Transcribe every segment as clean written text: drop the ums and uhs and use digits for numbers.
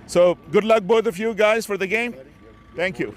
So good luck, both of you guys, for the game. Thank you.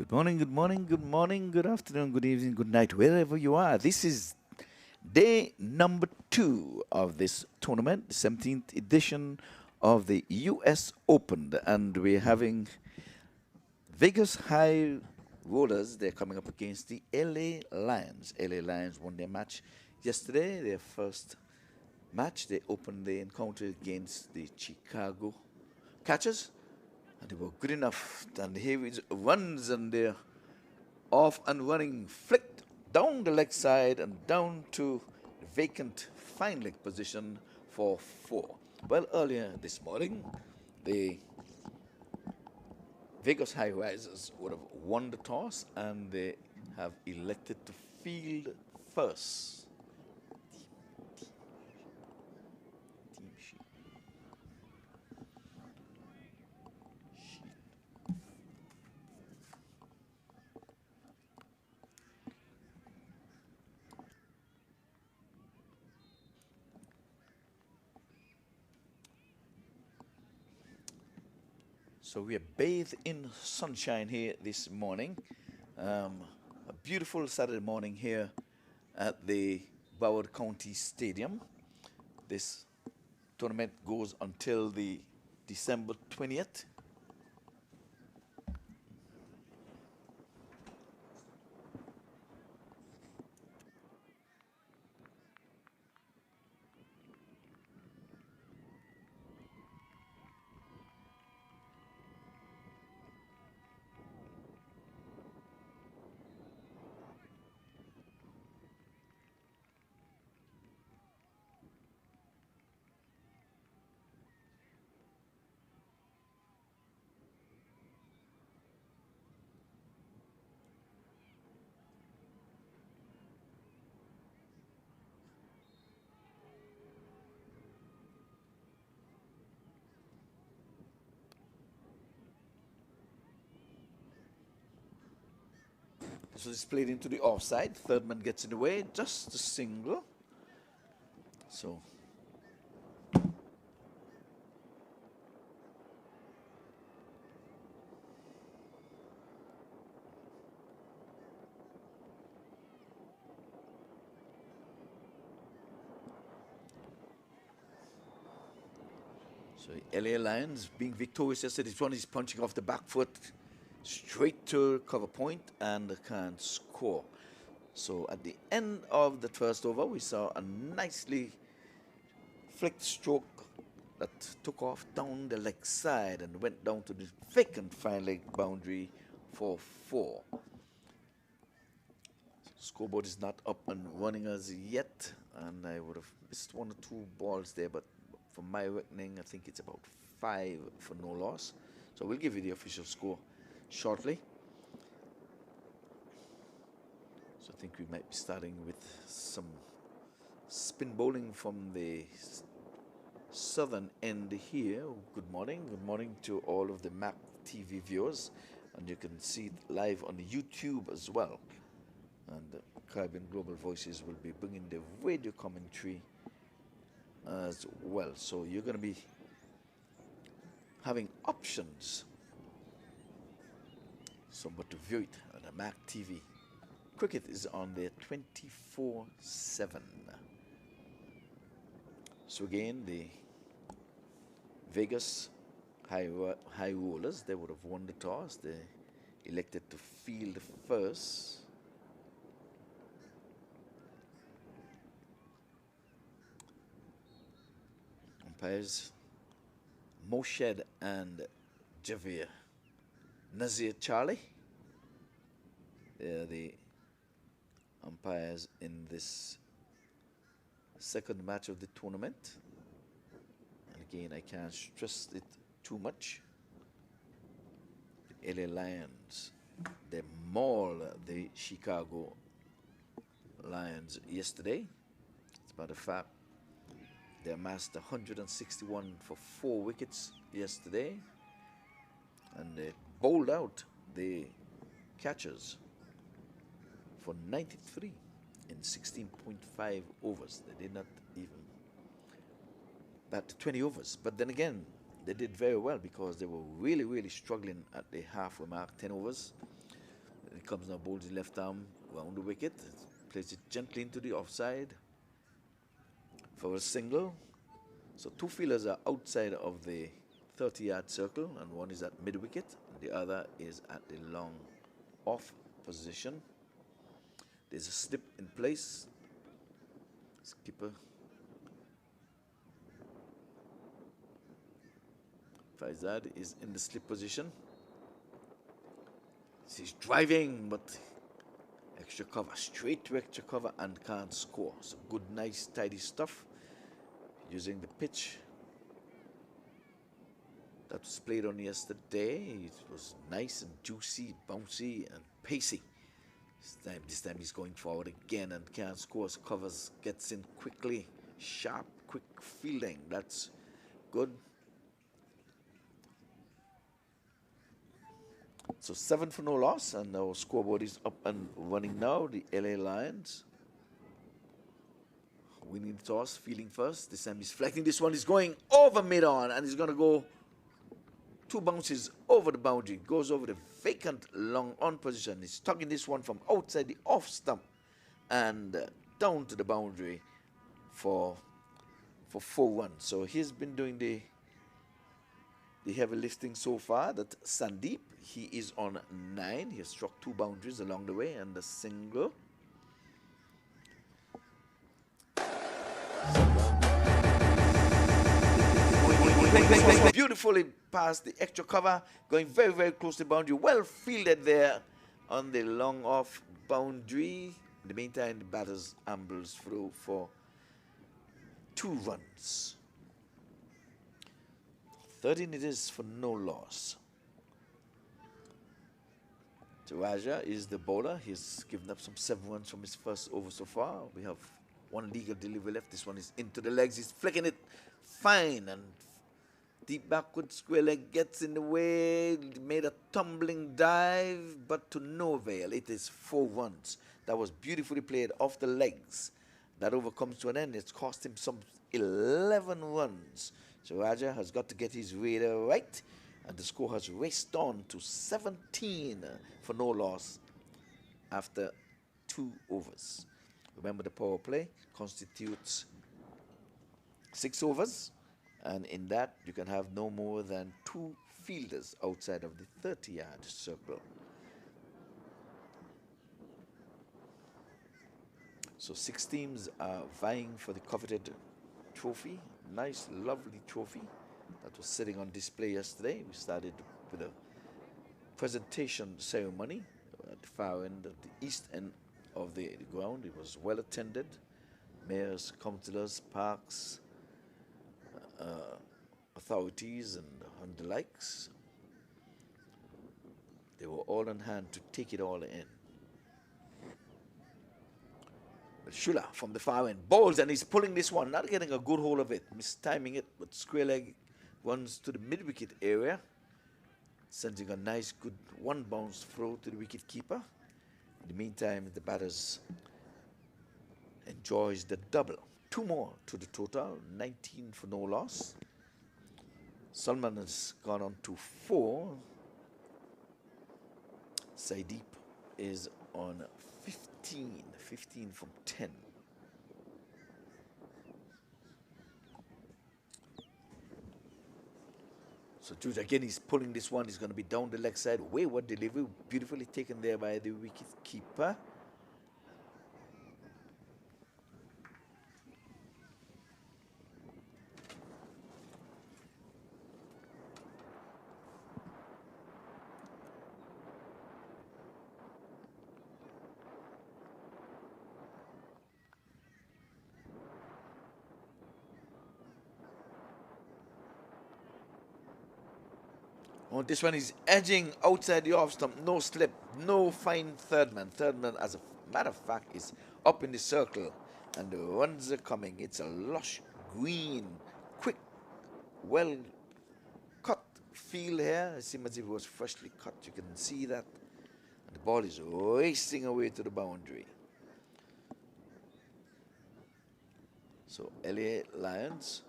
Good morning, good morning, good morning, good afternoon, good evening, good night, wherever you are. This is day number 2 of this tournament, the 17th edition of the US Open. And we're having Vegas High Rollers. They're coming up against the LA Lions. LA Lions won their match yesterday, their first match. They opened the encounter against the Chicago Catchers. And they were good enough. And here is runs, and they're off and running, flicked down the leg side and down to vacant fine leg position for 4. Well, earlier this morning, the Vegas High Risers would have won the toss, and they have elected to field first. Team sheet. So we are bathed in sunshine here this morning. A beautiful Saturday morning here at the Broward County Stadium. This tournament goes until the December 20th. So it's played into the offside. Third man gets in the way, just a single. So LA Lions being victorious yesterday. This one is punching off the back foot straight to cover point and can't score. So at the end of the first over, we saw a nicely flicked stroke that took off down the leg side and went down to the vacant fine leg boundary for 4. Scoreboard is not up and running as yet, and I would have missed 1 or 2 balls there, but from my reckoning, I think it's about 5 for no loss. So we'll give you the official score shortly. So I think we might be starting with some spin bowling from the southern end here. Good morning to all of the MAC TV viewers, and you can see it live on YouTube as well. And Caribbean Global Voices will be bringing the radio commentary as well. So you're going to be having options. So, but to view it on the MAC TV, cricket is on there 24/7. So again, the Vegas High Rollers, they would have won the toss. They elected to field first. Umpires Moshed and Javier Nazir Charlie. They are the umpires in this second match of the tournament. And again, I can't stress it too much. The LA Lions, they mauled the Chicago Lions yesterday. As a matter of fact, they amassed 161 for 4 wickets yesterday, and they bowled out the Catchers for 93 in 16.5 overs. They did not even bat 20 overs. But then again, they did very well because they were really struggling at the halfway mark, 10 overs. He comes now, bowls the left arm round the wicket, plays it gently into the offside for a single. So two fielders are outside of the 30-yard circle, and one is at mid-wicket, and the other is at the long off position. There's a slip in place. Skipper Faizad is in the slip position. He's driving, but extra cover, straight to extra cover, and can't score. So good, nice, tidy stuff using the pitch that was played on yesterday. It was nice and juicy, bouncy, and pacey. This time he's going forward again and can't score. So covers, gets in quickly, sharp, quick fielding. That's good. So 7 for no loss, and our scoreboard is up and running now. The LA Lions winning the toss, fielding first. This time he's flanking. This one is going over mid-on, and he's going to go 2 bounces over the boundary. Goes over the vacant long on position. He's tugging this one from outside the off stump and down to the boundary for 4-1. So he's been doing the heavy lifting so far. That Sandeep, he is on 9. He has struck 2 boundaries along the way and a single. Beautifully past the extra cover, going very, very close to the boundary. Well fielded there on the long off boundary. In the meantime, the batters ambles through for 2 runs. 13 it is for no loss. Raja is the bowler. He's given up some 7 runs from his first over so far. We have 1 legal delivery left. This one is into the legs. He's flicking it fine, and deep backward square leg gets in the way. Made a tumbling dive, but to no avail. It is 4 runs. That was beautifully played off the legs. That over comes to an end. It's cost him some 11 runs. So Raja has got to get his radar right, and the score has raced on to 17 for no loss after 2 overs. Remember, the power play constitutes 6 overs, and in that you can have no more than 2 fielders outside of the 30-yard circle. So 6 teams are vying for the coveted trophy. Nice, lovely trophy that was sitting on display yesterday. We started with a presentation ceremony at the far end, at the east end of the ground. It was well attended. Mayors, councillors, parks, authorities, and the likes. They were all on hand to take it all in. Shula from the far end bowls, and he's pulling this one, not getting a good hold of it, mistiming it, but square leg runs to the mid-wicket area, sending a nice good 1 bounce throw to the wicket keeper. In the meantime, the batters enjoys the double. 2 more to the total, 19 for no loss. Salman has gone on to 4. Saideep is on 15 from 10. So Jude again, he's pulling this one. He's going to be down the leg side. Wayward delivery, beautifully taken there by the wicket keeper. Oh, this one is edging outside the off stump. No slip, no fine third man. Third man, as a matter of fact, is up in the circle, and the runs are coming. It's a lush green, quick, well cut field here. It seems as if it was freshly cut. You can see that. And the ball is racing away to the boundary. So LA Lions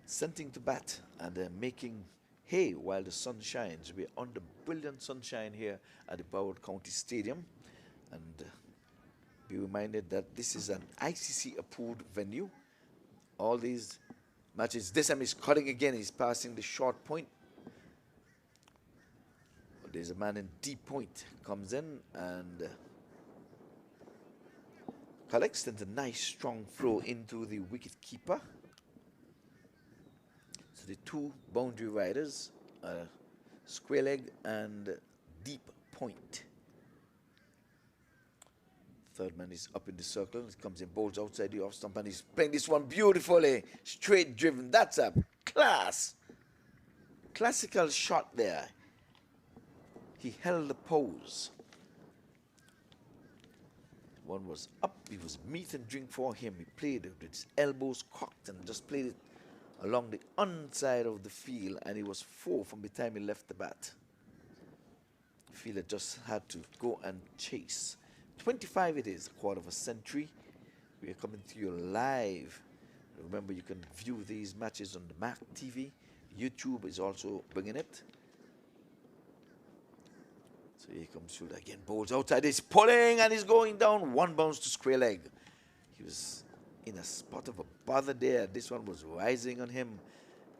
sending to bat, and they're making Hey while the sun shines. We're under brilliant sunshine here at the Broward County Stadium. And be reminded that this is an ICC approved venue. All these matches, this time he's cutting again, he's passing the short point. There's a man in deep point, comes in and collects, and a nice strong throw into the wicket keeper. So the two boundary riders, square leg and deep point. Third man is up in the circle. He comes in, bowls outside the off stump, and he's playing this one beautifully, straight driven. That's a class. Classical shot there. He held the pose. One was up. It was meat and drink for him. He played it with his elbows cocked and just played it along the inside of the field, and he was 4 from the time he left the bat. The fielder just had to go and chase. 25 it is, a quarter of a century. We are coming to you live. Remember, you can view these matches on the MAC TV. YouTube is also bringing it. So here comes Shulda again, bowls outside, he's pulling and he's going down, 1 bounce to square leg. He was in a spot of a bother there. This one was rising on him.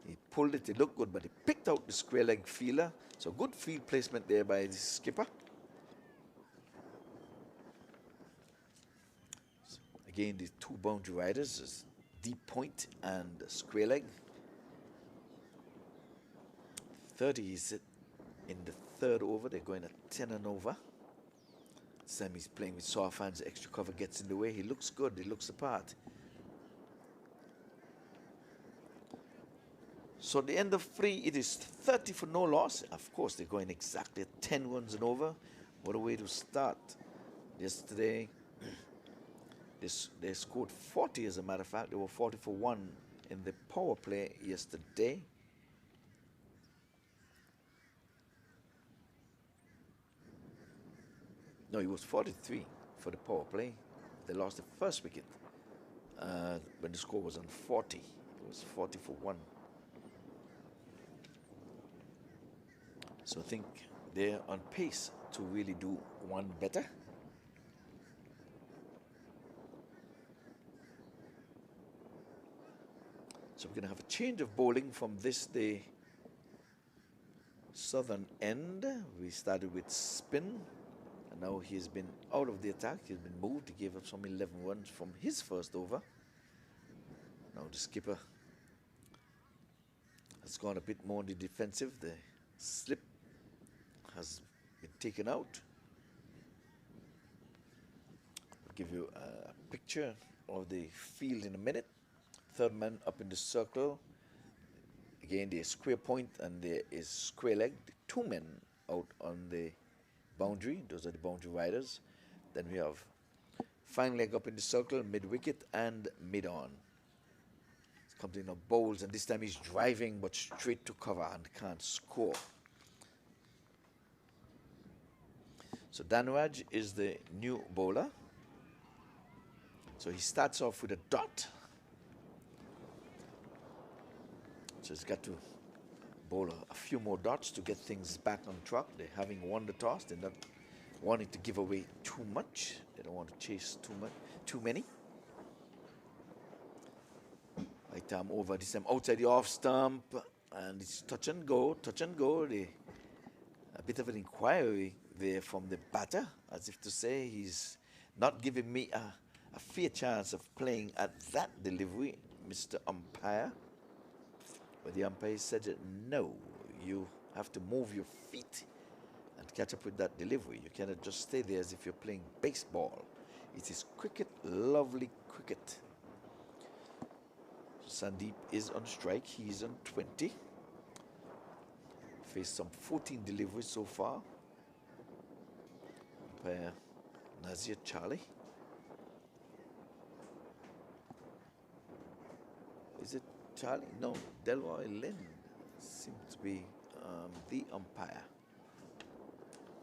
He pulled it, it looked good, but he picked out the square leg fielder. So good field placement there by the skipper. So again, the two boundary riders is deep point and square leg. 30 is it in the third over. They're going at 10 and over. Sammy's playing with soft hands. Extra cover gets in the way. He looks good. He looks the part. So at the end of 3, it is 30 for no loss. Of course, they're going exactly at 10 runs and over. What a way to start. Yesterday, they scored 40, as a matter of fact. They were 40 for 1 in the power play yesterday. No, it was 43 for the power play. They lost the first wicket when the score was on 40. It was 40 for 1. So I think they're on pace to really do one better. So we're going to have a change of bowling from the southern end. We started with spin. And now he has been out of the attack. He's been moved. He gave up some 11 runs from his first over. Now the skipper has gone a bit more on the defensive. The slip has been taken out. I'll give you a picture of the field in a minute. Third man up in the circle. Again, there's square point and there is square leg. The 2 men out on the boundary. Those are the boundary riders. Then we have fine leg up in the circle, mid wicket and mid on. He comes in on bowls, and this time he's driving but straight to cover and can't score. So Danraj is the new bowler. So he starts off with a dot. So he's got to bowl a few more dots to get things back on track. They're having won the toss. They're not wanting to give away too much. They don't want to chase too many. Right arm over, this time outside the off stump, and it's touch and go, touch and go. A bit of an inquiry there from the batter, as if to say he's not giving me a fair chance of playing at that delivery, Mr. Umpire. But the umpire said, no, you have to move your feet and catch up with that delivery. You cannot just stay there as if you're playing baseball. It is cricket, lovely cricket. So Sandeep is on strike. He's on 20. Faced some 14 deliveries so far. Umpire Nazir Charlie. Is it Charlie? No, Delroy Lynn seems to be the umpire.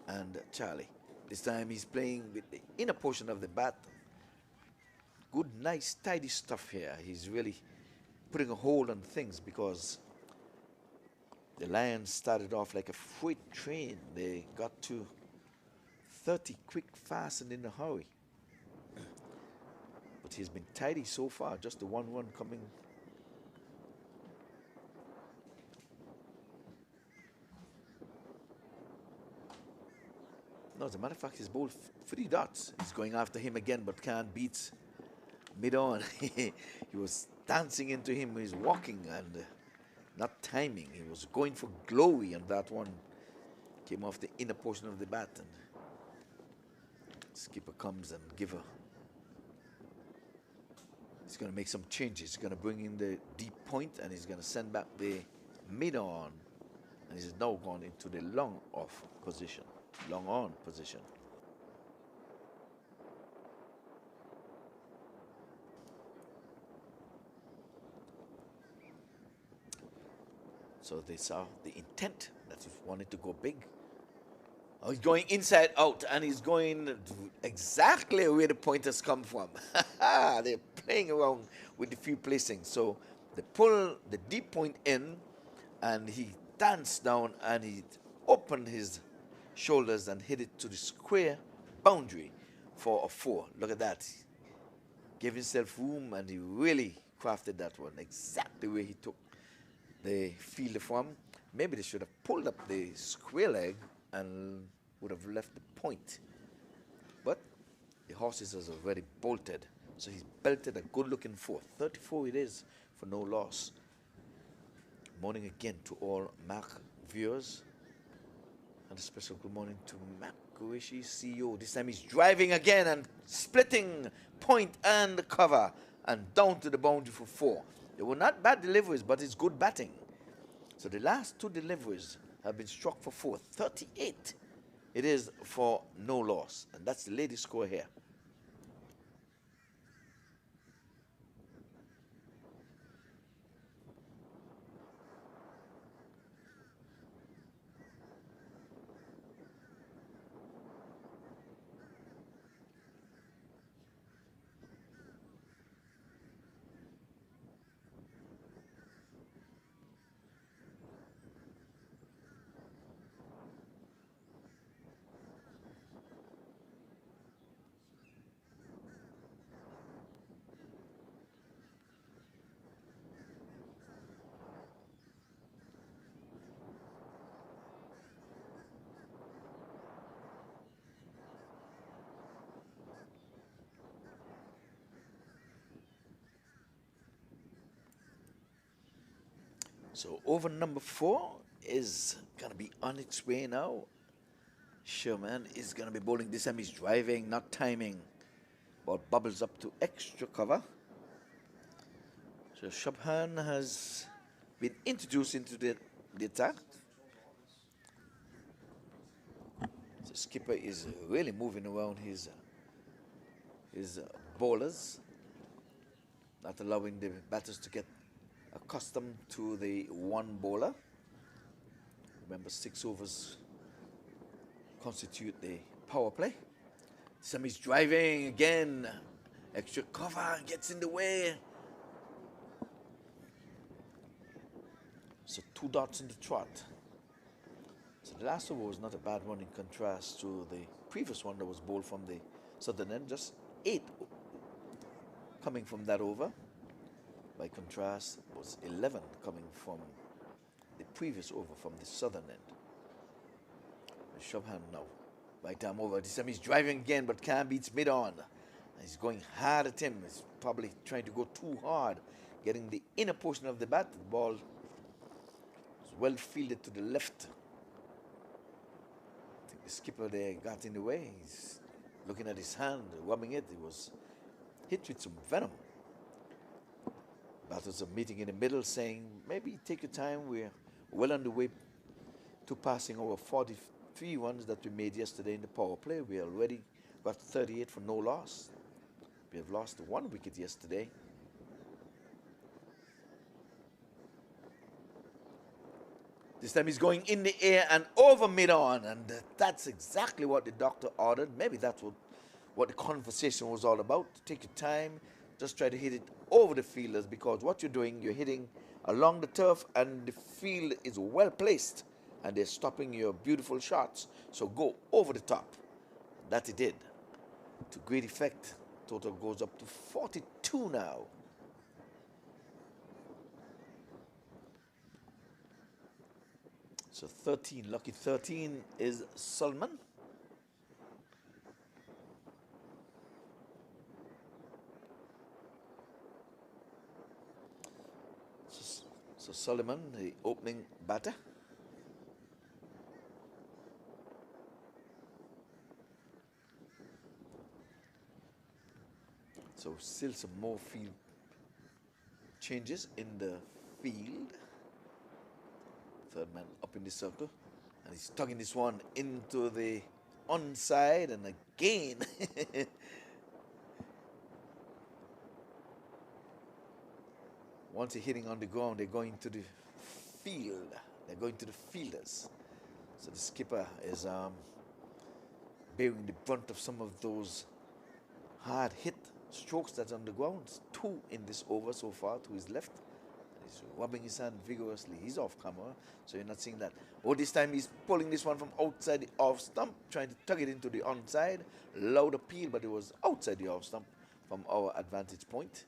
And Charlie. This time he's playing with the inner portion of the bat. Good, nice, tidy stuff here. He's really putting a hold on things because The Lions started off like a freight train. They got to 30 quick, fast, and in a hurry. But he's been tidy so far, just the 1-1 coming. No, as a matter of fact, his ball 3 dots. He's going after him again, but can't beat mid-on. He was dancing into him. He's walking and not timing. He was going for glory on that one. Came off the inner portion of the bat, and skipper comes and give her. He's going to make some changes. He's going to bring in the deep point, and he's going to send back the mid-on, and he's now gone into the long off position, long on position. So they saw the intent that he wanted to go big. Oh, he's going inside out, and he's going exactly where the pointers come from. They're playing around with the few placings. So they pull the deep point in, and he danced down, and he opened his shoulders and hit it to the square boundary for a 4. Look at that. Gave himself room, and he really crafted that one exactly where he took the fielder from. Maybe they should have pulled up the square leg and would have left the point. But the horses has already bolted. So he's belted a good looking 4. 34 it is for no loss. Morning again to all Mac viewers. And a special good morning to Mac Guishi, CEO. This time he's driving again and splitting point and cover and down to the boundary for 4. They were not bad deliveries, but it's good batting. So the last 2 deliveries have been struck for 4. 38 it is for no loss. And that's the latest score here. So over number 4 is going to be on its way now. Sherman is going to be bowling. This time he's driving, not timing. Ball bubbles up to extra cover. So Shabhan has been introduced into the attack. The skipper is really moving around his bowlers, not allowing the batters to get accustomed to the one bowler. Remember, 6 overs constitute the power play. Sammy's driving again. Extra cover gets in the way. So 2 dots in the trot. So the last over was not a bad one in contrast to the previous one that was bowled from the southern end. Just 8 coming from that over. By contrast, was 11 coming from the previous over from the southern end. Shabhan now. Right arm over. This time he's driving again, but can't beat mid-on. He's going hard at him. He's probably trying to go too hard, getting the inner portion of the bat. The ball is well fielded to the left. I think the skipper there got in the way. He's looking at his hand, rubbing it. He was hit with some venom. Batters are meeting in the middle, saying, maybe take your time. We're well on the way to passing our 43 runs that we made yesterday in the power play. We already got 38 for no loss. We have lost 1 wicket yesterday. This time he's going in the air and over mid-on, and that's exactly what the doctor ordered. Maybe that's what the conversation was all about. Take your time. Just try to hit it over the fielders, because what you're doing, you're hitting along the turf, and the field is well placed, and they're stopping your beautiful shots. So go over the top. That he did to great effect. Total goes up to 42 now. So 13, lucky 13 is Sulman. So Solomon, the opening batter. So still some more field changes in the field. Third man up in the circle, and he's tugging this one into the onside, and again once they're hitting on the ground, they're going to the field. They're going to the fielders. So the skipper is bearing the brunt of some of those hard hit strokes that's on the ground. It's 2 in this over so far to his left. He's rubbing his hand vigorously. He's off camera, so you're not seeing that. Oh, this time he's pulling this one from outside the off stump, trying to tug it into the onside. Loud appeal, but it was outside the off stump from our advantage point.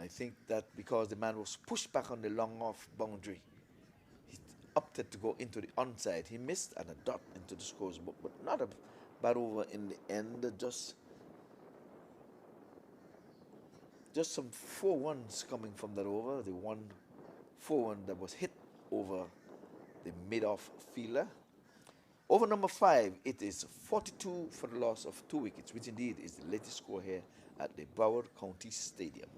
I think that because the man was pushed back on the long off boundary, he opted to go into the onside. He missed and a dot into the scores book, but not a bad over in the end. Just some 4-1s coming from that over. The 4-1 that was hit over the mid-off fielder. Over number 5, it is 42 for the loss of 2 wickets, which indeed is the latest score here at the Broward County Stadium.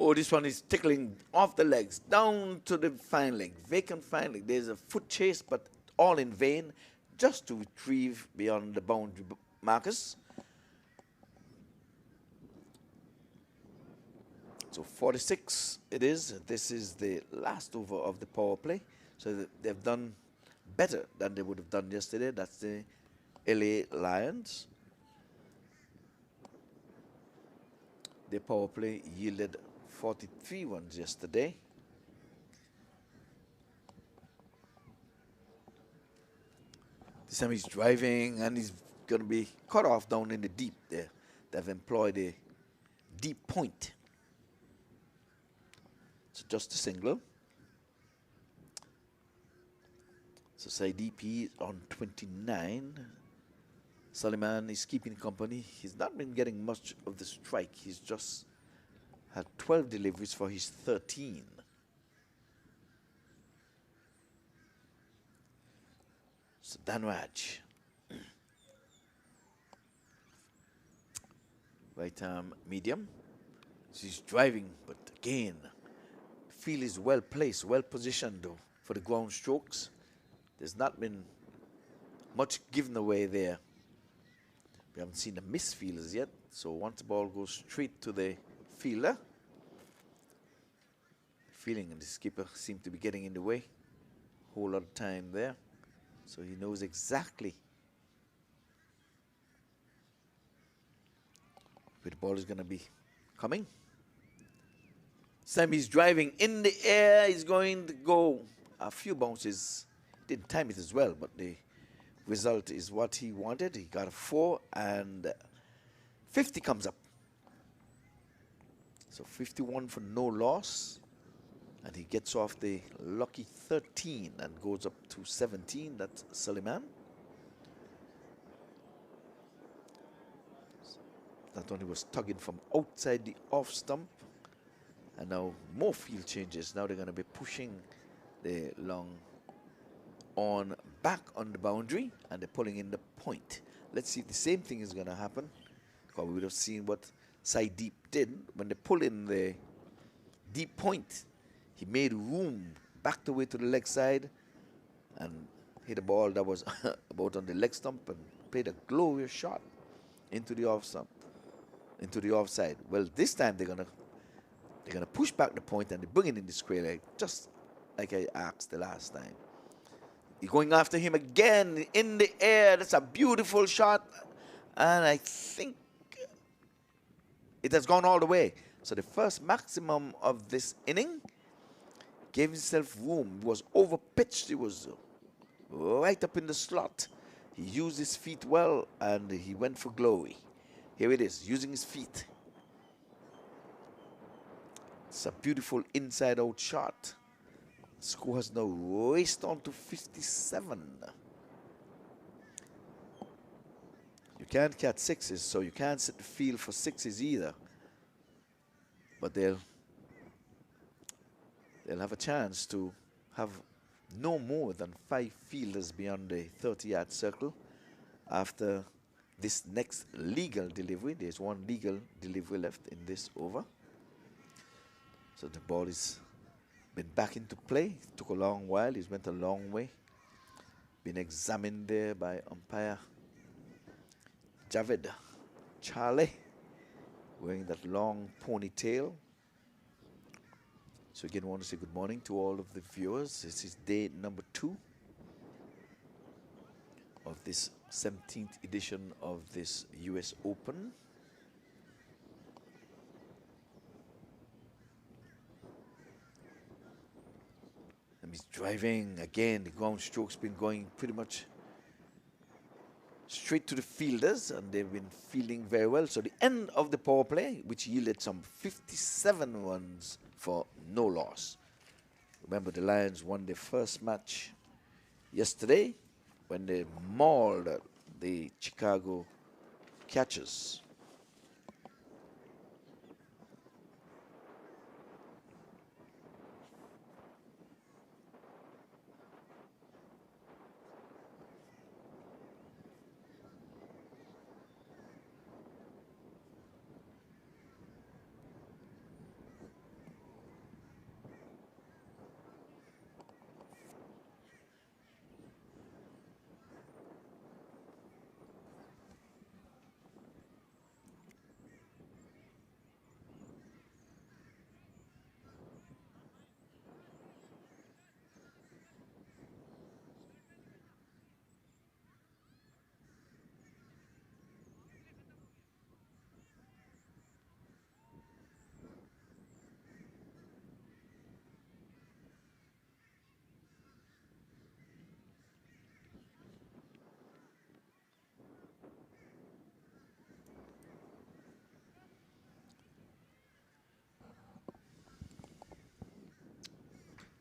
Oh, this one is tickling off the legs, down to the fine leg, vacant fine leg. There's a foot chase, but all in vain, just to retrieve beyond the boundary markers. So 46 it is. This is the last over of the power play. So they've done better than they would have done yesterday. That's the LA Lions. Their power play yielded 43 runs yesterday. This time he's driving and he's going to be cut off down in the deep there. They've employed a deep point. So just a single. So Saideep on 29. Suleiman is keeping company. He's not been getting much of the strike. He's just had 12 deliveries for his 13. So Danraj. Right arm medium. So he's driving, but again, field is well placed, well positioned though for the ground strokes. There's not been much given away there. We haven't seen the misfielders yet. So once the ball goes straight to the fielder, feeling and the skipper seemed to be getting in the way. Whole lot of time there. So he knows exactly where the ball is going to be coming. Sam is driving in the air. He's going to go a few bounces. Didn't time it as well, but the result is what he wanted. He got a 4 and 50 comes up. So 51 for no loss. And he gets off the lucky 13 and goes up to 17. That's Suleiman. That one he was tugging from outside the off stump. And now more field changes. Now they're going to be pushing the long on back on the boundary, and they're pulling in the point. Let's see if the same thing is going to happen, because we would have seen what side deep did, when they pull in the deep point, he made room, backed away to the leg side, and hit a ball that was about on the leg stump and played a glorious shot into the off stump, into the offside. Well, this time they're gonna push back the point and they bring it in the square leg, just like I asked the last time. You're going after him again in the air. That's a beautiful shot, and I think it has gone all the way. So the first maximum of this inning gave himself room. He was over pitched. He was right up in the slot. He used his feet well, and he went for glory. Here it is, using his feet. It's a beautiful inside-out shot. Score has now raced on to 57. You can't catch sixes, so you can't set the field for sixes either. But they'll have a chance to have no more than 5 fielders beyond the 30-yard circle after this next legal delivery. There's one legal delivery left in this over. So the ball is been back into play. It took a long while. It went a long way. Been examined there by umpire Javed Charlie, wearing that long ponytail. So again, I want to say good morning to all of the viewers. This is day number 2 of this 17th edition of this US Open. And he's driving again. The ground stroke's been going pretty much straight to the fielders, and they've been fielding very well. So the end of the power play, which yielded some 57 runs for no loss. Remember, the Lions won their first match yesterday when they mauled the Chicago Catchers.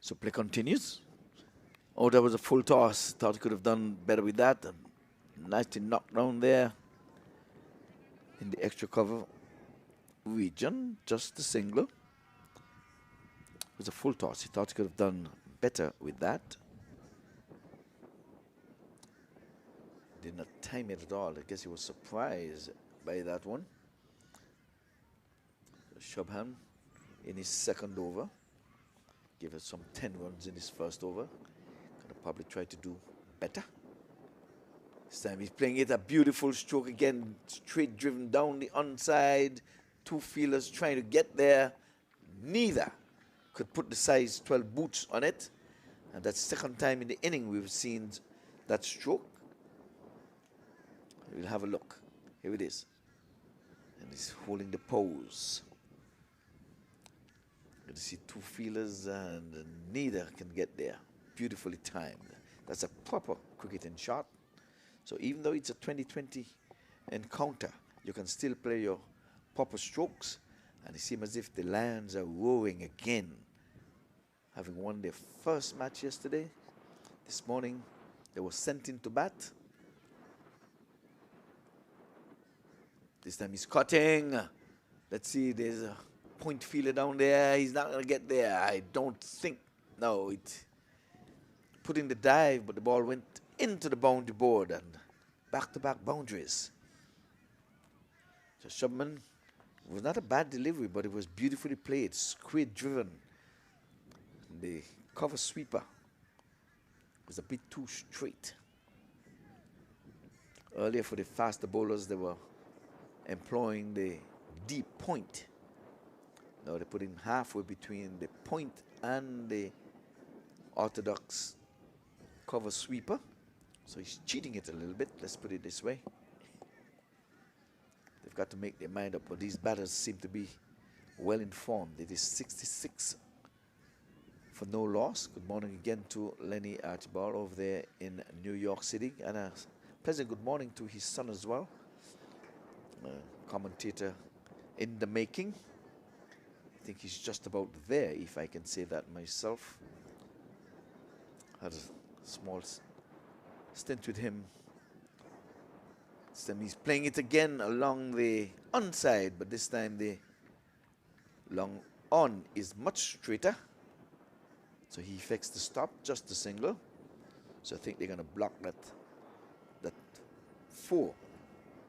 So play continues. Oh, that was a full toss. Thought he could have done better with that. Nicely knocked down there in the extra cover region. Just a single. It was a full toss. He thought he could have done better with that. Did not time it at all. I guess he was surprised by that one. Shubham in his second over. Gave us some 10 runs in his first over. Could have probably tried to do better. This time he's playing it a beautiful stroke again. Straight driven down the onside. 2 fielders trying to get there. Neither could put the size 12 boots on it. And that's the second time in the inning we've seen that stroke. We'll have a look. Here it is. And he's holding the pose. You see 2 fielders and neither can get there. Beautifully timed. That's a proper cricketing shot. So even though it's a 2020 encounter, you can still play your proper strokes. And it seems as if the Lions are roaring again. Having won their first match yesterday, this morning they were sent into bat. This time he's cutting. Let's see, there's a point fielder down there. He's not going to get there. I don't think. No, it put in the dive, but the ball went into the boundary board and back-to-back boundaries. So Shubman It was not a bad delivery, but it was beautifully played, squid driven. The cover sweeper was a bit too straight. Earlier for the faster bowlers, they were employing the deep point. Now they put him halfway between the point and the orthodox cover sweeper. So he's cheating it a little bit, let's put it this way. They've got to make their mind up, but these batters seem to be well informed. It is 66 for no loss. Good morning again to Lenny Archibald over there in New York City, and a pleasant good morning to his son as well, commentator in the making. I think he's just about there, if I can say that myself. Had a small stint with him. So he's playing it again along the onside, but this time the long on is much straighter. So he effects the stop, just a single. So I think they're going to block that 4.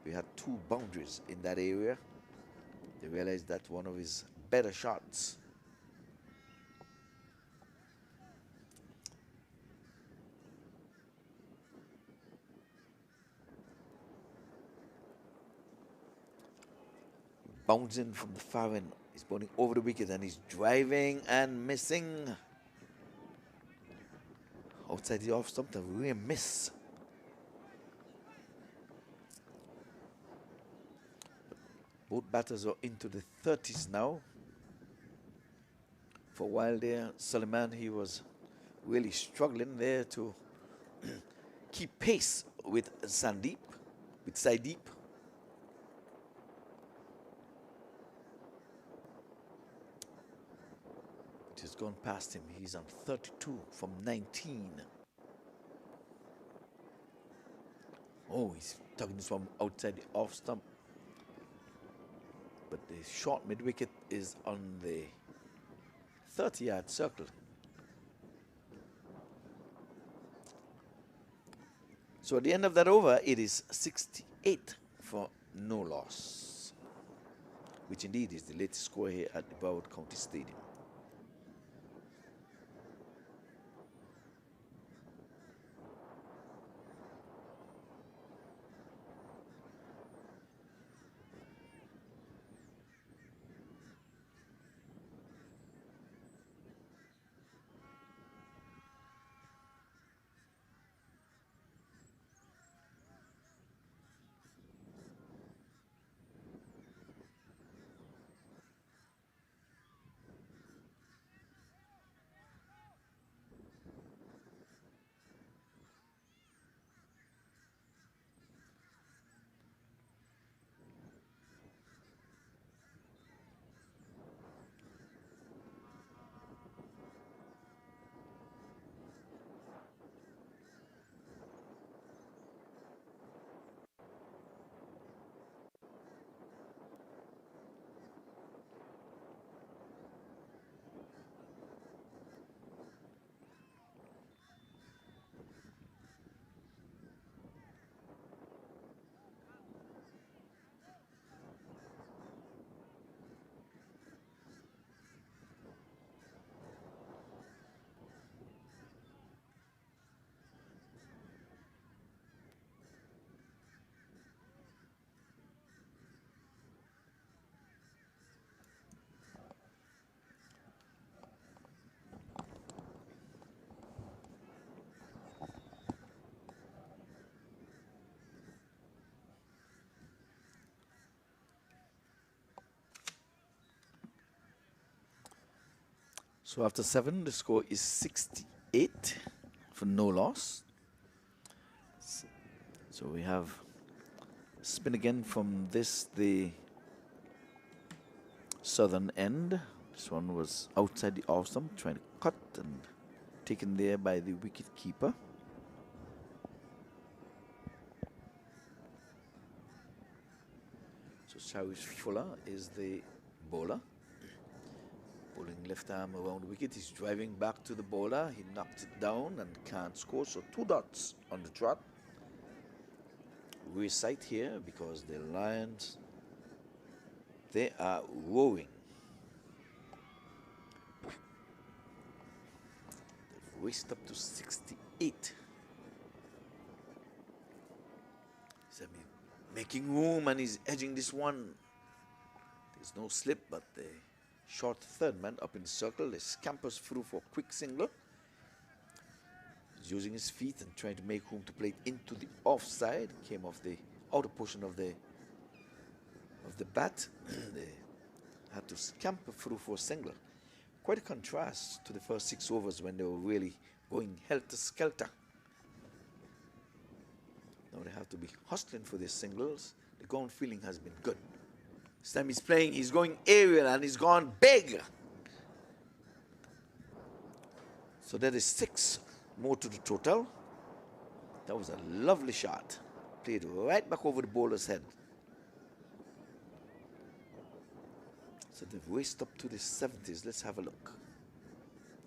We had 2 boundaries in that area. They realized that one of his better shots. Bouncing from the far end. He's bowling over the wicket and he's driving and missing. Outside the off stump, a real miss. Both batters are into the 30s now. For a while there, Suleiman, he was really struggling there to keep pace with Saideep. It has gone past him. He's on 32 from 19. Oh, he's tugging this one outside the off stump. But the short mid-wicket is on the 30-yard circle. So at the end of that over, it is 68 for no loss, which indeed is the latest score here at the Broward County Stadium. So after 7, the score is 68 for no loss. So we have spin again from the southern end. This one was outside the off stump, trying to cut and taken there by the wicket keeper. So Sharish Fuller is the bowler. Bowling left arm around the wicket. He's driving back to the bowler. He knocked it down and can't score. So 2 dots on the trot. We sight here because the Lions They are rowing. They've raced up to 68. Sami making room and he's edging this one. There's no slip, but the short third man up in the circle. He scampers through for a quick single. He's using his feet and trying to make room to play it into the offside. Came off the outer portion of the bat. They had to scamper through for a single. Quite a contrast to the first 6 overs when they were really going helter-skelter. Now they have to be hustling for their singles. The ground feeling has been good. This time he's playing, he's going aerial and he's gone big. So that is 6 more to the total. That was a lovely shot. Played right back over the bowler's head. So they've raced up to the 70s. Let's have a look.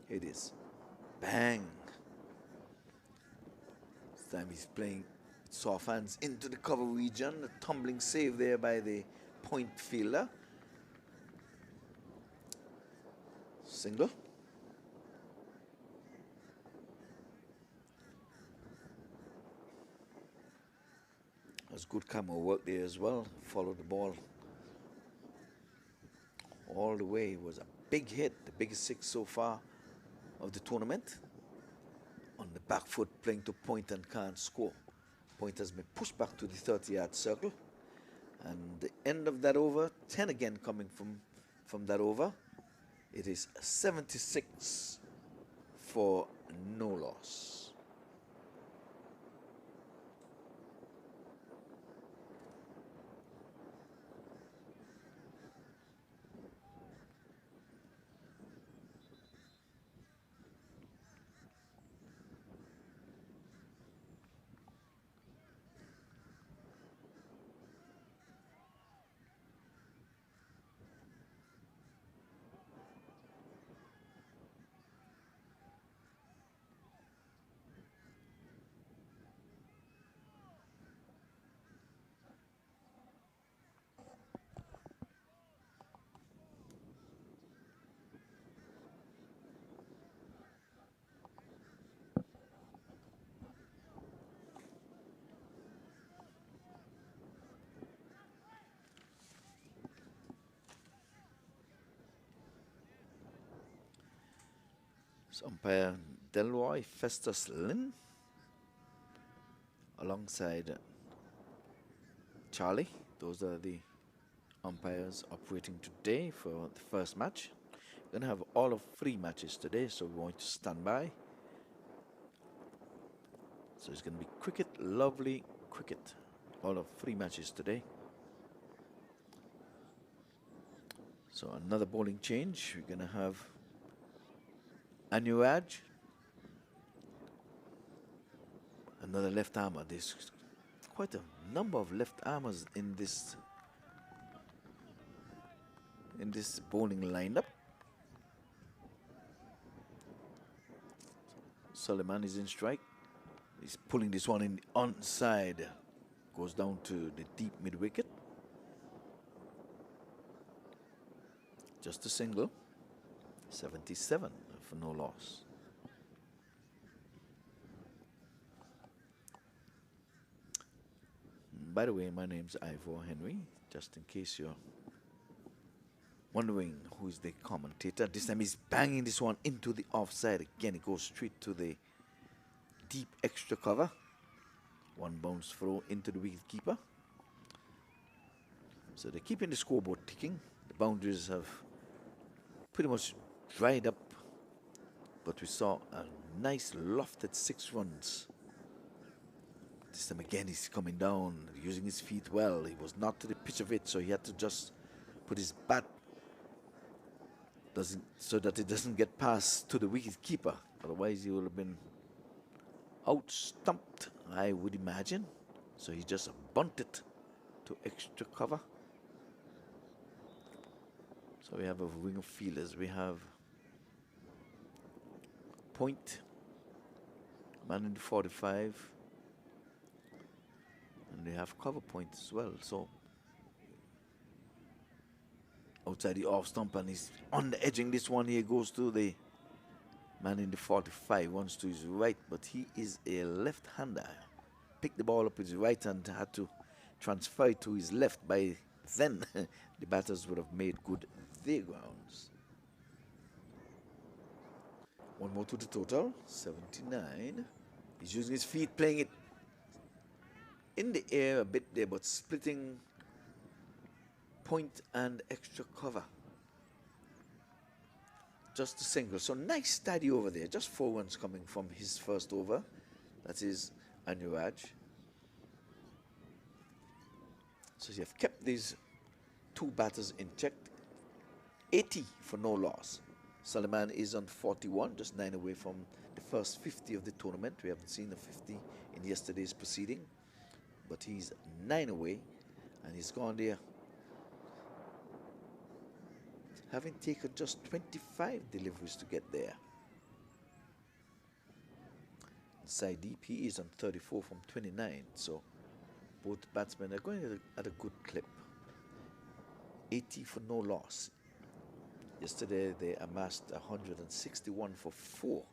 Here it is. Bang. This time he's playing soft hands into the cover region. A tumbling save there by the point fielder. Single. That's good camera work there as well. Followed the ball all the way. It was a big hit, the biggest 6 so far of the tournament. On the back foot, playing to point and can't score. Point has been pushed back to the 30-yard circle. And the end of that over, 10 again coming from that over. It is 76 for no loss. Umpire Delroy Festus Lynn alongside Charlie. Those are the umpires operating today for the first match. We're going to have all of 3 matches today, so we're going to stand by. So it's going to be cricket, lovely cricket. All of 3 matches today. So another bowling change. We're going to have Anuraj, another left armer. There's quite a number of left armers in this bowling lineup. Suleiman is in strike. He's pulling this one in the onside. Goes down to the deep mid wicket. Just a single. 77 for no loss. By the way, my name's Ivor Henry, just in case you're wondering who is the commentator. This time he's banging this one into the offside. Again, it goes straight to the deep extra cover. One bounce throw into the wicketkeeper. So they're keeping the scoreboard ticking. The boundaries have pretty much dried up, but we saw a nice lofted 6 runs. This time again he's coming down, using his feet well. He was not to the pitch of it, so he had to just put his bat so that it doesn't get past to the wicket keeper. Otherwise he would have been out stumped, I would imagine. So he just bunted to extra cover. So we have a wing of fielders. We have Point, man in the 45, and they have cover point as well. So outside the off stump, and he's on the edging. This one here goes to the man in the 45, wants to his right, but he is a left-hander. Picked the ball up with his right hand, had to transfer it to his left. By then, the batters would have made good their grounds. One more to the total, 79. He's using his feet, playing it in the air a bit there, but splitting point and extra cover. Just a single. So nice study over there. Just 4 runs coming from his first over. That is Anuraj. So you have kept these two batters in check. 80 for no loss. Suleiman is on 41, just 9 away from the first 50 of the tournament. We haven't seen a 50 in yesterday's proceeding, but he's 9 away, and he's gone there, having taken just 25 deliveries to get there. Saideep, he is on 34 from 29, so both batsmen are going at a good clip. 80 for no loss. Yesterday they amassed 161 for 4.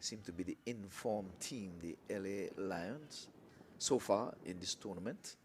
Seem to be the informed team, the LA Lions, so far in this tournament.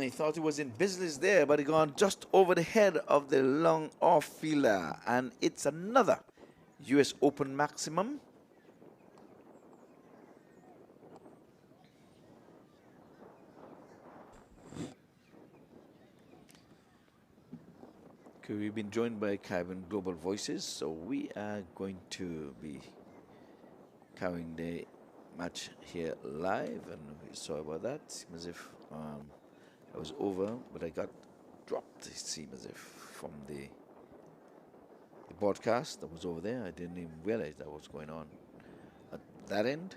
He thought he was in business there, but he gone just over the head of the long off fielder, and it's another US Open maximum. Okay, we've been joined by Caribbean Global Voices, so we are going to be carrying the match here live, and sorry about that. Seems as if I was over, but I got dropped. It seems as if from the broadcast that was over there. I didn't even realize that was going on at that end.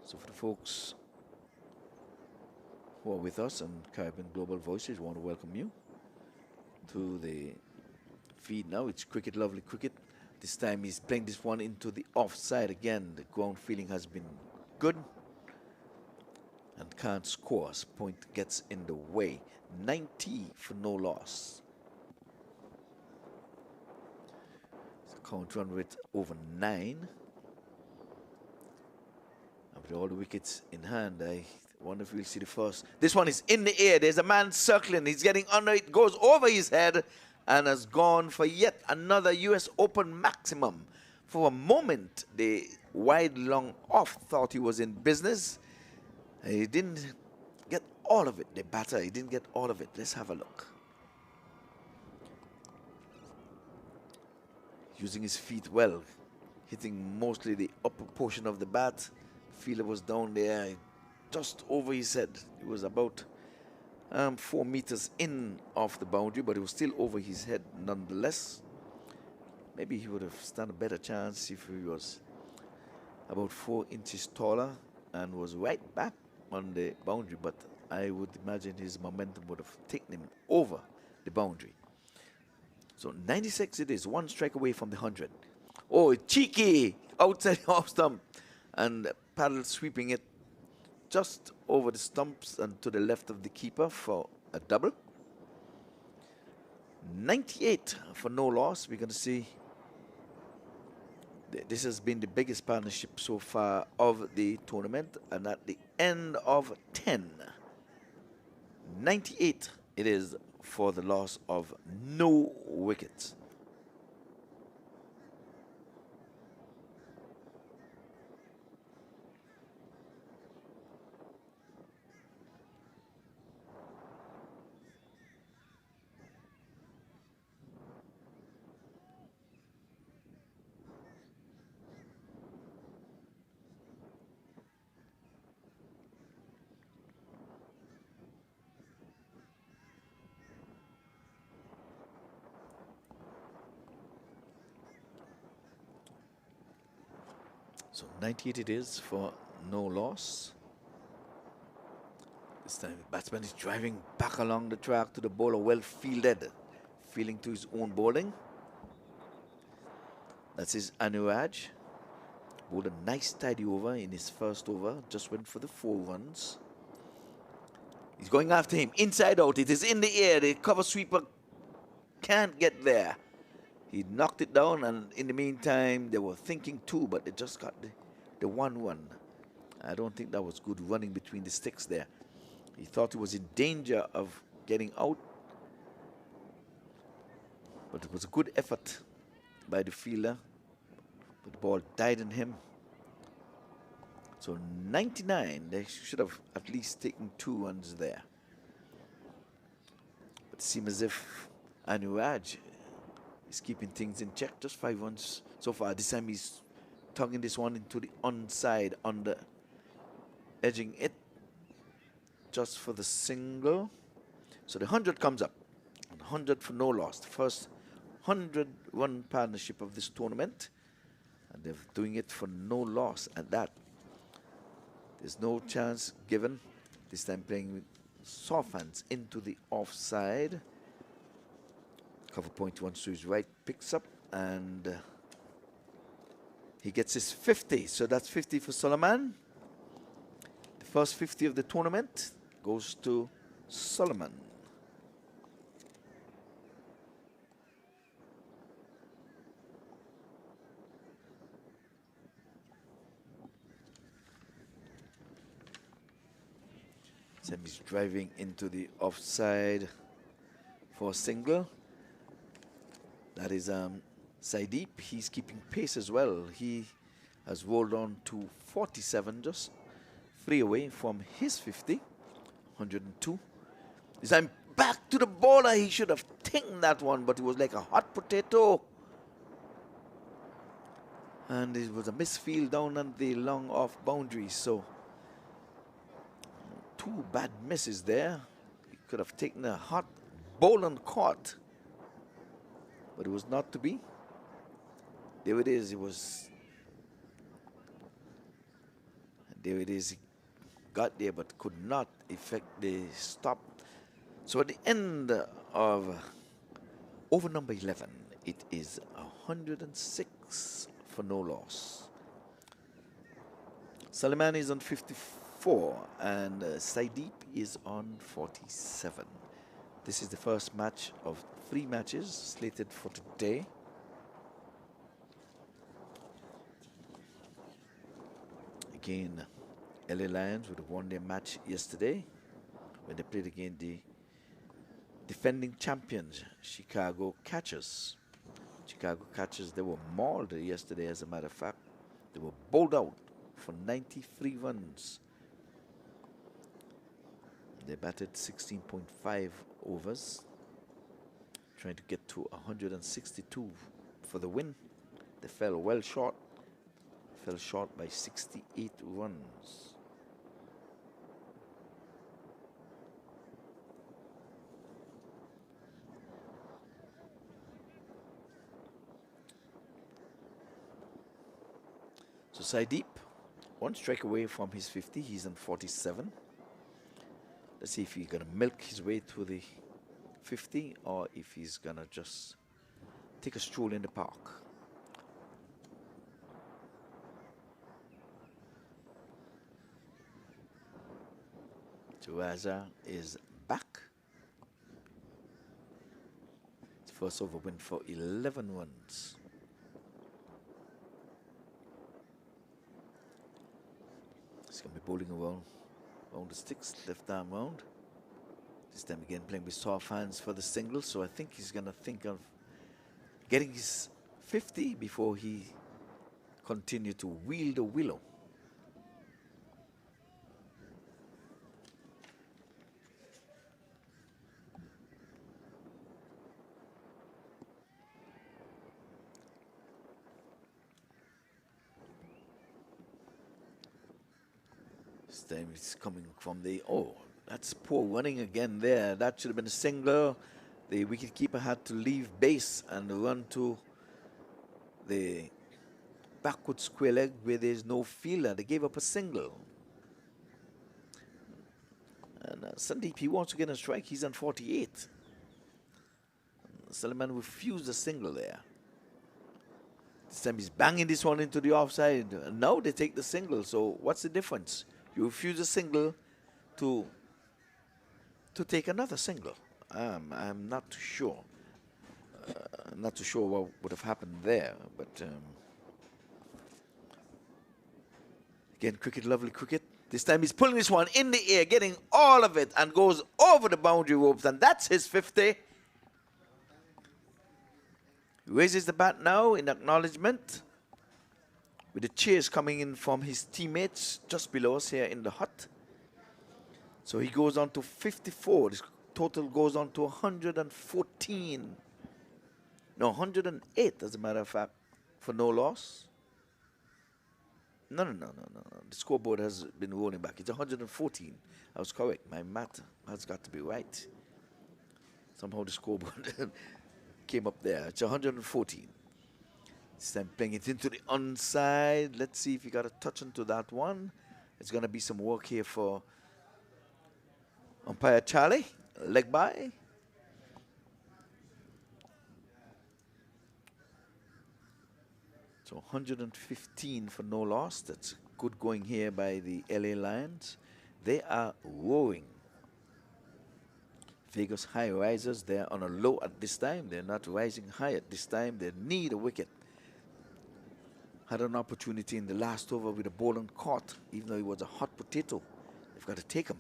So for the folks who are with us on Caribbean Global Voices, we want to welcome you to the feed now. It's Cricket Lovely Cricket. This time he's playing this one into the offside again. The ground feeling has been good and can't score. Point gets in the way. 90 for no loss. So count run rate over 9. And with all the wickets in hand, I wonder if we'll see the first. This one is in the air. There's a man circling. He's getting under it. Goes over his head and has gone for yet another US Open maximum. For a moment, the wide long off thought he was in business. He didn't get all of it, the batter. He didn't get all of it. Let's have a look. Using his feet well, hitting mostly the upper portion of the bat. Fielder was down there, just over his head. It was about 4 meters in off the boundary, but it was still over his head nonetheless. Maybe he would have stood a better chance if he was about 4 inches taller and was right back on the boundary, but I would imagine his momentum would have taken him over the boundary. So 96 it is, 1 strike away from the 100. Oh, cheeky outside off stump, and paddle sweeping it just over the stumps and to the left of the keeper for a double. 98 for no loss. We're going to see This has been the biggest partnership so far of the tournament, and at the end of 10, 98 it is for the loss of no wickets. So 98 it is for no loss. This time the batsman is driving back along the track to the bowler, well fielded, feeling to his own bowling. That's his Anuaj. Bowled a nice tidy over in his first over, just went for the 4 runs. He's going after him, inside out, it is in the air, the cover sweeper can't get there. He knocked it down, and in the meantime, they were thinking two, but they just got the 1-1. I don't think that was good running between the sticks there. He thought he was in danger of getting out, but it was a good effort by the fielder, but the ball died in him. So 99, they should have at least taken 2 runs there. But it seems as if Anuaj is keeping things in check. Just 5 runs so far. This time he's tugging this one into the onside, under edging it just for the single. So the 100 comes up. 100 for no loss. The first 100-run partnership of this tournament. And they're doing it for no loss at that. There's no chance given. This time playing with soft hands into the offside. Cover point once to his right, picks up, and he gets his 50. So that's 50 for Solomon. The first 50 of the tournament goes to Solomon. Sam is driving into the offside for a single. That is Saideep. He's keeping pace as well. He has rolled on to 47, just 3 away from his 50. 102. This time back to the bowler. He should have taken that one, but it was like a hot potato. And it was a misfield down on the long off boundary. So 2 bad misses there. He could have taken a hot bowl and caught, but it was not to be. There it is. It was. There it is. He got there, but could not effect the stop. So at the end of over number 11, it is 106 for no loss. Salman is on 54, and Saideep is on 47. This is the first match of 3 matches slated for today. Again, LA Lions would have won their match yesterday when they played against the defending champions, Chicago Catchers. Chicago Catchers, they were mauled yesterday, as a matter of fact. They were bowled out for 93 runs. They batted 16.5 overs, trying to get to 162 for the win. They fell well short. Fell short by 68 runs. So Saideep, 1 strike away from his 50. He's on 47. Let's see if he's going to milk his way to the 50 or if he's going to just take a stroll in the park. Raza is back. First over win for 11 runs. going to be bowling around the sticks, left arm round. This time again playing with soft hands for the single, so I think he's going to think of getting his 50 before he continue to wheel the willow. This time it's coming from the, oh, that's poor running again there. That should have been a single. The wicketkeeper had to leave base and run to the backward square leg where there's no fielder. They gave up a single. And Sandeep, he wants to get a strike. He's on 48. Sullivan refused a single there. This time he's banging this one into the offside. And now they take the single. So what's the difference? You refuse a single to take another single. I'm not too sure. Not too sure what would have happened there, but again, cricket, lovely cricket. This time he's pulling this one in the air, getting all of it, and goes over the boundary ropes, and that's his 50. He raises the bat now in acknowledgement, with the cheers coming in from his teammates just below us here in the hut. So he goes on to 54. This total goes on to 114. No, 108 as a matter of fact, for no loss. No. The scoreboard has been rolling back. It's 114. I was correct. My math has got to be right. Somehow the scoreboard came up there. It's 114. This time playing it into the onside. Let's see if he got a touch into that one. It's going to be some work here for umpire Charlie. Leg by. So 115 for no loss. That's good going here by the LA Lions. They are roaring. Vegas high risers, they're on a low at this time. They're not rising high at this time. They need a wicket. Had an opportunity in the last over with a ball and caught, even though he was a hot potato. They've got to take him.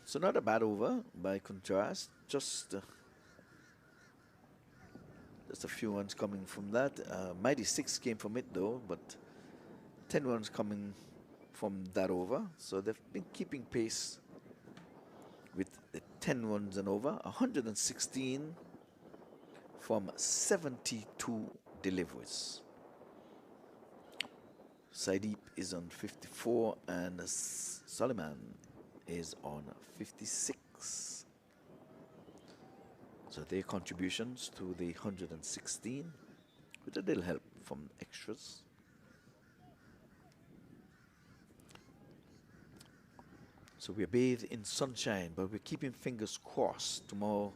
So not a bad over by contrast. Just a few runs coming from that. Mighty 6 came from it though, but 10 runs coming from that over. So they've been keeping pace with the 10 runs and over. 116 from 72 deliveries. Saideep is on 54 and Solomon is on 56. So their contributions to the 116 with a little help from extras. So we're bathed in sunshine, but we're keeping fingers crossed. Tomorrow,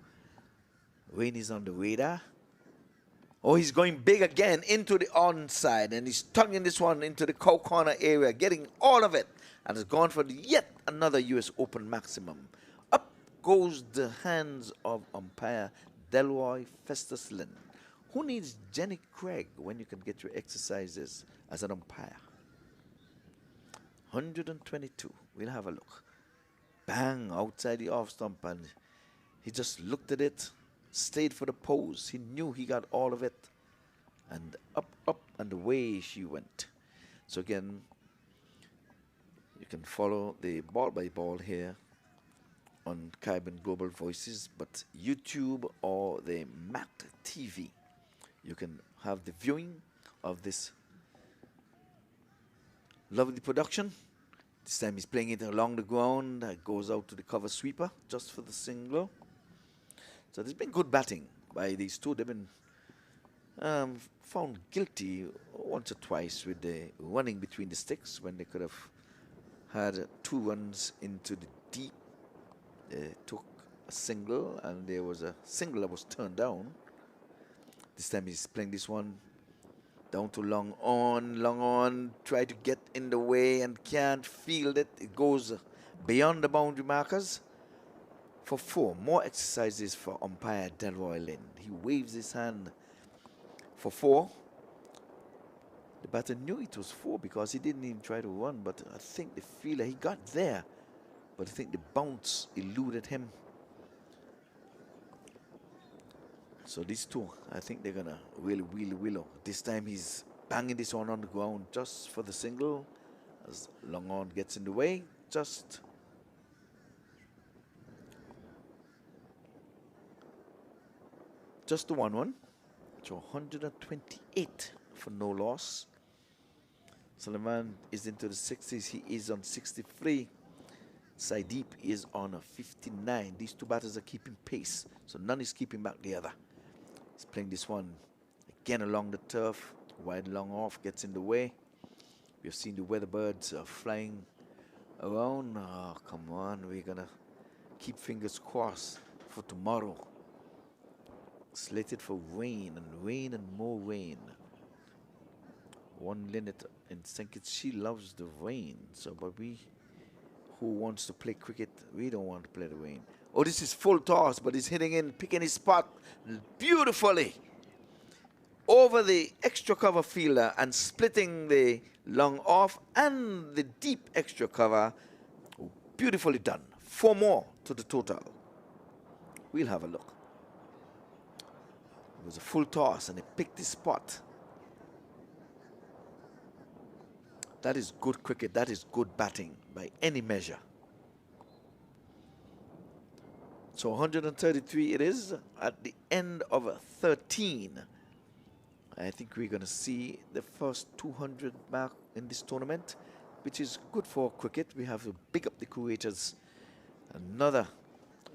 rain is on the radar. Oh, he's going big again into the onside, and he's tugging this one into the cow corner area, getting all of it, and has gone for yet another US Open maximum. Up goes the hands of umpire Delroy Festus Lynn. Who needs Jenny Craig when you can get your exercises as an umpire? 122. We'll have a look. Bang, outside the off stump, and he just looked at it, stayed for the pose. He knew he got all of it, and up, and away she went. So again, you can follow the ball by ball here on Caribbean Global Voices, but YouTube or the Mac TV, you can have the viewing of this lovely production. This time he's playing it along the ground. It goes out to the cover sweeper just for the single. So there's been good batting by these two. They've been found guilty once or twice with the running between the sticks when they could have had 2 runs into the deep. They took a single, and there was a single that was turned down. This time he's playing this one down to long on, try to get in the way and can't field it. It goes beyond the boundary markers for 4. More exercises for umpire Delroy Lynn. He waves his hand for 4. The batter knew it was 4 because he didn't even try to run, but I think the fielder, he got there, but I think the bounce eluded him. So these two, I think they're gonna really wheel Willow. This time he's banging this one on the ground just for the single. As long on gets in the way, just the 1-1. So 128 for no loss. Suleiman is into the 60s. He is on 63. Saideep is on a 59. These two batters are keeping pace, so none is keeping back the other. He's playing this one again along the turf. Wide long off gets in the way. We've seen the weatherbirds flying around. Oh, come on. We're going to keep fingers crossed for tomorrow. Slated for rain and more rain. One Linnet in St. Kitts, she loves the rain. So, but we who wants to play cricket, we don't want to play the rain. Oh, this is full toss, but he's hitting in, picking his spot beautifully over the extra cover fielder and splitting the long off and the deep extra cover. Beautifully done. 4 more to the total. We'll have a look. It was a full toss and he picked his spot. That is good cricket. That is good batting by any measure. So 133 it is at the end of 13. I think we're going to see the first 200 mark in this tournament, which is good for cricket. We have to big up the creators. Another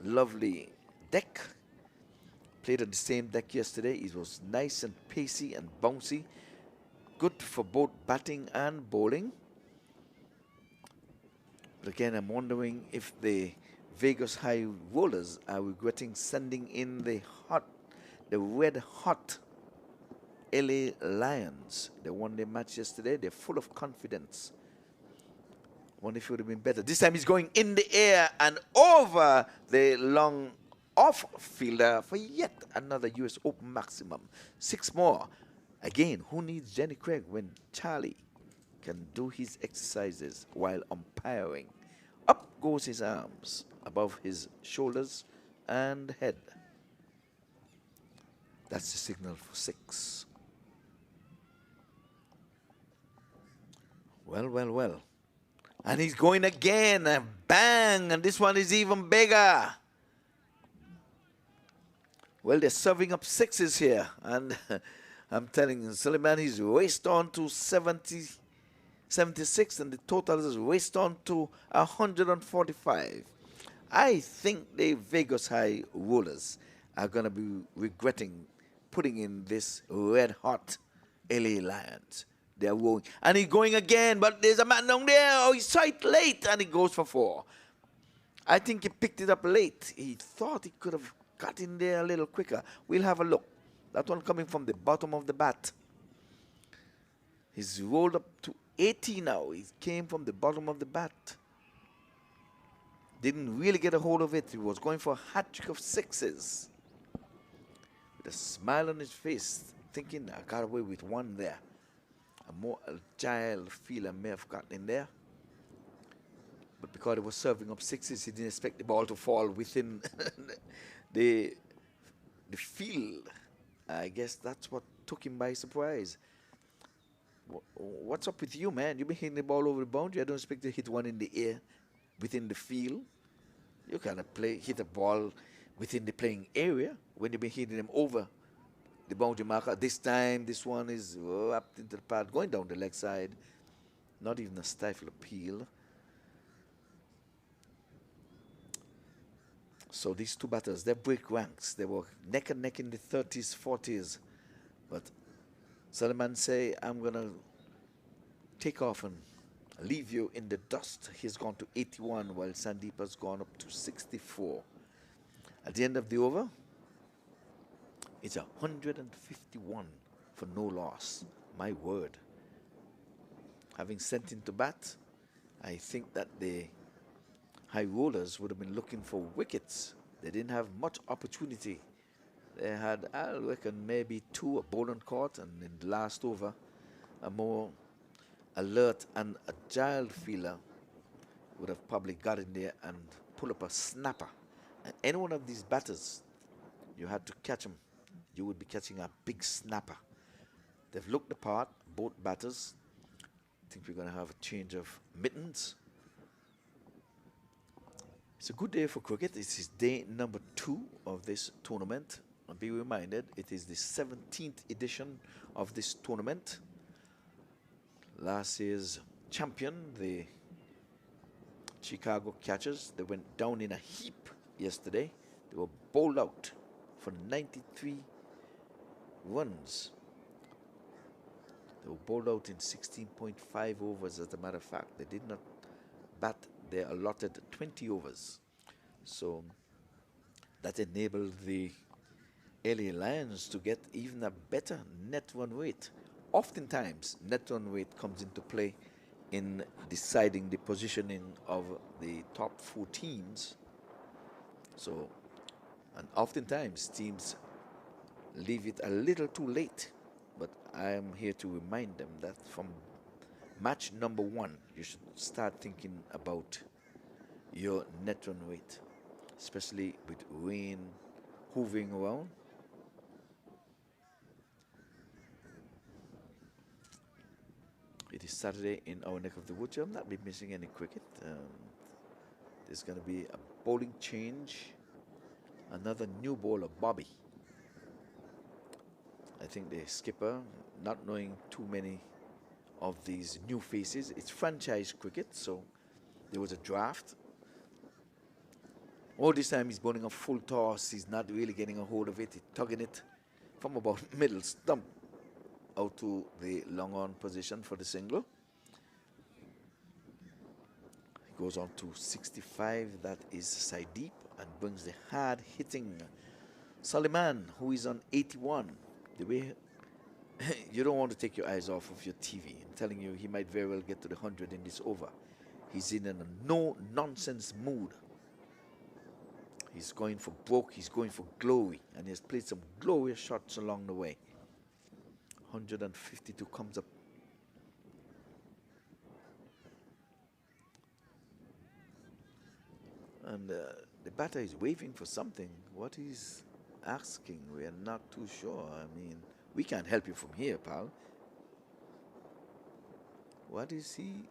lovely deck. Played on the same deck yesterday. It was nice and pacey and bouncy. Good for both batting and bowling. But again, I'm wondering if the Vegas High Rollers are regretting sending in the red hot LA Lions. They won their match yesterday. They're full of confidence. Wonder if it would have been better. This time he's going in the air and over the long off fielder for yet another US Open maximum. 6 more. Again, who needs Jenny Craig when Charlie can do his exercises while umpiring? Up goes his arms above his shoulders and head. That's the signal for 6. Well. And he's going again, and bang, and this one is even bigger. Well, they're serving up 6s here, and I'm telling you, Suleiman, he's raced on to 76, and the total is raced on to 145. I think the Vegas High Rollers are going to be regretting putting in this red hot LA Lions. They're rolling. And he's going again, but there's a man down there. Oh, he's tight late, and he goes for 4. I think he picked it up late. He thought he could have got in there a little quicker. We'll have a look. That one coming from the bottom of the bat. He's rolled up to 80 now. He came from the bottom of the bat. Didn't really get a hold of it. He was going for a hat trick of 6s. With a smile on his face, thinking, I got away with 1 there. A more agile fielder may have gotten in there. But because he was serving up 6s, he didn't expect the ball to fall within the field. I guess that's what took him by surprise. What's up with you, man? You've been hitting the ball over the boundary. I don't expect to hit one in the air within the field. You cannot hit a ball within the playing area when you've been hitting them over the boundary marker. This time, this one is up into the pad, going down the leg side. Not even a stifle appeal. So these two batters, they break ranks. They were neck and neck in the 30s, 40s. But Suleiman say, I'm going to take off and leave you in the dust. He's gone to 81, while Sandeep has gone up to 64. At the end of the over, it's 151 for no loss. My word. Having sent into bat, I think that the High Rollers would have been looking for wickets. They didn't have much opportunity. They had, I reckon, maybe 2 a bowling court, and in the last over, a more alert and agile fielder would have probably got in there and pull up a snapper. And any one of these batters, you had to catch them, you would be catching a big snapper. They've looked the part, both batters. I think we're going to have a change of mittens. It's a good day for cricket. This is day number 2 of this tournament. And be reminded, it is the 17th edition of this tournament. Last year's champion, the Chicago Catchers, they went down in a heap yesterday. They were bowled out for 93 runs. They were bowled out in 16.5 overs, as a matter of fact. They did not bat their allotted 20 overs. So that enabled the LA Lions to get even a better net run rate. Oftentimes, net run rate comes into play in deciding the positioning of the top 4 teams. So, and oftentimes teams leave it a little too late. But I am here to remind them that from match number 1, you should start thinking about your net run rate, especially with rain hovering around. It is Saturday in our neck of the woods. I'll not be missing any cricket. There's going to be a bowling change. Another new bowler, Bobby. I think the skipper, not knowing too many of these new faces, it's franchise cricket, so there was a draft. All this time he's bowling a full toss. He's not really getting a hold of it. He's tugging it from about middle stump out to the long on position for the single. He goes on to 65. That is side deep and brings the hard hitting Suleiman, who is on 81. The way you don't want to take your eyes off of your TV. I'm telling you, he might very well get to the 100 in this over. He's in a no-nonsense mood. He's going for broke, he's going for glory, and he has played some glorious shots along the way. 152 comes up. And the batter is waving for something. What he's asking, we are not too sure. I mean, we can't help you from here, pal. What is he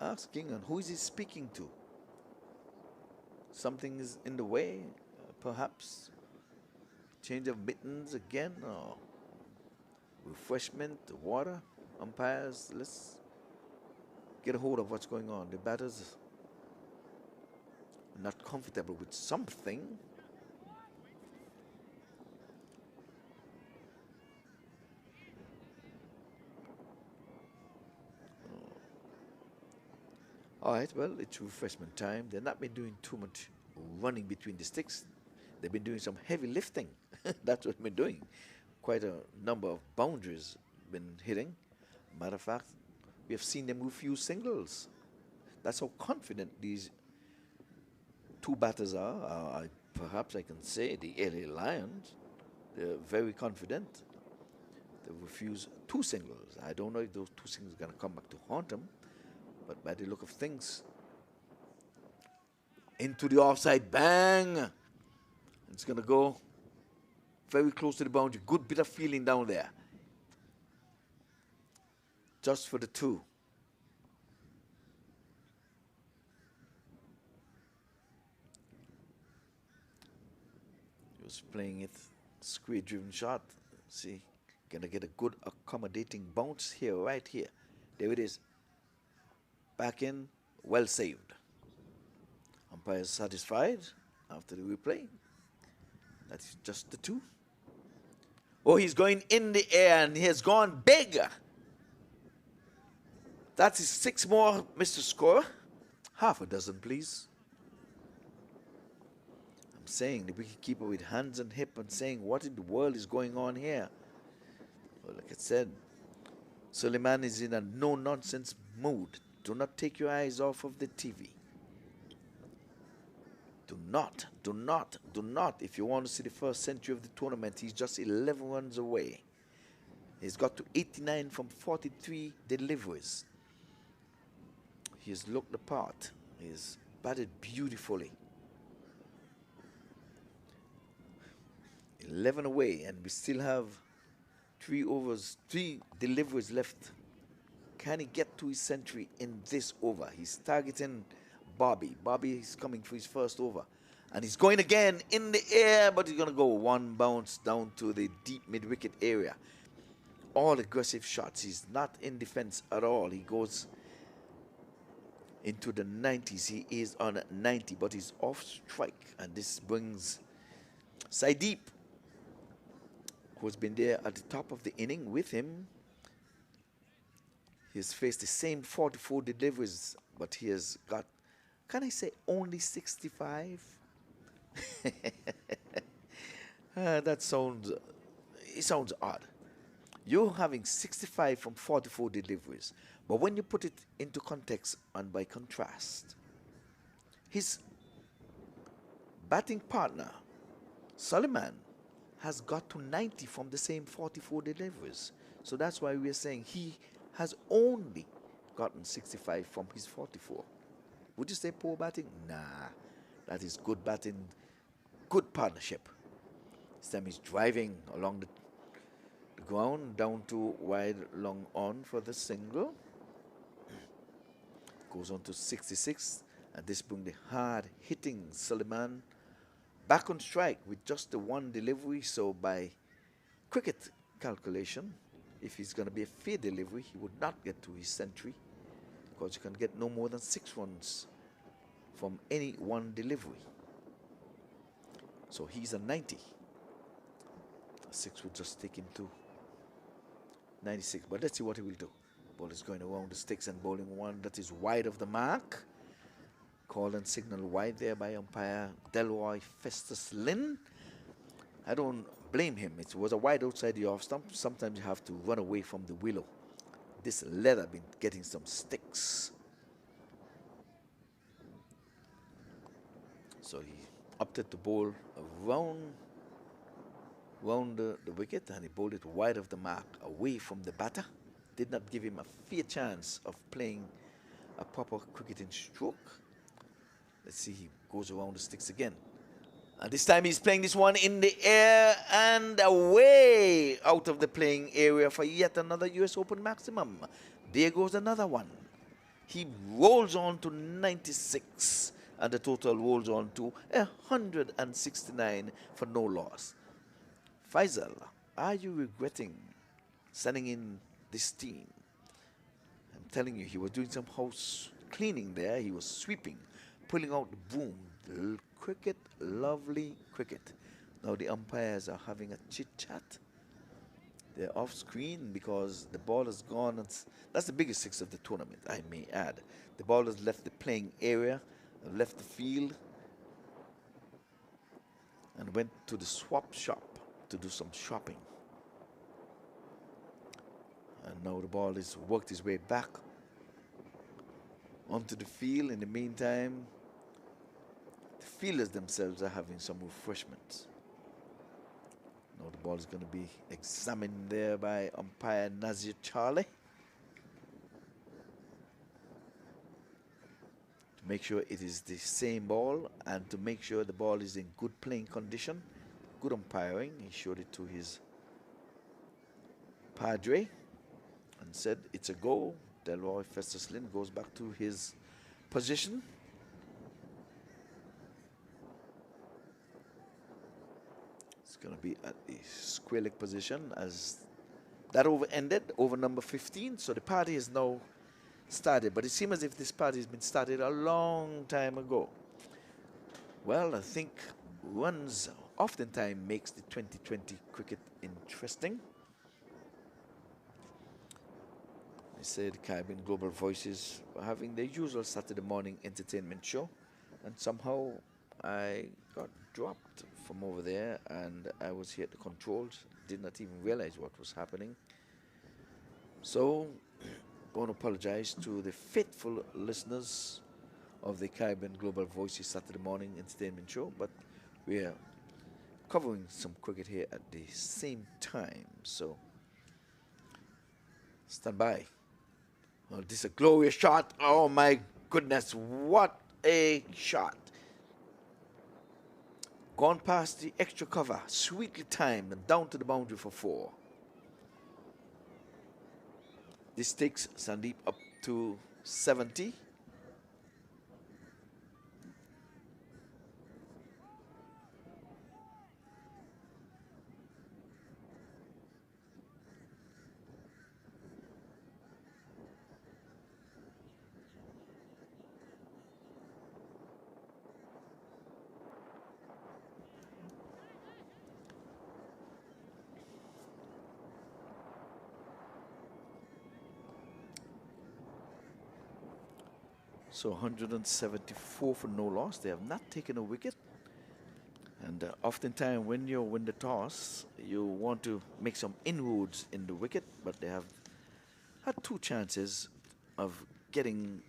asking, and who is he speaking to? Something is in the way, perhaps change of mittens again, or refreshment, water. Umpires, let's get a hold of what's going on. The batters are not comfortable with something. All right, well, it's refreshment time. They've not been doing too much running between the sticks. They've been doing some heavy lifting. That's what they've been doing. Quite a number of boundaries been hitting. Matter of fact, we have seen them refuse singles. That's how confident these 2 batters are. Perhaps I can say the LA Lions. They're very confident. They refuse 2 singles. I don't know if those 2 singles are going to come back to haunt them. But by the look of things, into the offside, bang! It's going to go very close to the boundary. Good bit of feeling down there. Just for the 2. He was playing it, square-driven shot. See, going to get a good accommodating bounce here, right here. There it is. Back in, well saved. Umpire satisfied after the replay. That's just the 2. Oh, he's going in the air and he has gone big. That's his 6 more, Mr. Scorer. Half a dozen, please. I'm saying the wicketkeeper with hands and hip and saying, what in the world is going on here? Well, like I said, Suleiman is in a no-nonsense mood. Do not take your eyes off of the TV. Do not, do not, do not. If you want to see the first century of the tournament, he's just 11 runs away. He's got to 89 from 43 deliveries. He's looked the part. He's batted beautifully. 11 away, and we still have 3 deliveries left. Can he get to his century in this over? He's targeting Bobby. Bobby is coming for his first over. And he's going again in the air, but he's going to go one bounce down to the deep mid-wicket area. All aggressive shots. He's not in defense at all. He goes into the 90s. He is on 90, but he's off strike. And this brings Saideep, who's been there at the top of the inning with him. He has faced the same 44 deliveries, but he has got, can I say, only 65? That sounds, it sounds odd. You're having 65 from 44 deliveries, but when you put it into context and by contrast, his batting partner, Suleiman, has got to 90 from the same 44 deliveries. So that's why we're saying he has only gotten 65 from his 44. Would you say poor batting? Nah, that is good batting, good partnership. This time he's driving along the ground down to wide long on for the single. Goes on to 66, and this brings the hard hitting Suleiman back on strike with just the one delivery. So by cricket calculation, if he's going to be a fair delivery, he would not get to his century, because you can get no more than 6 runs from any one delivery. So he's a 90. A 6 would just take him to 96. But let's see what he will do. Ball is going around the sticks and bowling one that is wide of the mark. Call and signal wide there by umpire Delroy Festus Lynn. I don't blame him. It was a wide outside the off stump. Sometimes you have to run away from the willow. This leather been getting some sticks. So he opted to bowl around the wicket, and he bowled it wide of the mark, away from the batter. Did not give him a fair chance of playing a proper cricketing stroke. Let's see, he goes around the sticks again. And this time he's playing this one in the air and away out of the playing area for yet another US Open maximum. There goes another one. He rolls on to 96, and the total rolls on to 169 for no loss. Faisal, are you regretting sending in this team? I'm telling you, he was doing some house cleaning there. He was sweeping, pulling out the broom. Cricket, lovely cricket. Now the umpires are having a chit-chat. They're off screen because the ball has gone. That's the biggest 6 of the tournament, I may add. The ball has left the playing area, left the field, and went to the swap shop to do some shopping. And now the ball has worked its way back onto the field. In the meantime, the fielders themselves are having some refreshments. Now the ball is going to be examined there by umpire Nazir Charlie to make sure it is the same ball, and to make sure the ball is in good playing condition. Good umpiring. He showed it to his padre and said it's a go. Delroy Festus Lynn goes back to his position. It's going to be at the square leg position as that over ended, over number 15. So the party is now started, but it seems as if this party has been started a long time ago. Well, I think runs oftentimes makes the 2020 cricket interesting. They say the Caribbean Global Voices were having their usual Saturday morning entertainment show, and somehow I got dropped from over there, and I was here at the controls, did not even realize what was happening. So, I want to apologize to the faithful listeners of the Caribbean Global Voices Saturday morning entertainment show, but we are covering some cricket here at the same time. So, Stand by. Oh, this is a glorious shot. Oh my goodness, what a shot. Gone past the extra cover, sweetly timed and down to the boundary for 4. This takes Sandeep up to 70. So 174 for no loss. They have not taken a wicket. And oftentimes when you win the toss, you want to make some inroads in the wicket, but they have had 2 chances of getting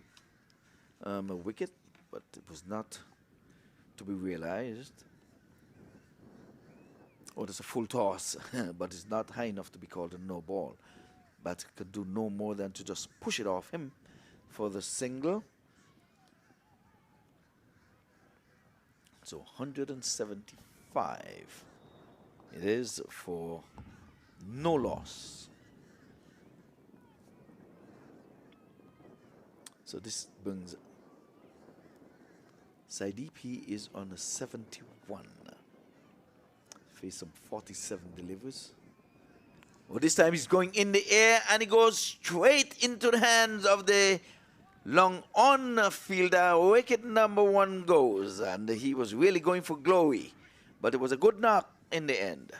a wicket, but it was not to be realized. Oh, there's a full toss, but it's not high enough to be called a no ball. But could do no more than to just push it off him for the single. So 175 it is for no loss. So this brings Saideep, he is on a 71. Face some 47 deliveries. Well, this time he's going in the air and he goes straight into the hands of the long on fielder. Wicket number 1 goes, and he was really going for glory, but it was a good knock in the end.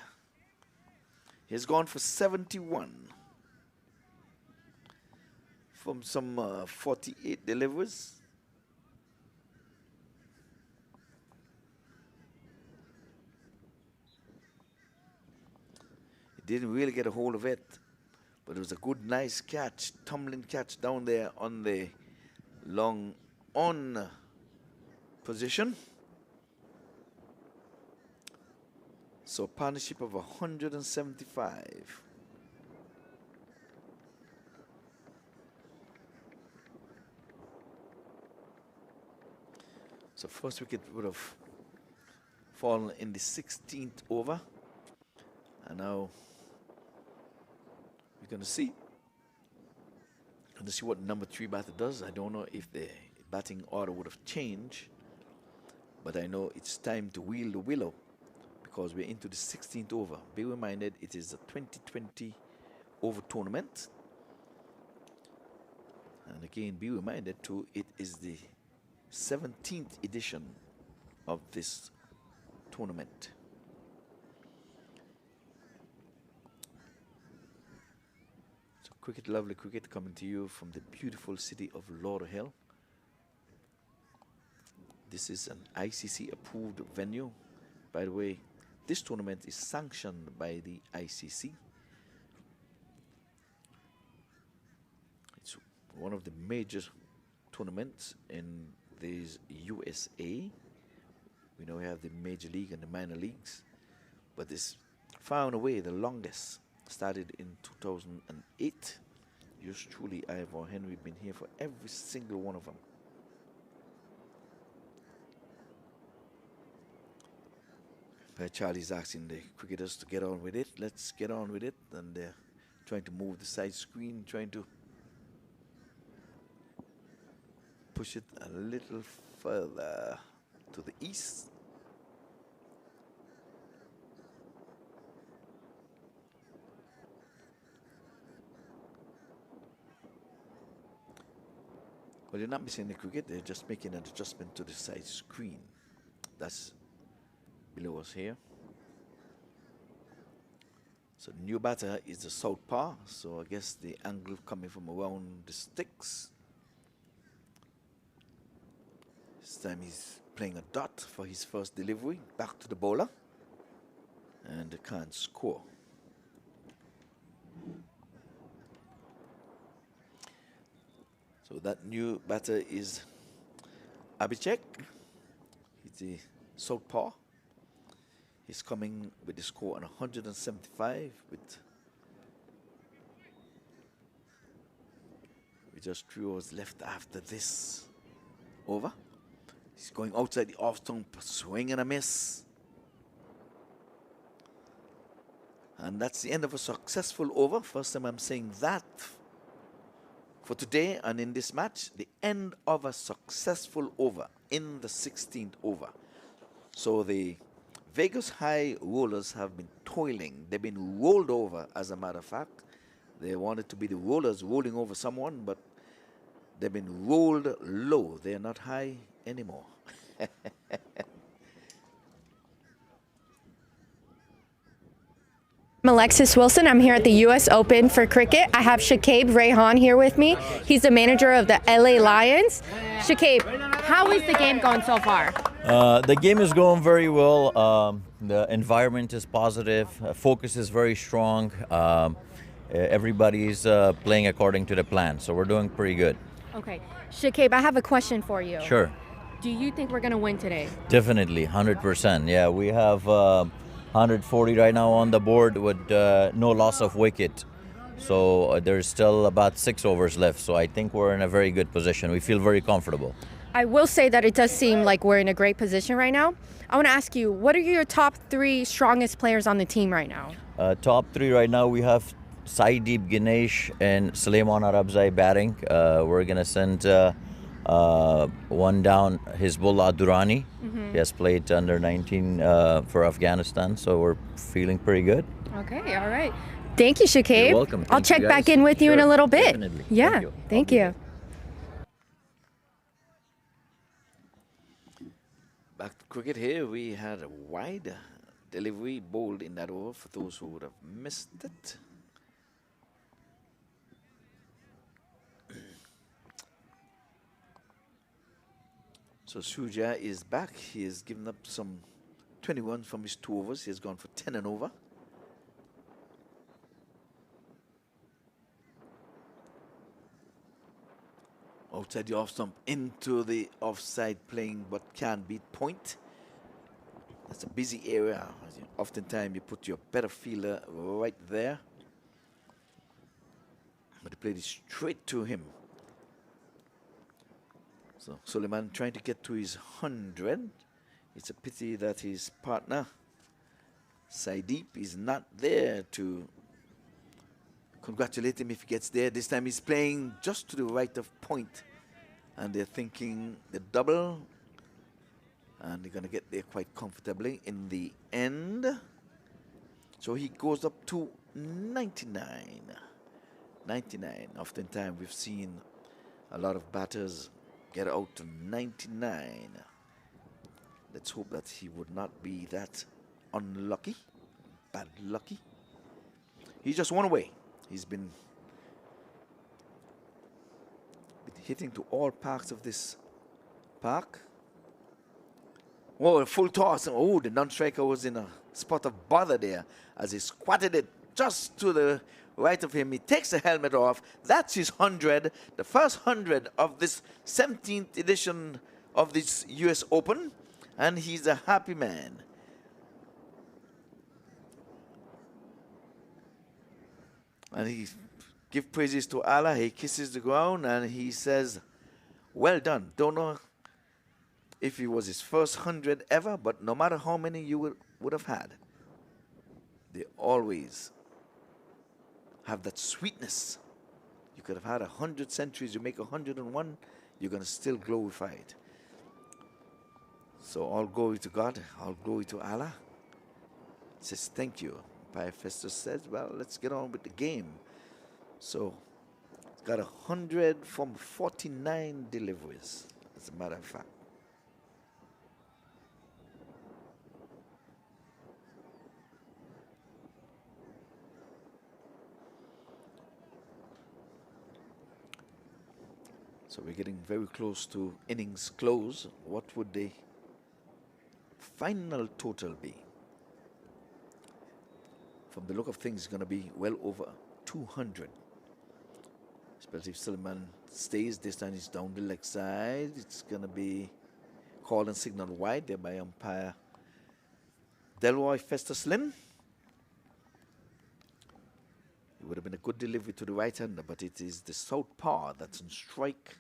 He's gone for 71 from some 48 deliveries. He didn't really get a hold of it, but it was a good, nice catch, tumbling catch down there on the long on position. So partnership of 175. So first wicket would have fallen in the 16th over. And now we're going to see. To see what number 3 batter does. I don't know if the batting order would have changed, but I know it's time to wheel the willow because we're into the 16th over. Be reminded, it is a 2020 over tournament. And again, be reminded too, it is the 17th edition of this tournament. Cricket, lovely cricket coming to you from the beautiful city of Lauderhill. This is an ICC approved venue. By the way, this tournament is sanctioned by the ICC. It's one of the major tournaments in the USA. We know we have the major league and the minor leagues, but it's far and away the longest. Started in 2008. Yours truly, Ivor Henry, been here for every single one of them. Charlie's asking the cricketers to get on with it. Let's get on with it. And they're trying to move the side screen, trying to push it a little further to the east. Well, they're not missing the cricket, they're just making an adjustment to the side screen. That's below us here. So the new batter is the southpaw, so I guess the angle coming from around the sticks. This time he's playing a dot for his first delivery, back to the bowler, and they can't score. So that new batter is Abhishek. He's the southpaw. He's coming with the score on 175 with just 3 overs left after this over. He's going outside the off stump, swing and a miss. And that's the end of a successful over. First time I'm saying that for today and in this match. The end of a successful over in the 16th over. So the Vegas High rollers have been toiling. They've been rolled over, as a matter of fact. They wanted to be the rollers rolling over someone, but they've been rolled low. They're not high anymore. I'm Alexis Wilson. I'm here at the U.S. Open for cricket. I have Shakib Rayhan here with me. He's the manager of the LA Lions. Shakib, how is the game going so far? The game is going very well. The environment is positive. Focus is very strong. Everybody's playing according to the plan, so we're doing pretty good. Okay. Shakib, I have a question for you. Sure. Do you think we're going to win today? Definitely, 100%. Yeah, we have 140 right now on the board with no loss of wicket. So there's still about 6 overs left. So I think we're in a very good position. We feel very comfortable. I will say that it does seem like we're in a great position right now. I want to ask you, what are your top 3 strongest players on the team right now? Top 3 right now, we have Saideep Ganesh and Suleiman Arabzai batting. We're going to send one down, Hizbullah Durrani. He has played under 19 for Afghanistan, so we're feeling pretty good. Okay, all right. Thank you, Shakib. You're welcome. I'll Thank you, check back guys. in with you in a Sure, little bit. definitely. Yeah, Thank you. thank you. Back to cricket here. We had a wide delivery bowled in that over for those who would have missed it. So Shuja is back. He has given up some 21 from his 2 overs. He has gone for 10 and over. Outside the off stump into the offside playing but can't beat point. That's a busy area. Oftentimes you put your better fielder right there. But he played it straight to him. So Suleiman trying to get to his 100. It's a pity that his partner Saideep is not there to congratulate him if he gets there. This time he's playing just to the right of point. And they're thinking the double. And they're going to get there quite comfortably in the end. So he goes up to 99. 99. Oftentimes we've seen a lot of batters get out to 99. Let's hope that he would not be that unlucky, bad lucky. He's just one away. He's been hitting to all parts of this park. Oh, a full toss. Oh, the non-striker was in a spot of bother there as he squatted it just to the right of him. He takes the helmet off. That's his 100, the first 100 of this 17th edition of this US Open. And he's a happy man. And he gives praises to Allah. He kisses the ground and he says, well done. Don't know if it was his first 100 ever, but no matter how many you would have had, they always have that sweetness. You could have had 100 centuries, you make 101, you're going to still glorify it. So all glory to God, all glory to Allah. He says, thank you. Umpire Festus says, well, let's get on with the game. So, he's got 100 from 49 deliveries, as a matter of fact. So we're getting very close to innings close. What would the final total be? From the look of things, it's going to be well over 200. Especially if Suleiman stays. This time he's down the leg side. It's going to be called and signaled wide there by umpire Delroy Festus Lim. It would have been a good delivery to the right-hander, but it is the southpaw that's on strike.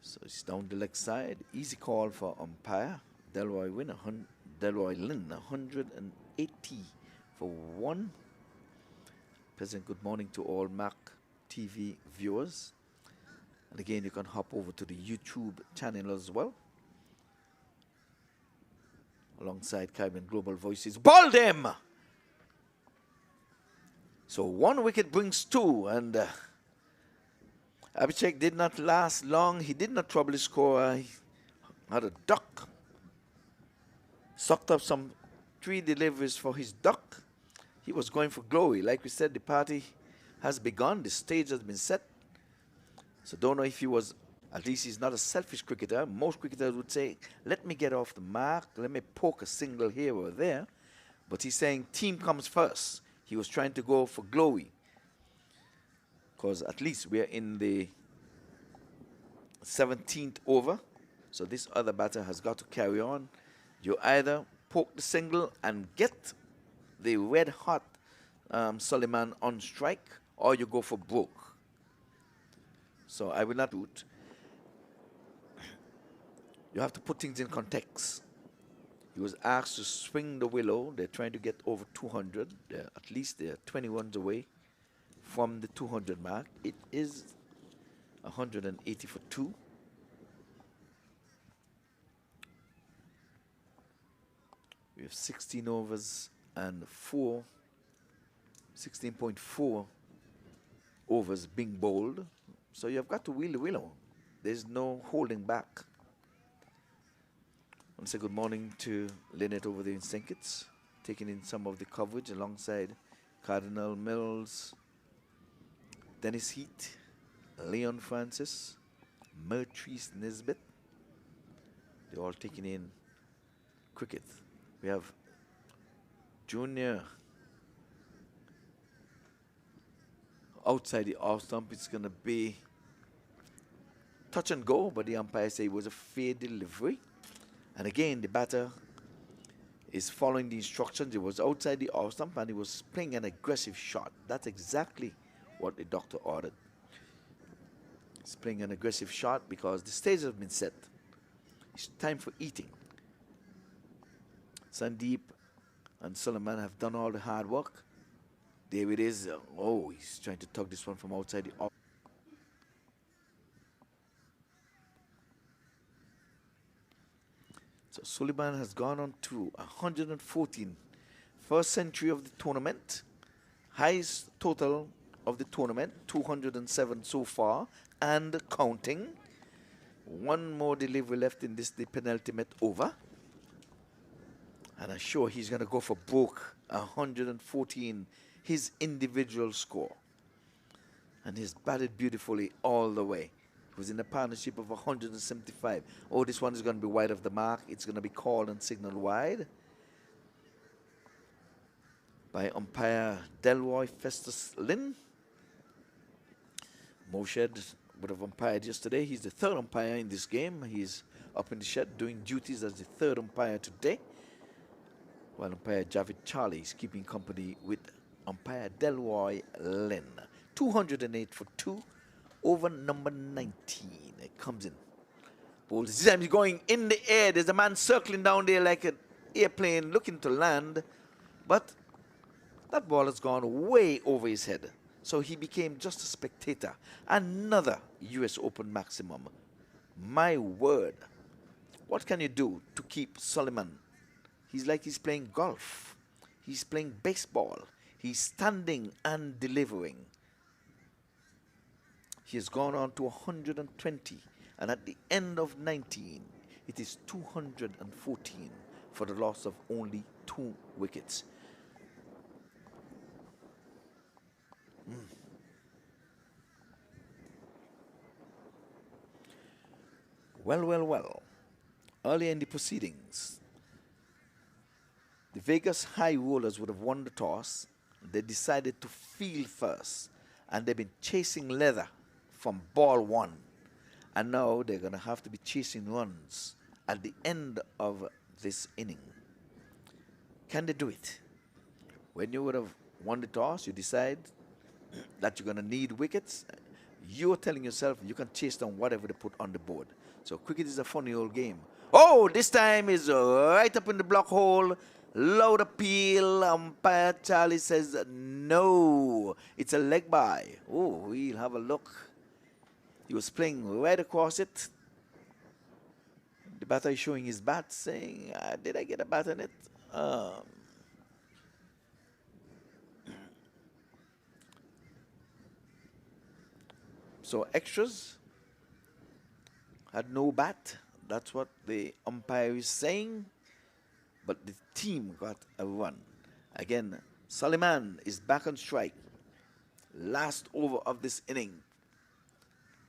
So it's down the leg side. Easy call for umpire. Delroy Lynn, 180 for 1. Pleasant good morning to all Mac TV viewers. And again, you can hop over to the YouTube channel as well. Alongside Caribbean Global Voices. Ball them! So 1 wicket brings 2, and Abhishek did not last long. He did not trouble his score. He had a duck. Sucked up some 3 deliveries for his duck. He was going for glory. Like we said, the party has begun. The stage has been set. So don't know if he was, at least he's not a selfish cricketer. Most cricketers would say, let me get off the mark. Let me poke a single here or there. But he's saying team comes first. He was trying to go for glory. Because at least we are in the 17th over. So this other batter has got to carry on. You either poke the single and get the red hot Suleiman on strike, or you go for broke. So I will not do it. You have to put things in context. He was asked to swing the willow. They're trying to get over 200. At least they're 20 runs away from the 200 mark. It is 180 for 2. We have 16 overs and 16.4 overs being bowled. So you've got to wheel the willow. There's no holding back. I want to say good morning to Lynette over there in St. Kitts, taking in some of the coverage alongside Cardinal Mills, Dennis Heat, Leon Francis, Mertrice Nisbet. They're all taking in cricket. We have Junior outside the off stump. It's going to be touch and go, but the umpire said it was a fair delivery. And again, the batter is following the instructions. It was outside the off stump and he was playing an aggressive shot. That's exactly what the doctor ordered. He's playing an aggressive shot because the stage has been set. It's time for eating. Sandeep and Suleiman have done all the hard work. There it is. Oh, he's trying to tug this one from outside the off. So Suleiman has gone on to 114. First century of the tournament. Highest total of the tournament, 207 so far, and counting. One more delivery left in this, the penultimate over. And I'm sure he's going to go for broke 114, his individual score. And he's batted beautifully all the way. He was in a partnership of 175. Oh, this one is going to be wide of the mark. It's going to be called and signaled wide by umpire Delroy Festus Lynn. Moshed would have umpired yesterday. He's the third umpire in this game. He's up in the shed doing duties as the third umpire today, while umpire Javid Charlie is keeping company with umpire Delroy Lynn. 208 for 2 over number 19. It comes in. Ball this time he's going in the air. There's a man circling down there like an airplane looking to land, but that ball has gone way over his head. So he became just a spectator. Another US Open maximum. My word. What can you do to keep Suleiman? He's like he's playing golf. He's playing baseball. He's standing and delivering. He has gone on to 120. And at the end of 19, it is 214 for the loss of only 2 wickets. Well. Earlier in the proceedings, the Vegas High Rollers would have won the toss. They decided to field first, and they've been chasing leather from ball 1. And now they're going to have to be chasing runs at the end of this inning. Can they do it? when you would have won the toss, you decide that you're going to need wickets, you're telling yourself you can chase down whatever they put on the board. So cricket is a funny old game. Oh, this time is right up in the block hole. Loud appeal. Umpire Charlie says no. It's a leg by. Oh, we'll have a look. He was playing right across it. The batter is showing his bat, saying, did I get a bat on it? So extras had no bat. That's what the umpire is saying. But the team got a run. Again, Suleiman is back on strike. Last over of this inning.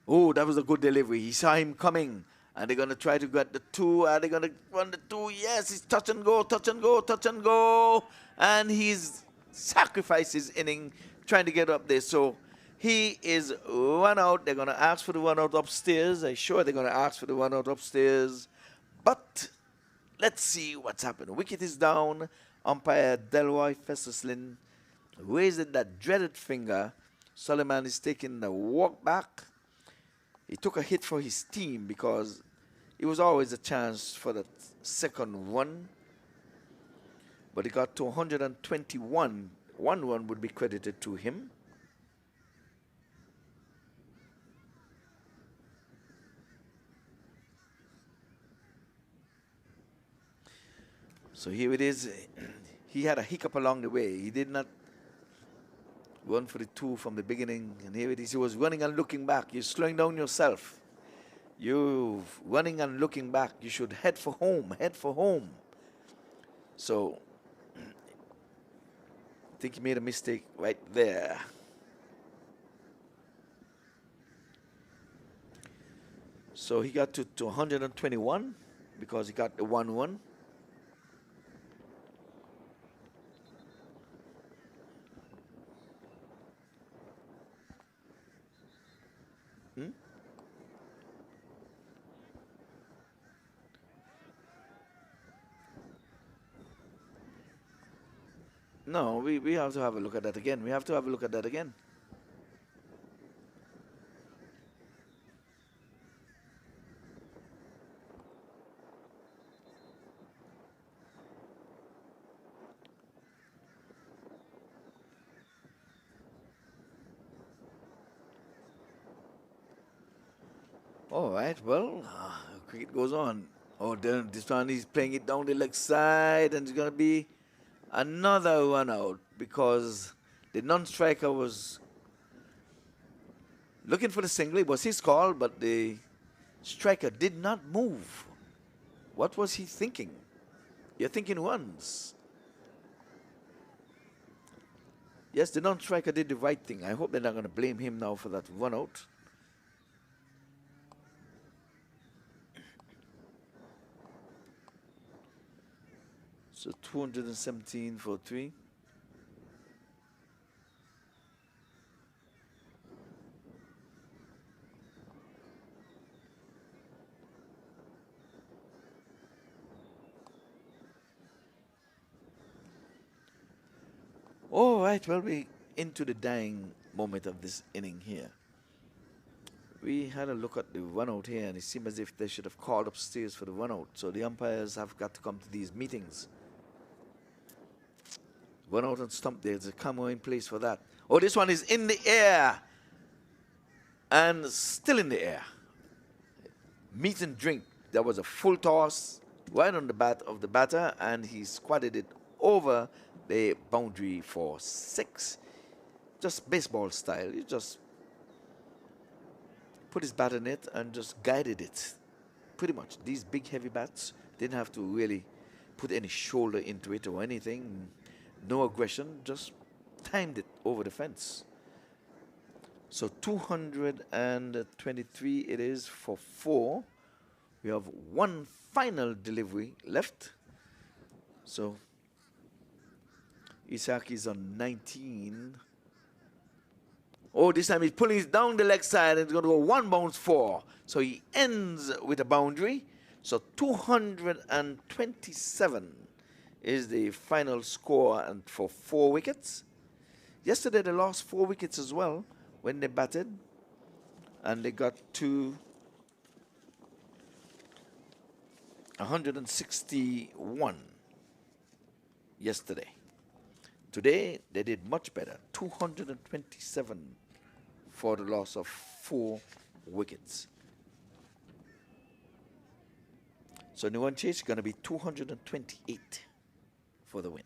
Oh, that was a good delivery. He saw him coming. And they're going to try to get the two. Are they going to run the two? Yes, it's touch and go, touch and go, touch and go. And he's sacrificed his inning trying to get up there. So he is run out. They're going to ask for the run out upstairs. I'm sure they're going to ask for the run out upstairs. But let's see what's happened. Wicket is down. Umpire Delroy Fesserslin raising that dreaded finger. Suleiman is taking the walk back. He took a hit for his team because it was always a chance for that second run. But he got to 121. One run would be credited to him. So here it is. He had a hiccup along the way. He did not run for the two from the beginning. And here it is. He was running and looking back. You're slowing down yourself. You're running and looking back. You should head for home. Head for home. So I think he made a mistake right there. So he got to 121 because he got the 1-1. No, we have to have a look at that again. We have to have a look at that again. All right, well, cricket goes on. Oh, then this one he's playing it down the leg side, and it's going to be another run out because the non-striker was looking for the single. It was his call, but the striker did not move. What was he thinking? You're thinking runs. Yes, the non-striker did the right thing. I hope they're not going to blame him now for that run out. So 217 for 3. All right, well, we're into the dying moment of this inning here. We had a look at the run out here, and it seemed as if they should have called upstairs for the run out. So the umpires have got to come to these meetings. Run out and stump, there's a camera in place for that. Oh, this one is in the air and still in the air. Meat and drink. There was a full toss right on the bat of the batter, and he squatted it over the boundary for 6. Just baseball style. He just put his bat in it and just guided it. Pretty much. These big heavy bats didn't have to really put any shoulder into it or anything. No aggression, just timed it over the fence. So 223 it is for 4. We have one final delivery left. So Isaac is on 19. Oh, this time he's pulling it down the leg side and it's going to go 1 bounce 4. So he ends with a boundary. So 227 is the final score and for 4 wickets. Yesterday they lost 4 wickets as well when they batted, and they got to 161 yesterday. Today they did much better, 227 for the loss of 4 wickets. So Nuwan Chase is going to be 228 for the win.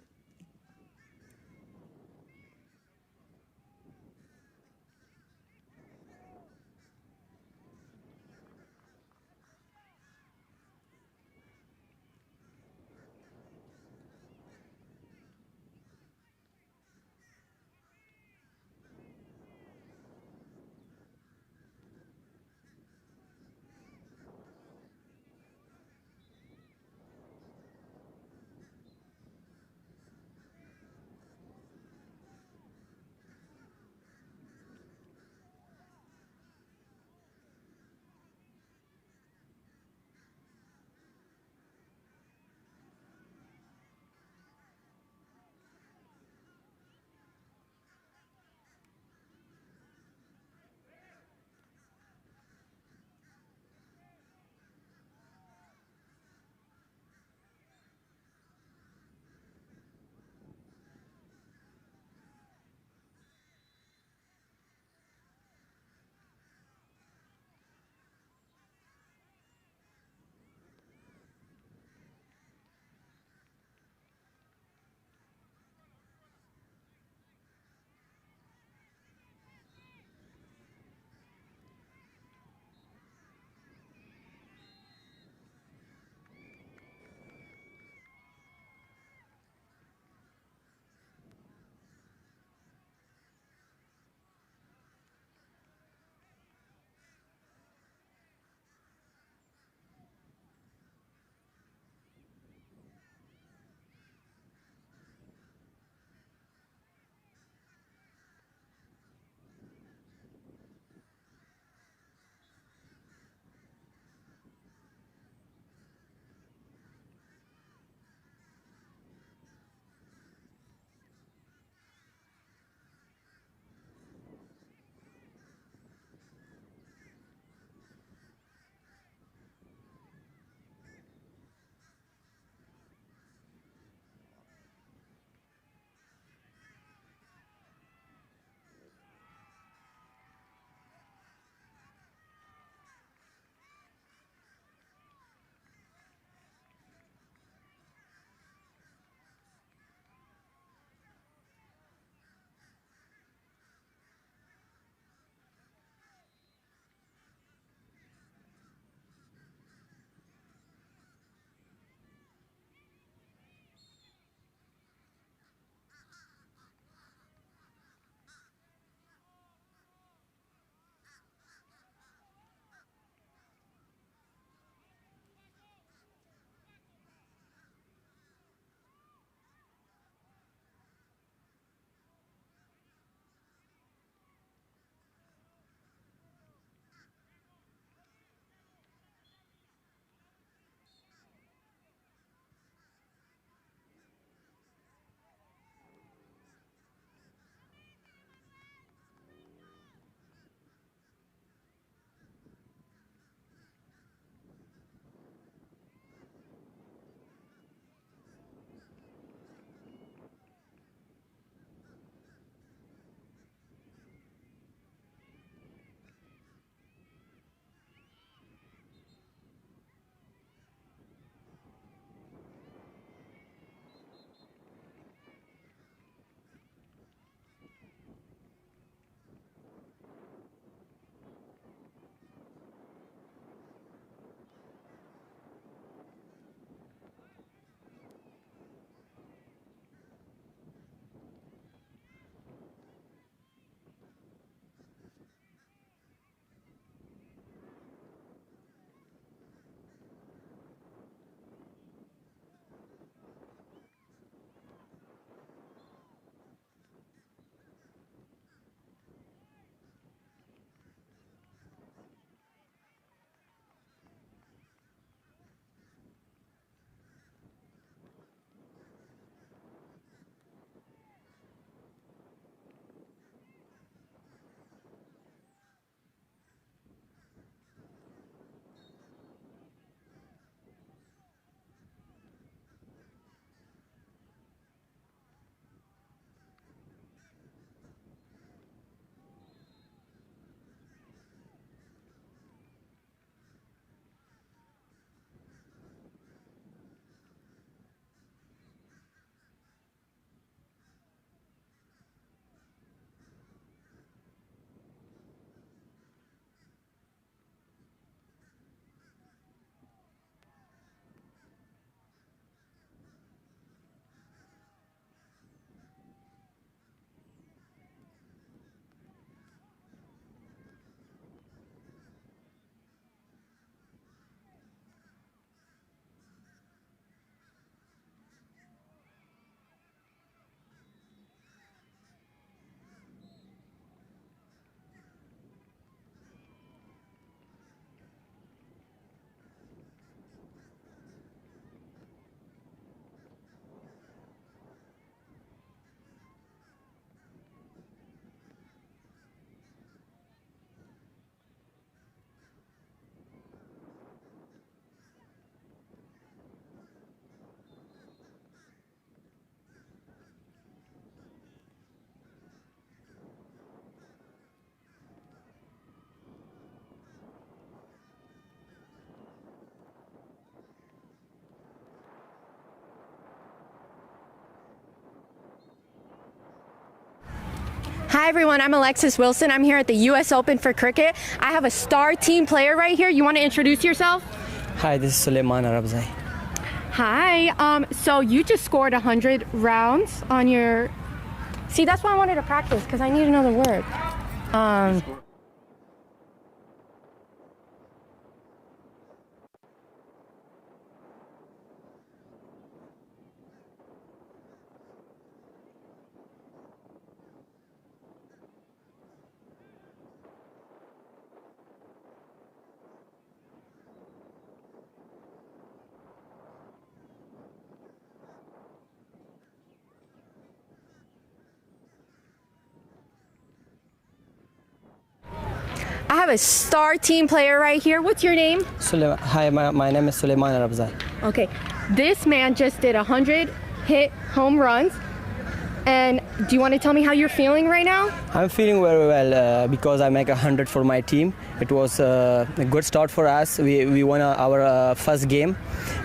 Hi everyone, I'm Alexis Wilson. I'm here at the US Open for cricket. I have a star team player right here. You want to introduce yourself? Hi, this is Suleiman Arabzai. Hi. So you just scored 100 rounds on your... See, that's why I wanted to practice, because I need another word. I have a star team player right here. What's your name? Hi, my name is Suleiman Arabzai. Okay, this man just did 100 hit home runs. And do you want to tell me how you're feeling right now? I'm feeling very well because I make 100 for my team. It was a good start for us. We won our first game,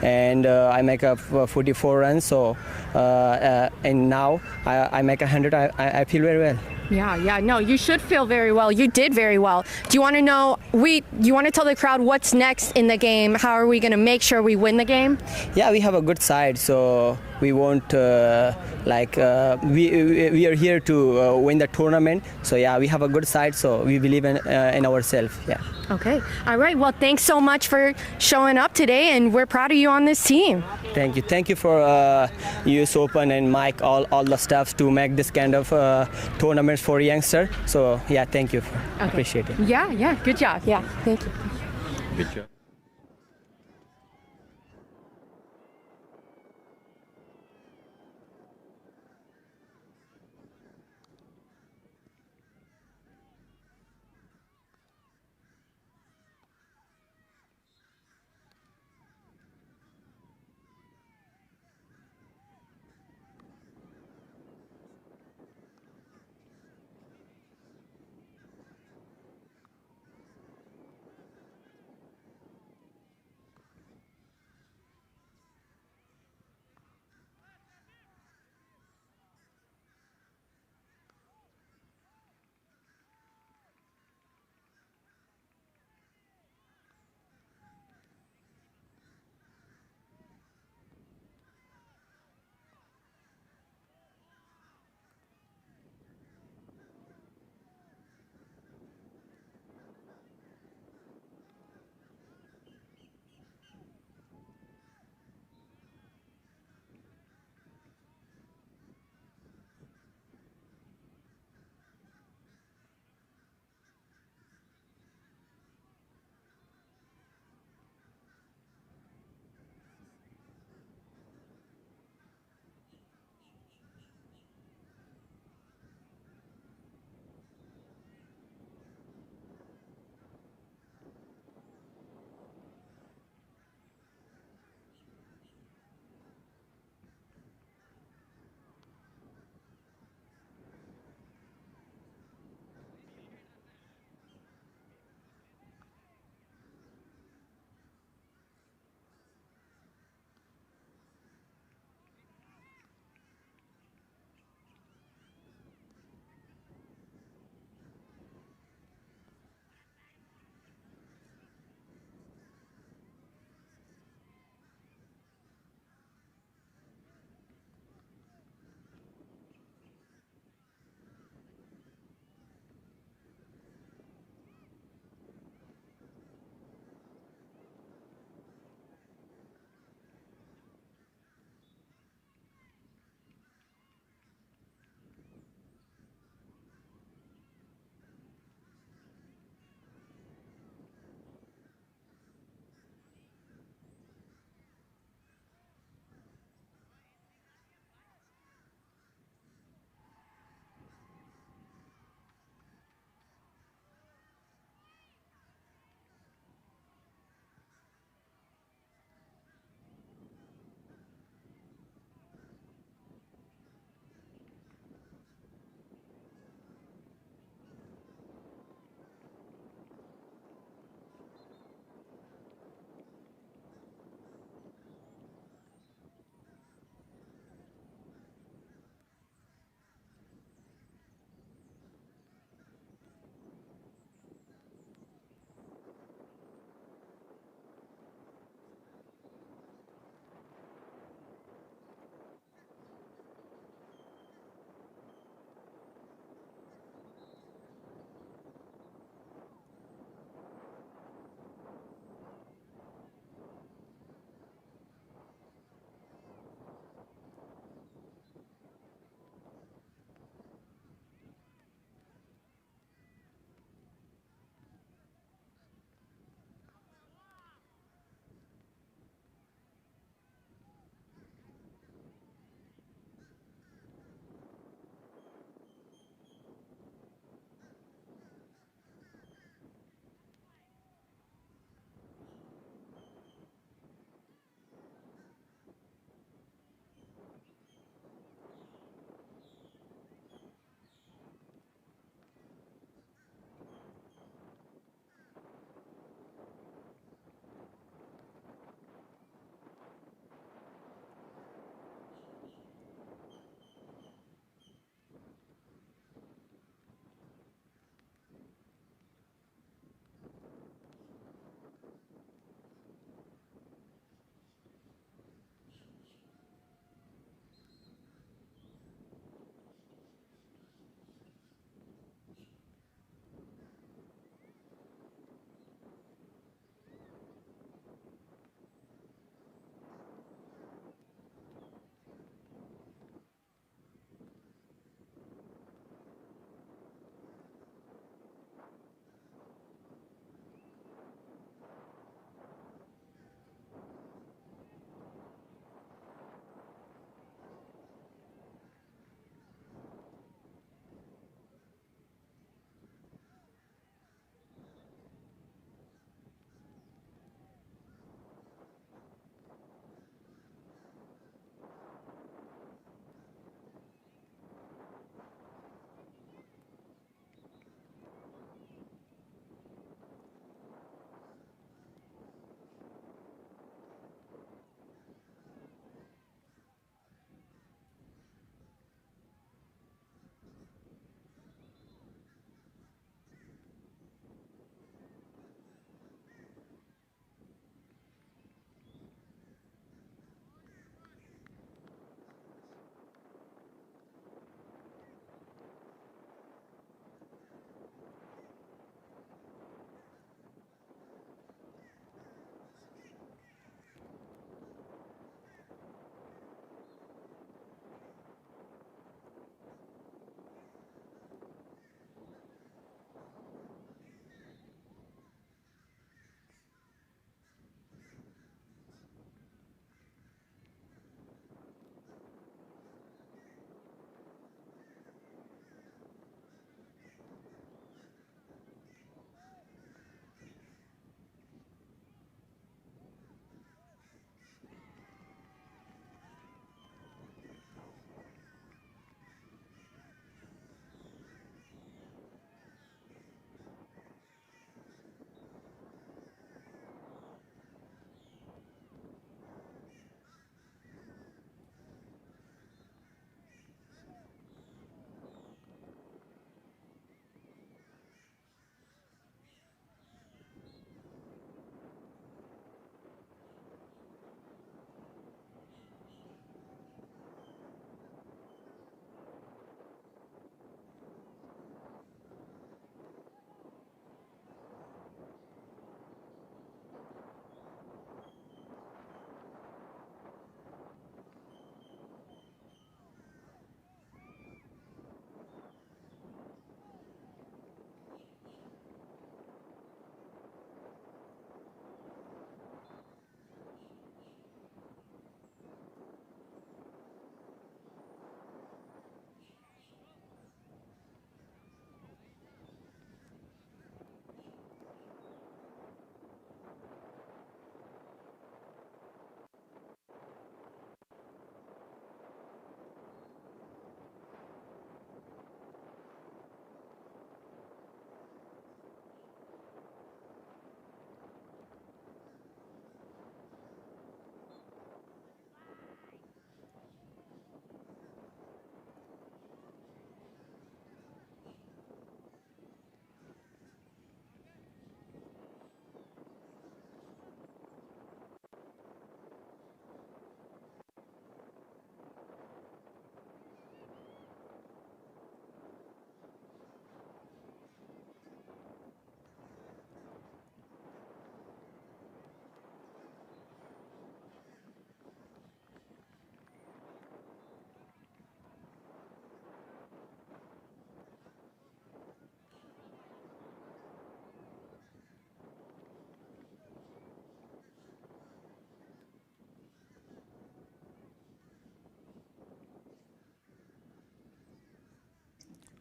and I make 44 runs. So and now I make 100. I feel very well. Yeah, no, you should feel very well. You did very well. Do you want to know, you want to tell the crowd what's next in the game? How are we going to make sure we win the game? Yeah, we have a good side, so we won't we are here to win the tournament. So yeah, we have a good side, so we believe in ourselves. Yeah. Okay. All right. Well, thanks so much for showing up today, and we're proud of you on this team. Thank you for US Open and Mike, all the stuff to make this kind of tournaments for youngsters. So yeah, thank you. Okay. Appreciate it. Yeah. Good job. Yeah. Thank you. Good job.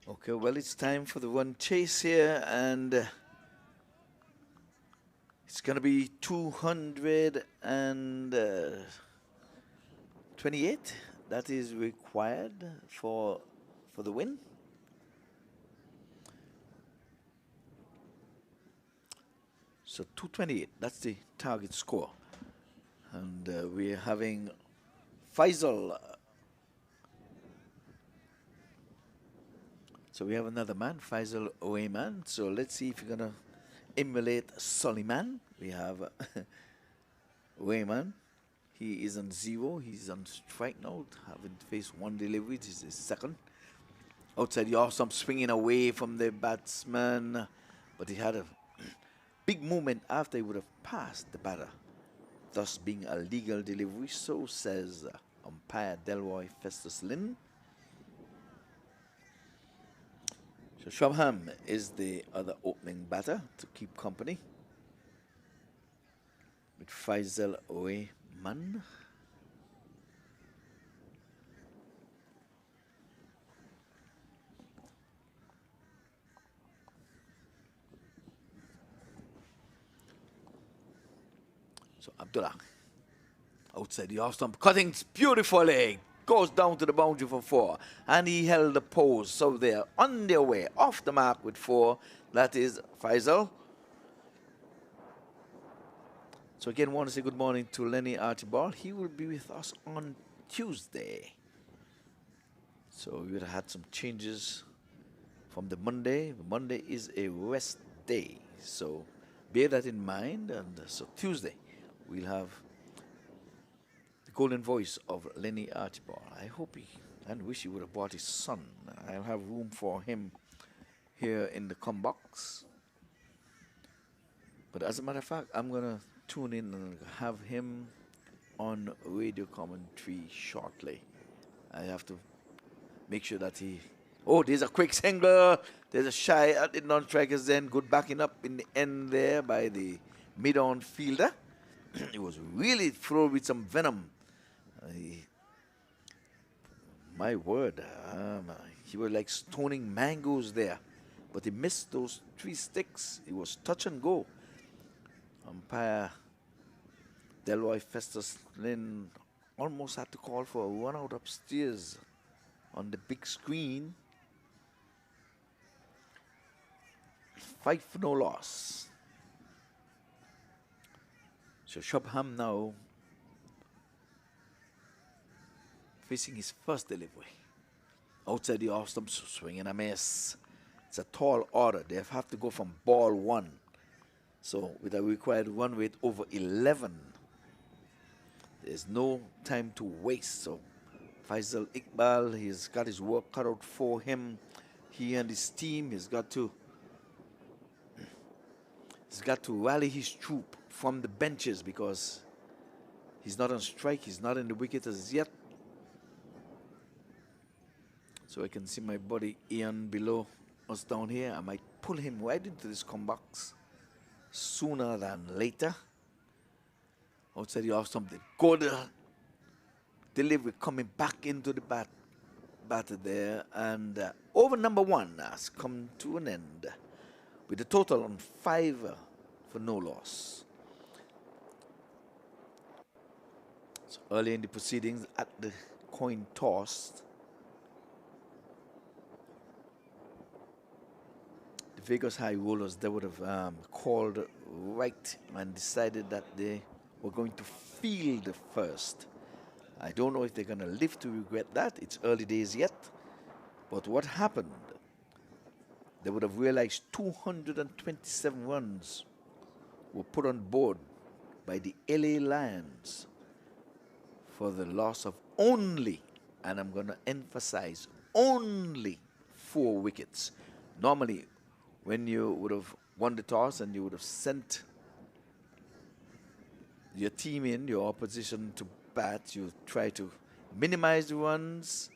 Okay, well, it's time for the run chase here, and it's going to be 228. That is required for the win. So 228, that's the target score. And we're having Faisal. So we have another man, Faisal Oeman. So let's see if you're going to emulate Soliman. We have Oeman. He is on 0. He's on strike now, having faced 1 delivery. This is his second. Outside the off stump, swinging away from the batsman. But he had a big movement after he would have passed the batter, thus being a legal delivery. So says umpire Delroy Festus Lynn. So Shubham is the other opening batter to keep company with Faisal Oeman. So Abdullah outside the off stump, cutting beautifully, goes down to the boundary for 4, and he held the pose. So they're on their way, off the mark with 4. That is Faisal. So again, want to say good morning to Lenny Archibald. He will be with us on Tuesday. So we would have had some changes from the Monday. Monday is a rest day, so bear that in mind. And so Tuesday we'll have the golden voice of Lenny Archibald. I hope and wish he would have brought his son. I'll have room for him here in the com box. But as a matter of fact, I'm going to tune in and have him on radio commentary shortly. I have to make sure that he... Oh, there's a quick single. There's a shy at the non-strikers then. Good backing up in the end there by the mid-on fielder. It was really thrown with some venom. My word, he was like stoning mangoes there. But he missed those 3 sticks. It was touch and go. Umpire Delroy Festus Lynn almost had to call for a run out upstairs on the big screen. 5 for no loss. So Shubham now facing his first delivery. Outside the off stump, swinging a miss. It's a tall order. They have to go from ball 1. So with a required run rate over 11, there's no time to waste. So Faisal Iqbal, he's got his work cut out for him. He and his team, he's got to rally his troop from the benches because he's not on strike, he's not in the wicket as yet. So I can see my buddy Ian below us down here. I might pull him right into this com box sooner than later. Outside the off stump, the good delivery coming back into the batter there, and over number 1 has come to an end with a total on 5 for no loss. So early in the proceedings at the coin toss, the Vegas High Rollers, they would have called right and decided that they were going to field first. I don't know if they're going to live to regret that. It's early days yet. But what happened? They would have realized 227 runs were put on board by the LA Lions for the loss of only, and I'm going to emphasize, only 4 wickets. Normally, when you would have won the toss and you would have sent your team in, your opposition to bat, you try to minimize the runs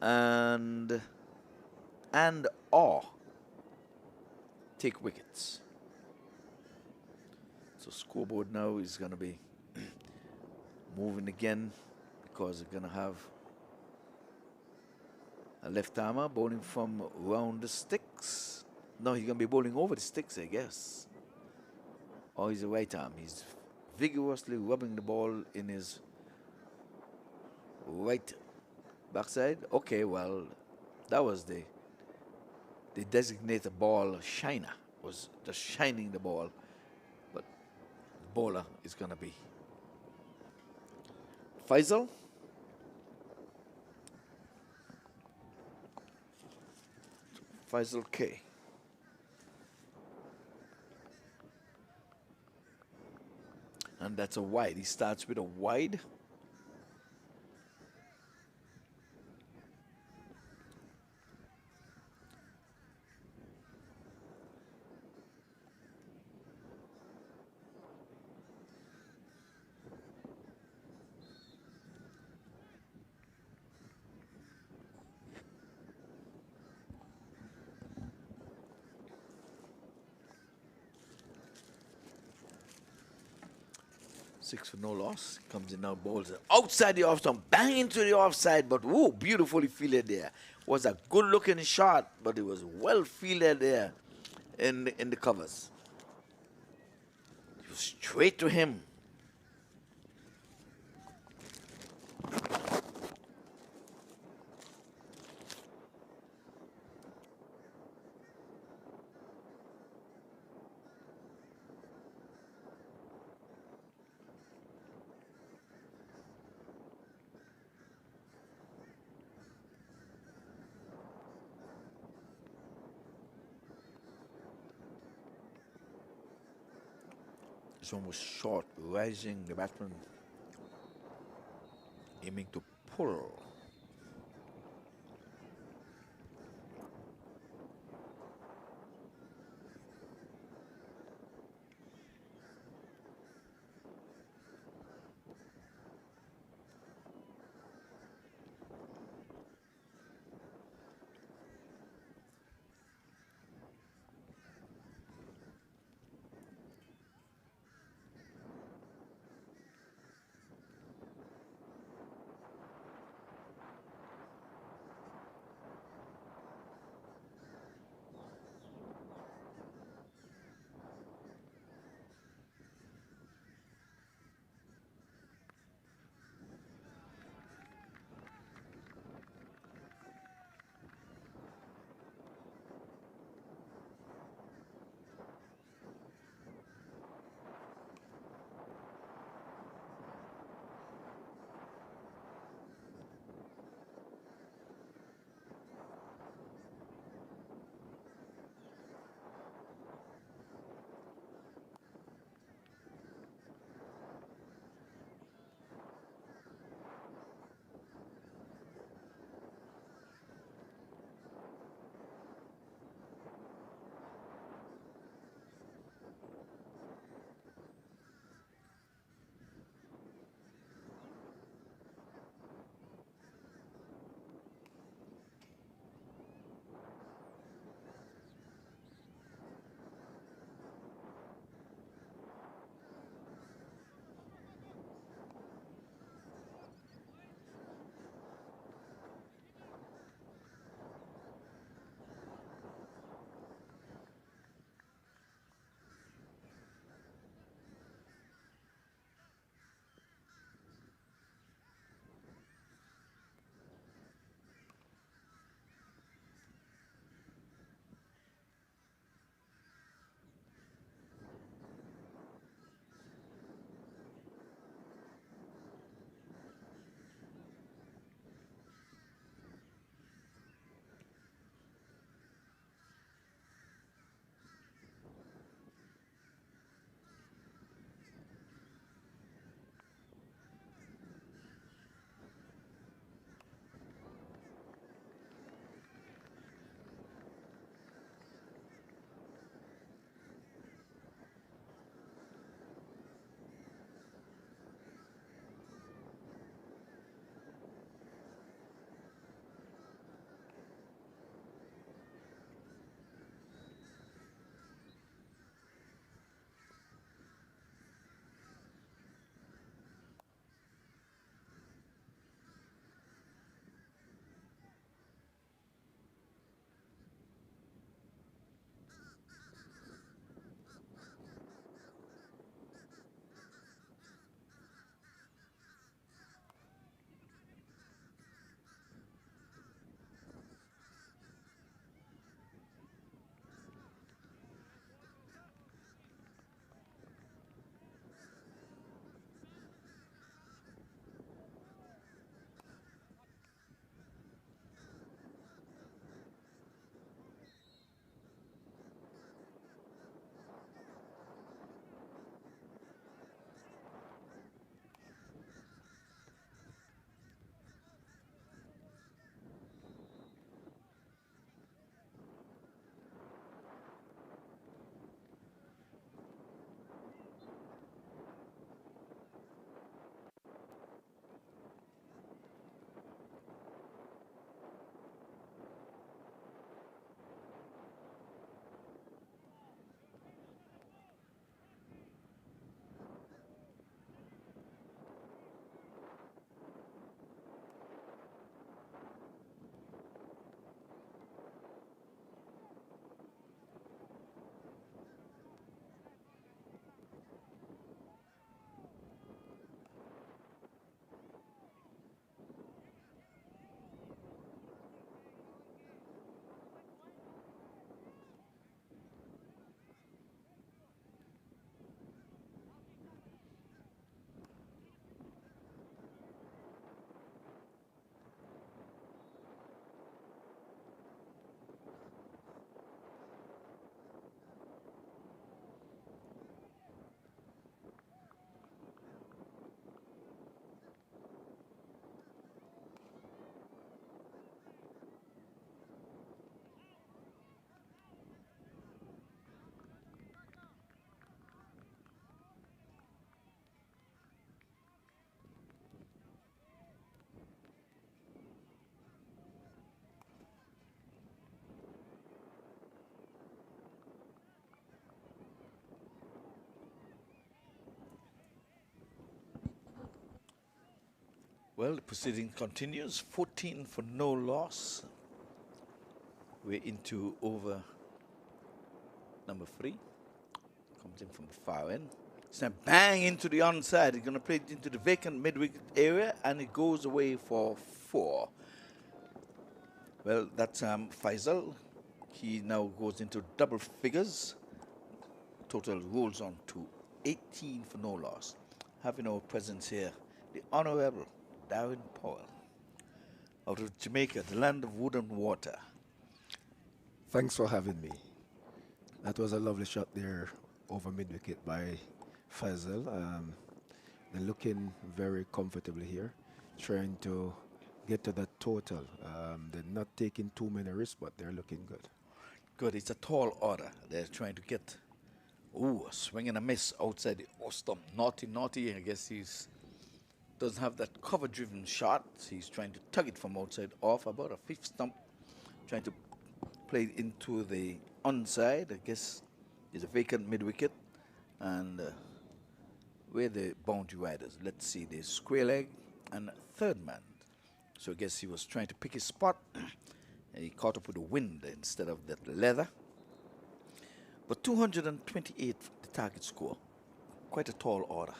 and or take wickets. So scoreboard now is going to be moving again because they're going to have A left armer bowling from round the sticks. No, he's going to be bowling over the sticks, I guess. Or he's a right arm. He's vigorously rubbing the ball in his right backside. Okay, well, that was the designated ball shiner. Was just shining the ball. But the bowler is going to be Faisal. Faisal K. And that's a wide. He starts with a wide. Six for no loss. Comes in now, bowls it outside the off stump, bang into the offside, but whoa, beautifully fielded there. Was a good looking shot, but it was well fielded there in the covers. It was straight to him. This one was short, rising the batsman, aiming to pull. Well, the proceeding continues. 14 for no loss. We're into over number 3. Comes in from the far end. It's now bang into the onside. He's going to play it into the vacant mid-wicket area, and it goes away for 4. Well, that's Faisal. He now goes into double figures. Total rolls on to 18 for no loss. Having our presence here, the Honorable Darren Powell, out of Jamaica, the land of wood and water. Thanks for having me. That was a lovely shot there over mid-wicket by Faisal. They're looking very comfortably here, trying to get to that total. They're not taking too many risks, but they're looking good. Good, it's a tall order. They're trying to get, a swing and a miss outside the off stump. Naughty, I guess he's doesn't have that cover-driven shot. He's trying to tug it from outside off, about a 5th stump, trying to play it into the onside. I guess there's a vacant mid-wicket, and where the boundary riders. Let's see, there's square leg and third man. So I guess he was trying to pick his spot, and he caught up with the wind instead of that leather. But 228, the target score. Quite a tall order.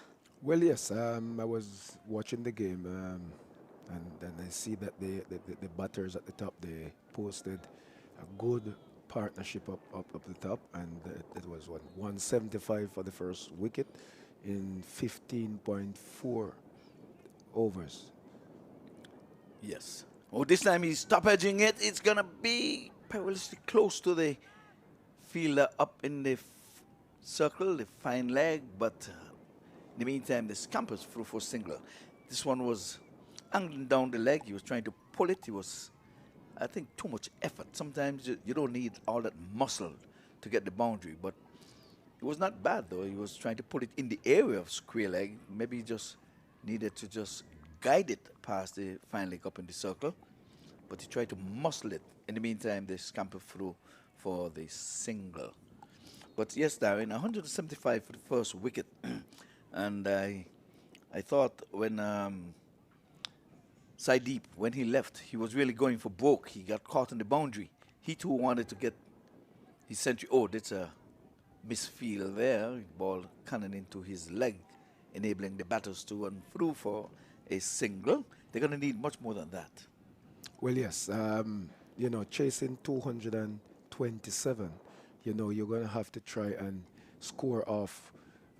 Well, yes, I was watching the game, and I see that the batters at the top, they posted a good partnership up the top, and it was 175 for the first wicket in 15.4 overs. Yes. Oh, this time he's top edging it. It's going to be perilously close to the fielder up in the circle, the fine leg, but in the meantime, the scampers through for single. This one was angling down the leg. He was trying to pull it. He was, I think, too much effort. Sometimes you don't need all that muscle to get the boundary, but it was not bad, though. He was trying to put it in the area of square leg. Maybe he just needed to just guide it past the fine leg up in the circle, but he tried to muscle it. In the meantime, they scampered through for the single. But yes, Darren, 175 for the first wicket. And I thought when Saideep, when he left, he was really going for broke. He got caught in the boundary. He too wanted to get his century. Oh, that's a misfield there. Ball cannon into his leg, enabling the batters to run through for a single. They're going to need much more than that. Well, yes, chasing 227, you're going to have to try and score off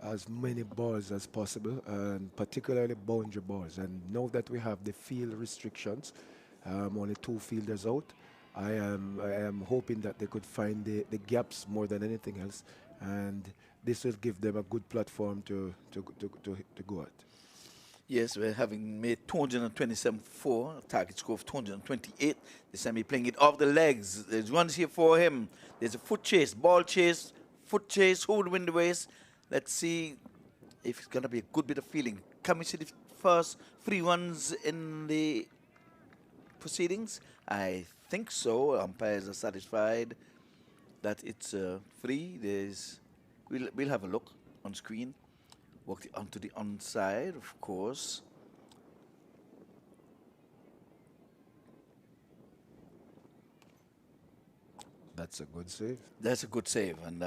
as many balls as possible, and particularly boundary balls. And now that we have the field restrictions, only 2 fielders out, I am hoping that they could find the gaps more than anything else, and this will give them a good platform to go at. Yes, we're having made 227-4, a target score of 228. This time he's playing it off the legs. There's runs here for him. There's a foot chase, ball chase, foot chase, who would win the race? Let's see if it's going to be a good bit of feeling. Can we see the first 3 runs in the proceedings? I think so. Umpires are satisfied that it's 3. We'll have a look on screen. Walk it onto the onside, of course. That's a good save. That's a good save. And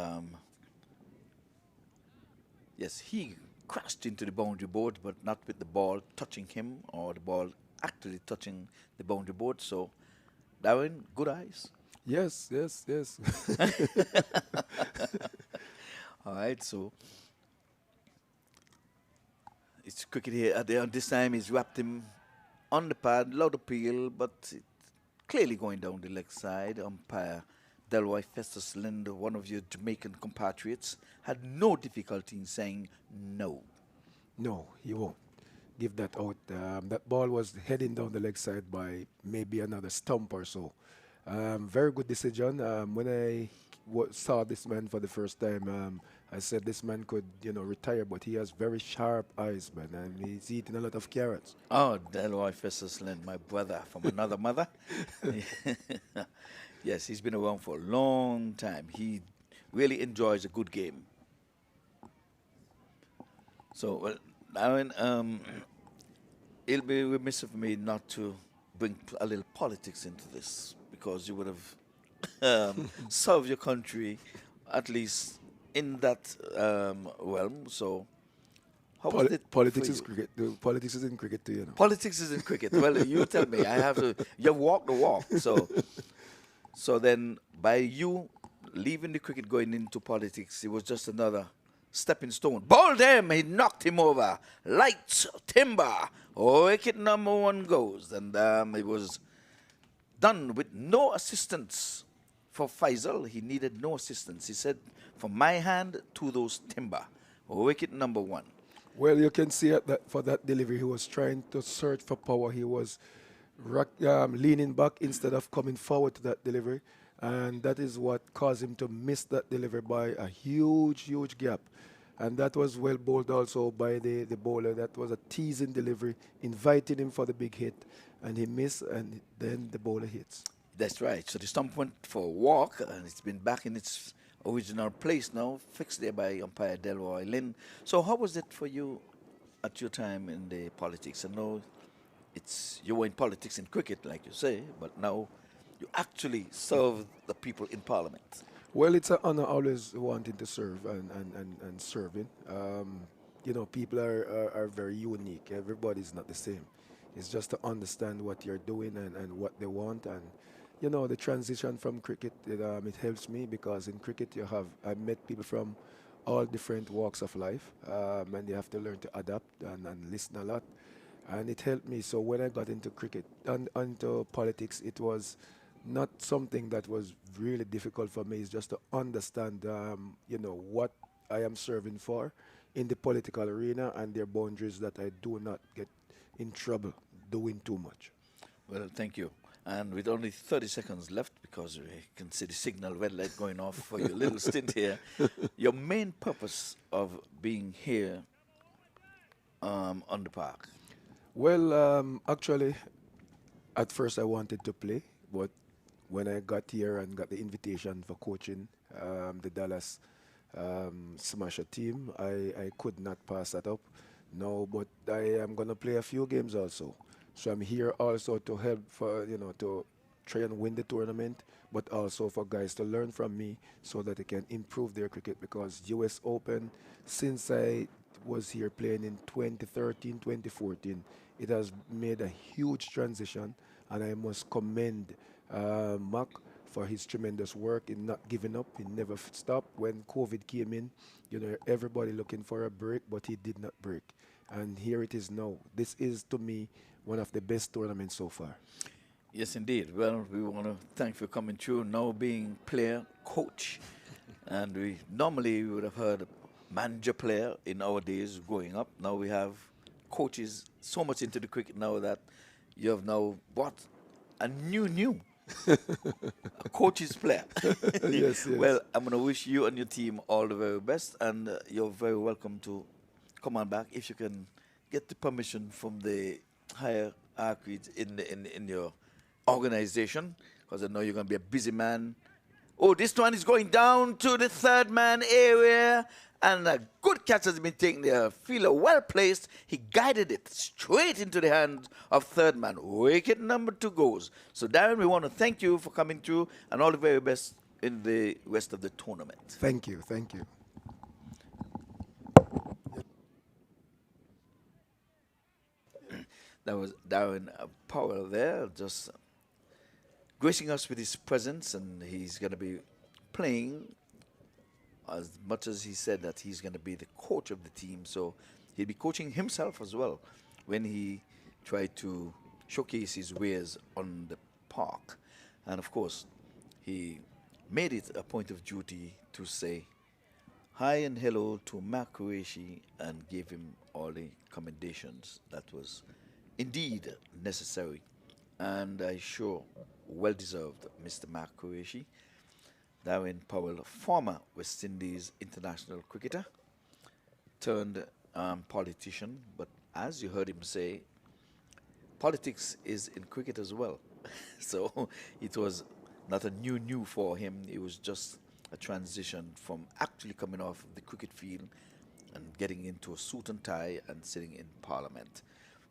yes, he crashed into the boundary board, but not with the ball touching him or the ball actually touching the boundary board. So, Darren, good eyes. Yes. All right, so it's cricket here. This time he's wrapped him on the pad, loud appeal, but it clearly going down the leg side. Umpire Delroy Festus Lind, one of your Jamaican compatriots, had no difficulty in saying no. No, he won't give that out. That ball was heading down the leg side by maybe another stump or so. Very good decision. When I saw this man for the first time, I said this man could, retire, but he has very sharp eyes, man, and he's eating a lot of carrots. Oh, Delroy Festus Lind, my brother from another mother. Yes, he's been around for a long time. He really enjoys a good game. So, Darren, it'll be remiss of me not to bring a little politics into this because you would have served your country at least in that realm. So, how was it Politics for is you? cricket. Politics is in cricket too, you know. Politics is in cricket. Well, you tell me. I have to. You walk the walk. So then, by you leaving the cricket, going into politics, it was just another stepping stone. Bowled him. He knocked him over. Lights, timber. Wicket number one goes, and it was done with no assistance for Faisal. He needed no assistance. He said, "From my hand to those timber." Wicket number one. Well, you can see that for that delivery, he was trying to search for power. He was leaning back instead of coming forward to that delivery. And that is what caused him to miss that delivery by a huge, huge gap. And that was well bowled also by the bowler. That was a teasing delivery, inviting him for the big hit. And he missed, and then the bowler hits. That's right. So the stump went for a walk, and it's been back in its original place now, fixed there by umpire Delroy Lynn. So how was it for you at your time in the politics? I know you were in politics in cricket, like you say, but now you actually serve the people in Parliament. Well, it's an honor always wanting to serve and serving. You know, people are very unique. Everybody's not the same. It's just to understand what you're doing and what they want. And, you know, the transition from cricket, it helps me because in cricket I met people from all different walks of life. And you have to learn to adapt and listen a lot. And it helped me. So when I got into cricket and into politics, it was not something that was really difficult for me. It's just to understand, you know, what I am serving for in the political arena and their boundaries that I do not get in trouble doing too much. Well, thank you. And with only 30 seconds left, because we can see the signal red light going off for your little stint here, your main purpose of being here on the park? Well, actually, at first I wanted to play, but when I got here and got the invitation for coaching the Dallas Smasher team, I could not pass that up. No, but I am going to play a few games also. So I'm here also to help for, you know, to try and win the tournament, but also for guys to learn from me so that they can improve their cricket because US Open, since I was here playing in 2013, 2014, it has made a huge transition, and I must commend Mark for his tremendous work in not giving up. He never stopped. When COVID came in, you know, everybody looking for a break, but he did not break. And here it is now. This is, to me, one of the best tournaments so far. Yes, indeed. Well, we want to thank you for coming through, now being player, coach. And we normally would have heard manager player in our days growing up. Now we have coaches so much into the cricket now that you have now bought a new a coach's player. Yes, yes. Well, I'm going to wish you and your team all the very best, and you're very welcome to come on back if you can get the permission from the higher hierarchies in your organization, because I know you're going to be a busy man. Oh, this one is going down to the third man area, and a good catch has been taken there. Fielder well placed. He guided it straight into the hands of third man. Wicket number 2 goes. So, Darren, we want to thank you for coming through, and all the very best in the rest of the tournament. Thank you, thank you. That was Darren Powell there, just gracing us with his presence, and he's going to be playing as much as he said that he's going to be the coach of the team. So he'll be coaching himself as well when he tried to showcase his wares on the park. And of course, he made it a point of duty to say hi and hello to Mark Qureshi and gave him all the commendations that was indeed necessary, and I sure well deserved, Mr. Mark Qureshi. Darren Powell, former West Indies international cricketer, turned politician, but as you heard him say, politics is in cricket as well. So it was not a new for him. It was just a transition from actually coming off the cricket field and getting into a suit and tie and sitting in Parliament.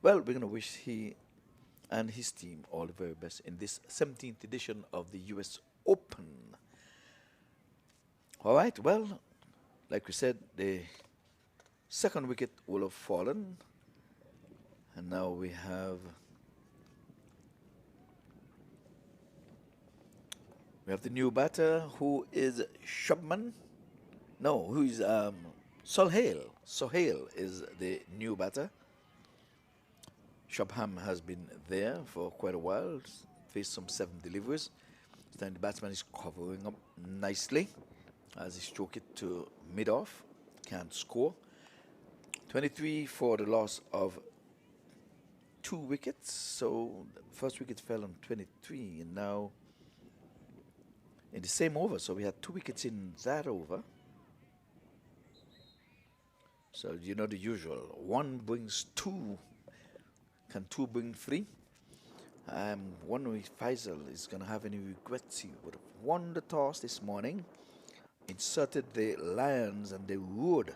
Well, we're going to wish he and his team all the very best in this 17th edition of the US Open. All right, well, like we said, the second wicket will have fallen. And now we have the new batter, who is Shubman. No, who is Sohail. Sohail is the new batter. Shubham has been there for quite a while, faced some 7 deliveries. Then the batsman is covering up nicely as he stroke it to mid-off. Can't score. 23 for the loss of 2 wickets. So the first wicket fell on 23, and now in the same over. So we had 2 wickets in that over. So you know the usual. 1 brings 2. Can 2 bring 3? I'm wondering if Faisal is going to have any regrets. He would have won the toss this morning, inserted the Lions, and they would.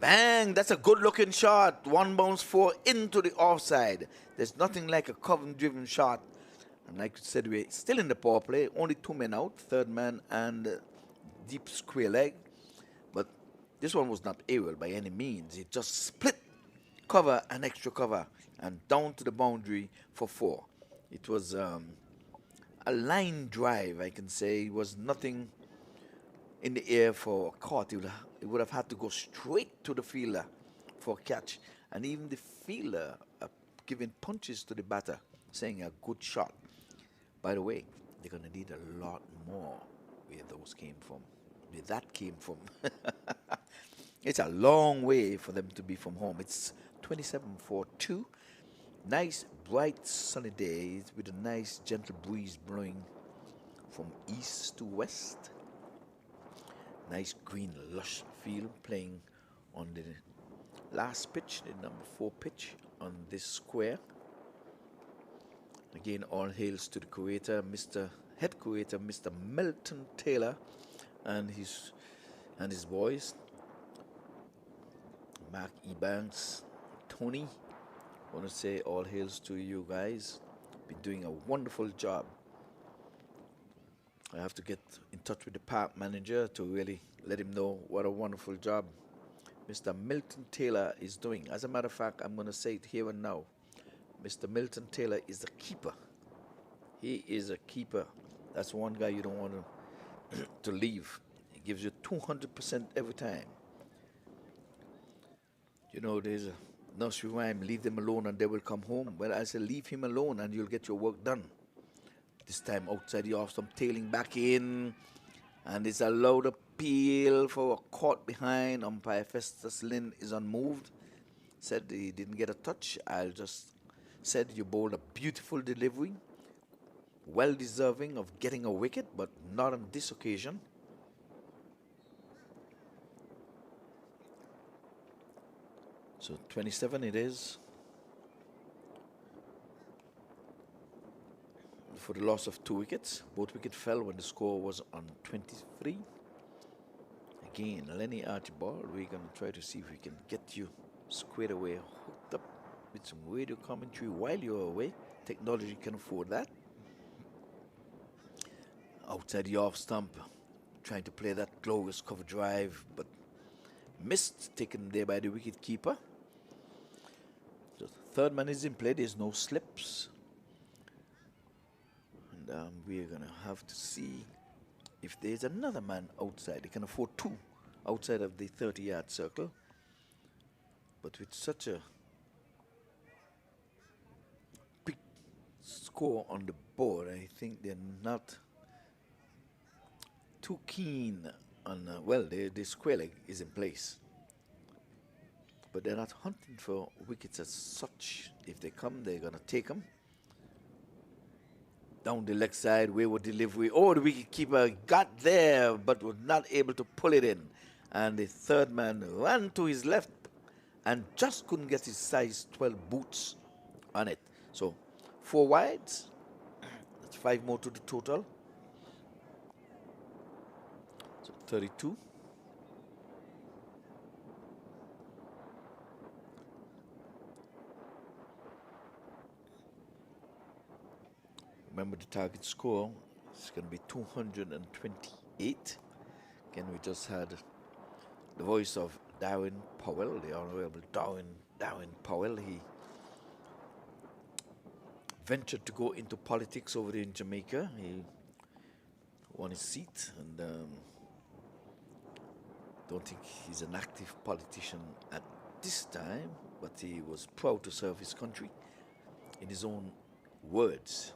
Bang! That's a good-looking shot. 1 bounce 4 into the offside. There's nothing like a cover-driven shot. And like I said, we're still in the power play. Only 2 men out, third man and deep square leg. But this one was not aerial by any means. It just split cover and extra cover and down to the boundary for 4. It was a line drive, I can say. It was nothing in the air for a caught. It would have had to go straight to the fielder for a catch. And even the fielder giving punches to the batter, saying a good shot. By the way, they're going to need a lot more where those came from. Where that came from. It's a long way for them to be from home. It's 27-4-2. Nice, bright, sunny day with a nice, gentle breeze blowing from east to west. Nice, green, lush field playing on the last pitch, the number 4 pitch on this square. Again, all hails to the curator, head curator, Mr. Milton Taylor, and his boys, Mark Ebanks, Tony. I want to say all hails to you guys. Been doing a wonderful job. I have to get in touch with the park manager to really let him know what a wonderful job Mr. Milton Taylor is doing. As a matter of fact, I'm going to say it here and now. Mr. Milton Taylor is a keeper. He is a keeper. That's one guy you don't want to leave. He gives you 200% every time. You know, there's a nursery rhyme, leave them alone and they will come home. Well, I say leave him alone and you'll get your work done. This time outside the off stump, tailing back in. And it's a loud appeal for a caught behind. Umpire Festus Lynn is unmoved. Said he didn't get a touch. I just said you bowled a beautiful delivery. Well deserving of getting a wicket, but not on this occasion. So 27 it is. For the loss of 2 wickets. Both wickets fell when the score was on 23. Again, Lenny Archibald, we're going to try to see if we can get you squared away, hooked up with some radio commentary while you're away. Technology can afford that. Outside the off stump, trying to play that glorious cover drive, but missed, taken there by the wicket keeper. The third man is in play, there's no slips. And we're going to have to see if there's another man outside. They can afford 2 outside of the 30-yard circle. But with such a big score on the board, I think they're not too keen on, the square leg is in place. But they're not hunting for wickets as such. If they come, they're going to take them. Down the leg side, wayward delivery. Oh, the wicketkeeper got there, but was not able to pull it in. And the third man ran to his left and just couldn't get his size 12 boots on it. So 4 wides. That's 5 more to the total. So 32. Remember the target score is going to be 228. Again, we just had the voice of Darwin Powell, the Honorable Darwin Powell. He ventured to go into politics over there in Jamaica. He won his seat, and don't think he's an active politician at this time, but he was proud to serve his country in his own words.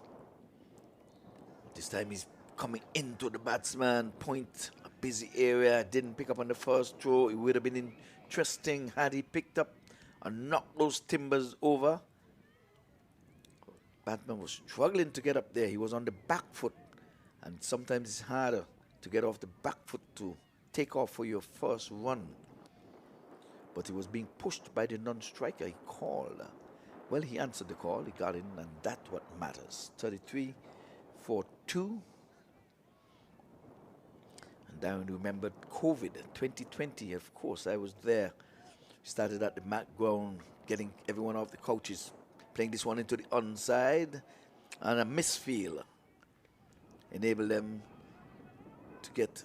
This time he's coming into the batsman point, a busy area, didn't pick up on the first throw. It would have been interesting had he picked up and knocked those timbers over. Batsman was struggling to get up there. He was on the back foot, and sometimes it's harder to get off the back foot to take off for your first run. But he was being pushed by the non-striker. He called. Well, he answered the call. He got in, and that's what matters. 33 for 2. And Darren remembered COVID 2020. Of course, I was there. Started at the mat ground, getting everyone off the couches, playing this one into the onside, and a misfield enabled them to get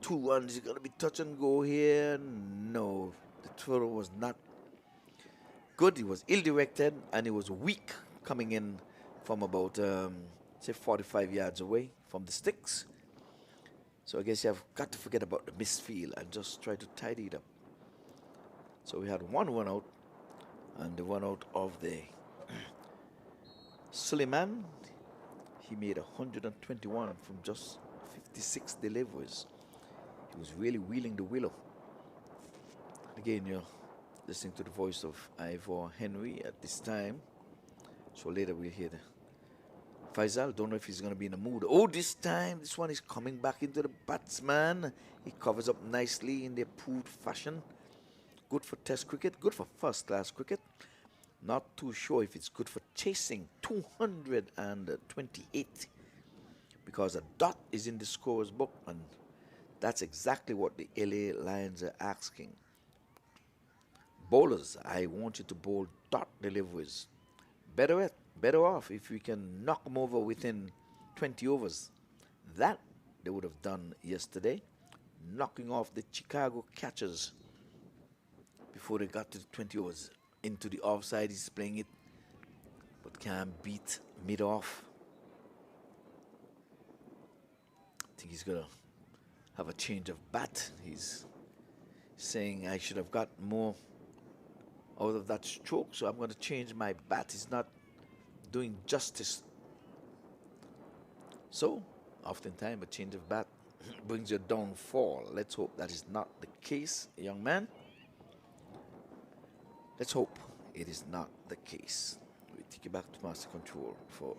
2 runs. It's going to be touch and go here. No, the throw was not good. It was ill-directed, and it was weak coming in from about, say, 45 yards away from the sticks. So I guess you have got to forget about the misfield and just try to tidy it up. So we had 1 run out, and the run out of the Suleiman. He made 121 from just 56 deliveries. He was really wheeling the willow. Again, you're listening to the voice of Ivor Henry at this time. So later we'll hear the Faisal. Don't know if he's going to be in the mood. Oh, this time, this one is coming back into the batsman. He covers up nicely in the approved fashion. Good for test cricket, good for first-class cricket. Not too sure if it's good for chasing 228, because a dot is in the scorer's book, and that's exactly what the LA Lions are asking. Bowlers, I want you to bowl dot deliveries. Better off if we can knock them over within 20 overs. That they would have done yesterday, knocking off the Chicago catchers before they got to the 20 overs. Into the offside, he's playing it, but can't beat mid-off. I think he's going to have a change of bat. He's saying I should have got more out of that stroke, so I'm going to change my bat. He's not doing justice. So, oftentimes a change of bat brings your downfall. Let's hope that is not the case, young man. Let's hope it is not the case. We take it back to master control for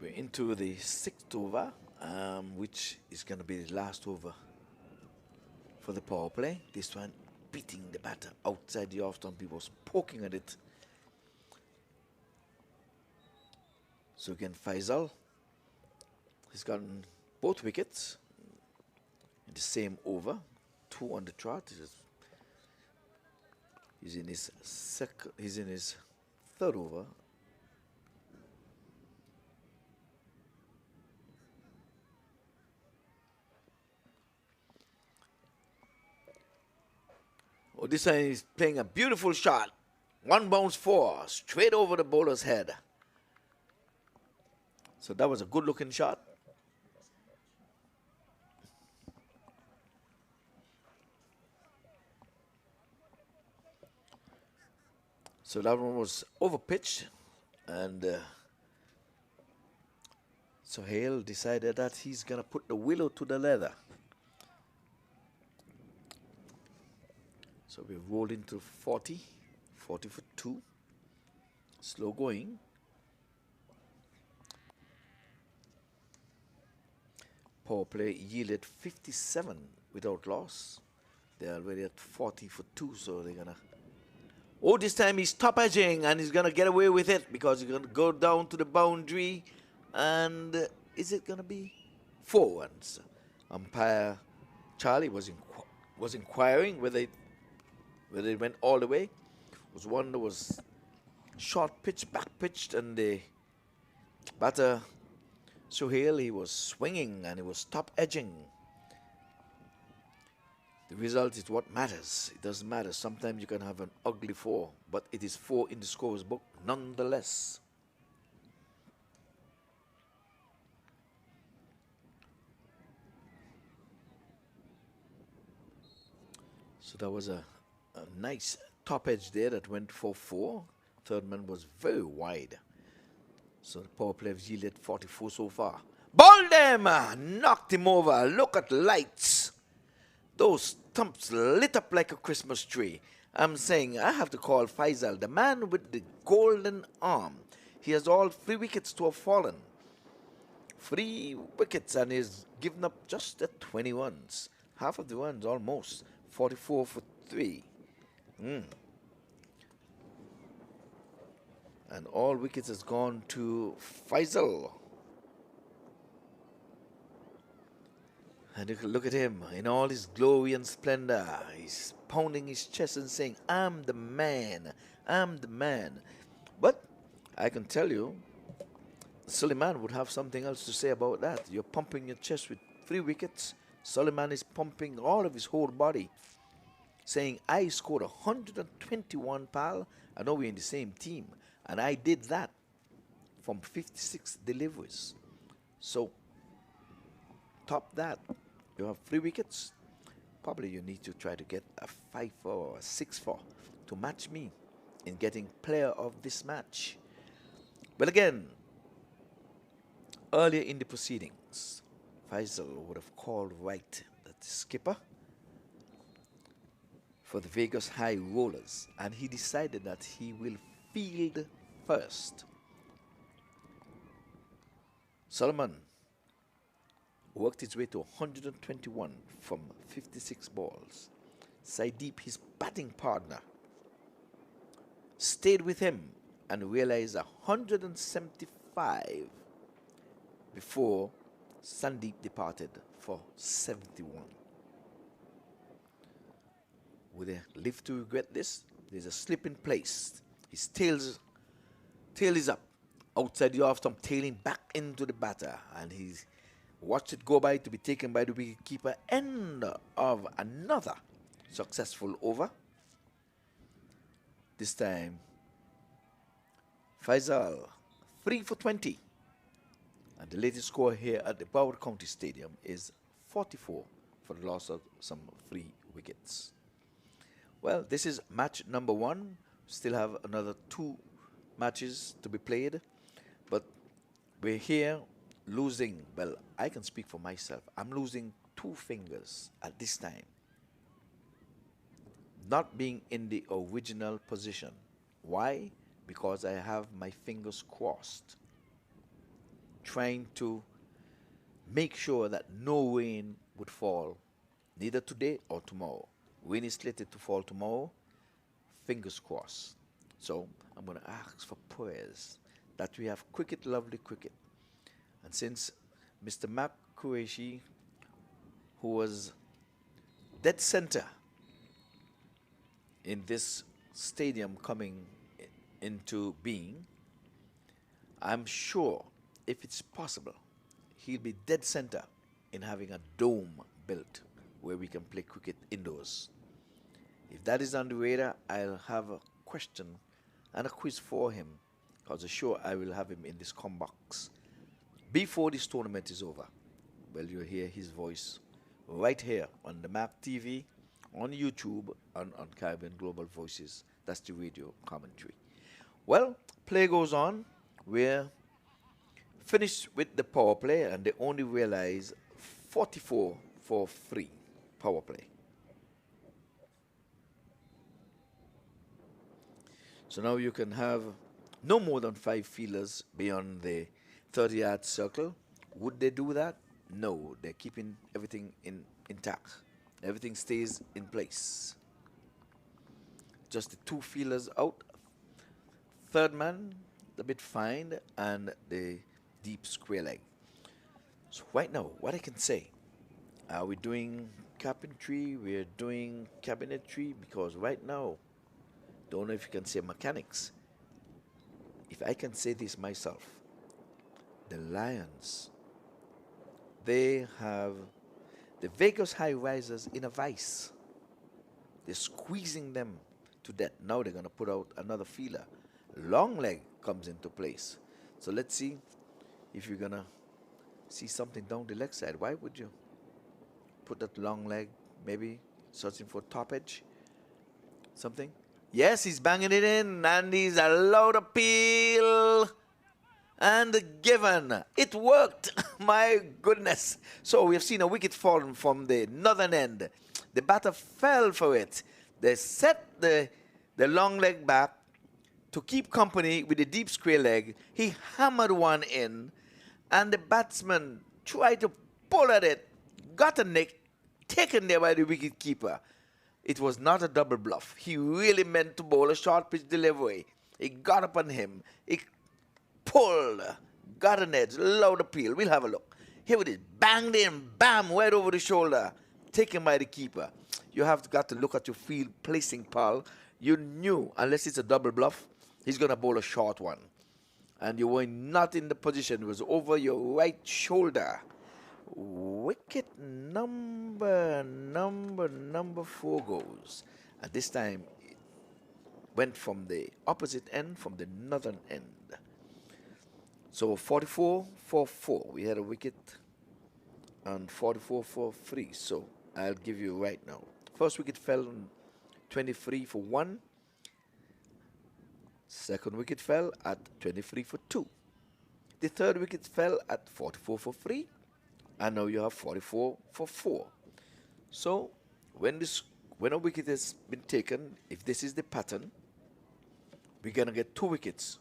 we're into the 6th over, which is going to be the last over for the power play. This one beating the batter outside the off stump. He was poking at it. So again, Faisal, he's gotten both wickets in the same over, 2 on the trot. He's in his third over. Oh, this time he's playing a beautiful shot. 1 bounce 4, straight over the bowler's head. So that was a good looking shot. So that one was over pitched, and so Hale decided that he's gonna put the willow to the leather. So we rolled into 40 for 2. Slow going. Power play yielded 57 without loss. They're already at 40 for 2, so they're gonna. Oh, this time he's top edging and he's gonna get away with it because he's gonna go down to the boundary. And is it gonna be 4 runs? Umpire Charlie was inquiring whether it went all the way. Was one that was short pitch, back pitched, and the batter Suhail, he was swinging and he was top edging. The result is what matters. It doesn't matter. Sometimes you can have an ugly 4, but it is 4 in the scorer's book nonetheless. So that was a nice top edge there that went for 4. Third man was very wide. So the power play has yielded 44 so far. Ball them! Knocked him over. Look at lights. Those stumps lit up like a Christmas tree. I'm saying I have to call Faisal, the man with the golden arm. He has all 3 wickets to have fallen. 3 wickets, and he's given up just the 20 runs. Half of the runs almost. 44 for 3. And all wickets has gone to Faisal. And you can look at him in all his glory and splendor. He's pounding his chest and saying, I'm the man. I'm the man. But I can tell you, Suleiman would have something else to say about that. You're pumping your chest with 3 wickets. Suleiman is pumping all of his whole body, saying, I scored 121, pal. I know we're in the same team. And I did that from 56 deliveries. So, top that. You have 3 wickets. Probably you need to try to get a 5-4 or a 6-4 to match me in getting player of this match. But again, earlier in the proceedings, Faisal would have called right that the skipper for the Vegas High Rollers, and he decided that he will field first. Solomon worked his way to 121 from 56 balls. Saideep, his batting partner, stayed with him and realized 175 before Sandeep departed for 71. Will they live to regret this? There's a slip in place. His tail is up outside the off stump, tailing back into the batter, and he's watched it go by to be taken by the wicketkeeper. End of another successful over. This time, Faisal 3 for 20, and the latest score here at the Broward County Stadium is 44 for the loss of some 3 wickets. Well, this is match number 1. Still have another 2 matches to be played, but we're here losing. Well, I can speak for myself. I'm losing 2 fingers at this time, not being in the original position. Why? Because I have my fingers crossed, trying to make sure that no rain would fall, neither today or tomorrow. Wind is slated to fall tomorrow. Fingers crossed. So I'm going to ask for prayers that we have cricket, lovely cricket. And since Mr. Mark Qureshi, who was dead center in this stadium coming into being, I'm sure if it's possible, he'll be dead center in having a dome built where we can play cricket indoors. If that is on the radar, I'll have a question and a quiz for him, because I'm sure I will have him in this box before this tournament is over. Well, you'll hear his voice right here on the MAC TV, on YouTube, and on Caribbean Global Voices. That's the radio commentary. Well, play goes on. We're finished with the power play, and they only realize 44 for free power play. So now you can have no more than 5 fielders beyond the 30-yard circle. Would they do that? No, they're keeping everything intact. Everything stays in place. Just the 2 fielders out. Third man, a bit fine, and the deep square leg. So right now, what I can say, are we doing carpentry? We're doing cabinetry, because right now, don't know if you can say mechanics. If I can say this myself, the Lions, they have the Vegas high risers in a vice. They're squeezing them to death. Now they're going to put out another fielder. Long leg comes into place. So let's see if you're going to see something down the leg side. Why would you put that long leg, maybe searching for top edge? Something? Yes, he's banging it in, and he's allowed appeal. And given. It worked. My goodness. So we have seen a wicket fallen from the northern end. The batter fell for it. They set the long leg back to keep company with the deep square leg. He hammered one in, and the batsman tried to pull at it, got a nick, taken there by the wicket keeper. It was not a double bluff. He really meant to bowl a short pitch delivery. He got up on him. He pulled, got an edge, loud appeal. We'll have a look. Here it is. Banged in, bam, right over the shoulder. Taken by the keeper. You have got to look at your field placing, pal. You knew, unless it's a double bluff, he's going to bowl a short one. And you were not in the position. It was over your right shoulder. Wicket number 4 goes. At this time, it went from the opposite end, from the northern end. So 44 for 4. We had a wicket, and 44 for 3. So I'll give you right now. First wicket fell on 23 for 1. Second wicket fell at 23 for 2. The third wicket fell at 44 for 3. And now you have 44 for 4. So when a wicket has been taken, if this is the pattern, we're going to get 2 wickets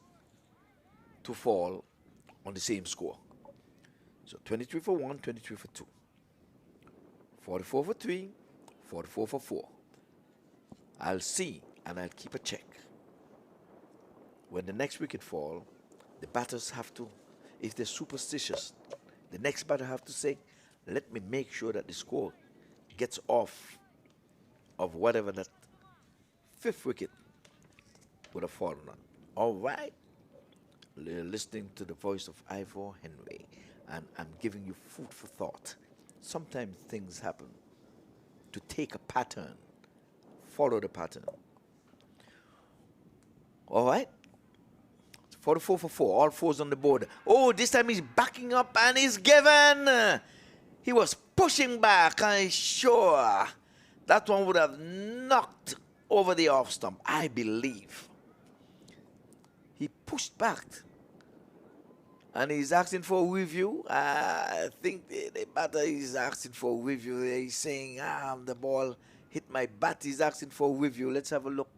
to fall on the same score. So 23 for 1, 23 for 2. 44 for 3, 44 for 4. I'll see, and I'll keep a check. When the next wicket fall, the batters have to, if they're superstitious, the next batter have to say, let me make sure that the score gets off of whatever that 5th wicket would have fallen on. All right? You're listening to the voice of Ivor Henry, and I'm giving you food for thought. Sometimes things happen. To take a pattern, follow the pattern. All right? 44 for 4. All 4s on the board. Oh, this time he's backing up and he's given. He was pushing back. I'm sure that one would have knocked over the off stump, I believe. He pushed back. And he's asking for a review. I think the batter is asking for a review. He's saying, the ball hit my bat. He's asking for a review. Let's have a look.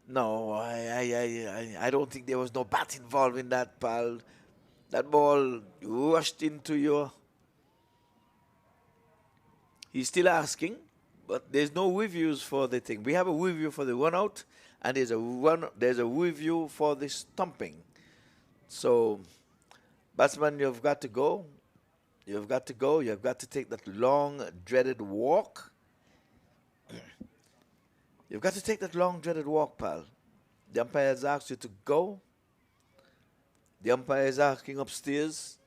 No, I don't think there was no bat involved in that, pal. That ball rushed into your He's still asking, but there's no reviews for the thing. We have a review for the run out, and there's a review for the stumping. So, batsman, you've got to go. You've got to go. You've got to take that long, dreaded walk. You've got to take that long, dreaded walk, pal. The umpire has asked you to go. The umpire is asking upstairs.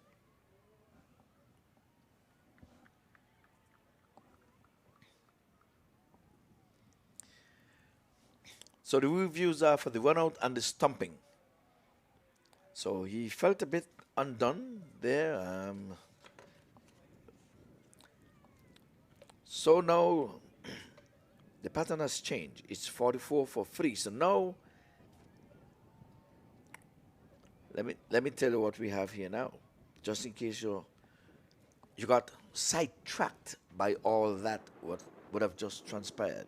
So the reviews are for the run out and the stumping. So he felt a bit undone there. So now the pattern has changed. It's 44 for 3. So now let me tell you what we have here now, just in case you got sidetracked by all that what would have just transpired.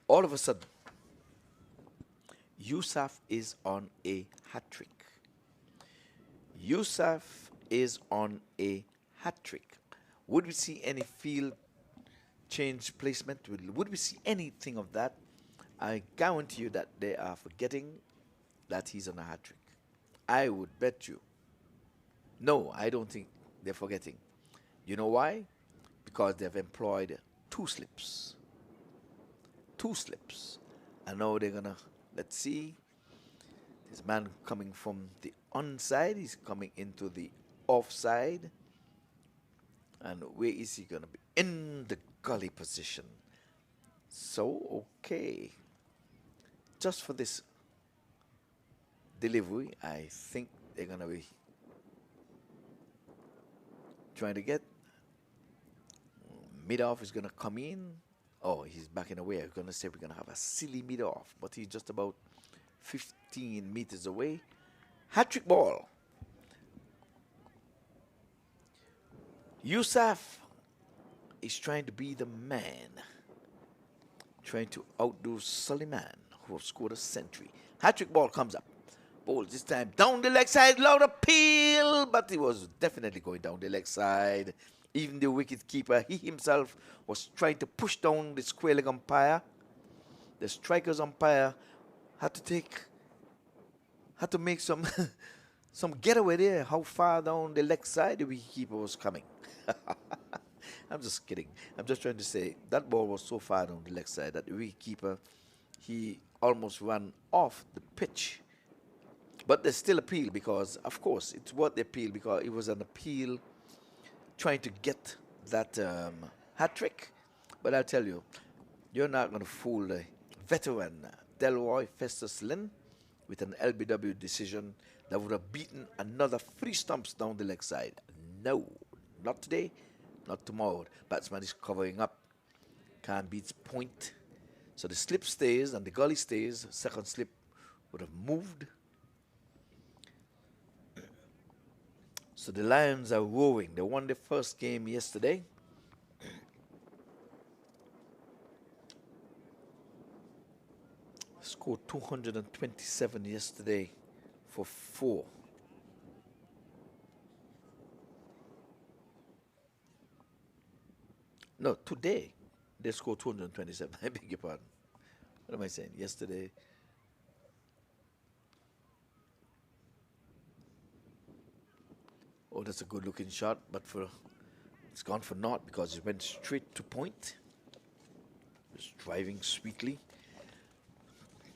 All of a sudden, Yusuf is on a hat trick. Yusuf is on a hat trick. Would we see any field change placement? Would we see anything of that? I guarantee you that they are forgetting that he's on a hat trick. I would bet you. No, I don't think they're forgetting. You know why? Because they've employed 2 slips. 2 slips. And now they're gonna, let's see. This man coming from the onside, he's coming into the offside. And where is he gonna be? In the gully position. So, okay. Just for this delivery, I think they're gonna be trying to get. Mid-off is gonna come in. Oh, he's backing away. I'm going to say we're going to have a silly mid-off, but he's just about 15 meters away. Hat-trick ball. Yusuf is trying to be the man, trying to outdo Suleiman, who scored a century. Hat-trick ball comes up. Ball this time down the leg side, loud appeal, but he was definitely going down the leg side. Even the wicket keeper, he himself was trying to push down the square leg umpire. The strikers umpire had to make some some getaway there. How far down the leg side the wicket keeper was coming. I'm just kidding. I'm just trying to say that ball was so far down the leg side that the wicket keeper, he almost ran off the pitch. But there's still appeal because, of course, it's what they appeal because it was an appeal trying to get that hat trick. But I'll tell you, you're not going to fool the veteran Delroy Festus Lynn with an LBW decision that would have beaten another 3 stumps down the leg side. No, not today, not tomorrow. Batsman is covering up. Can't beat point. So the slip stays and the gully stays. Second slip would have moved. So the Lions are roaring. They won the first game yesterday. Scored 227 yesterday for 4. No, today they scored 227. I beg your pardon. What am I saying? Yesterday. Oh, that's a good looking shot, but it's gone for naught because it went straight to point. Just driving sweetly.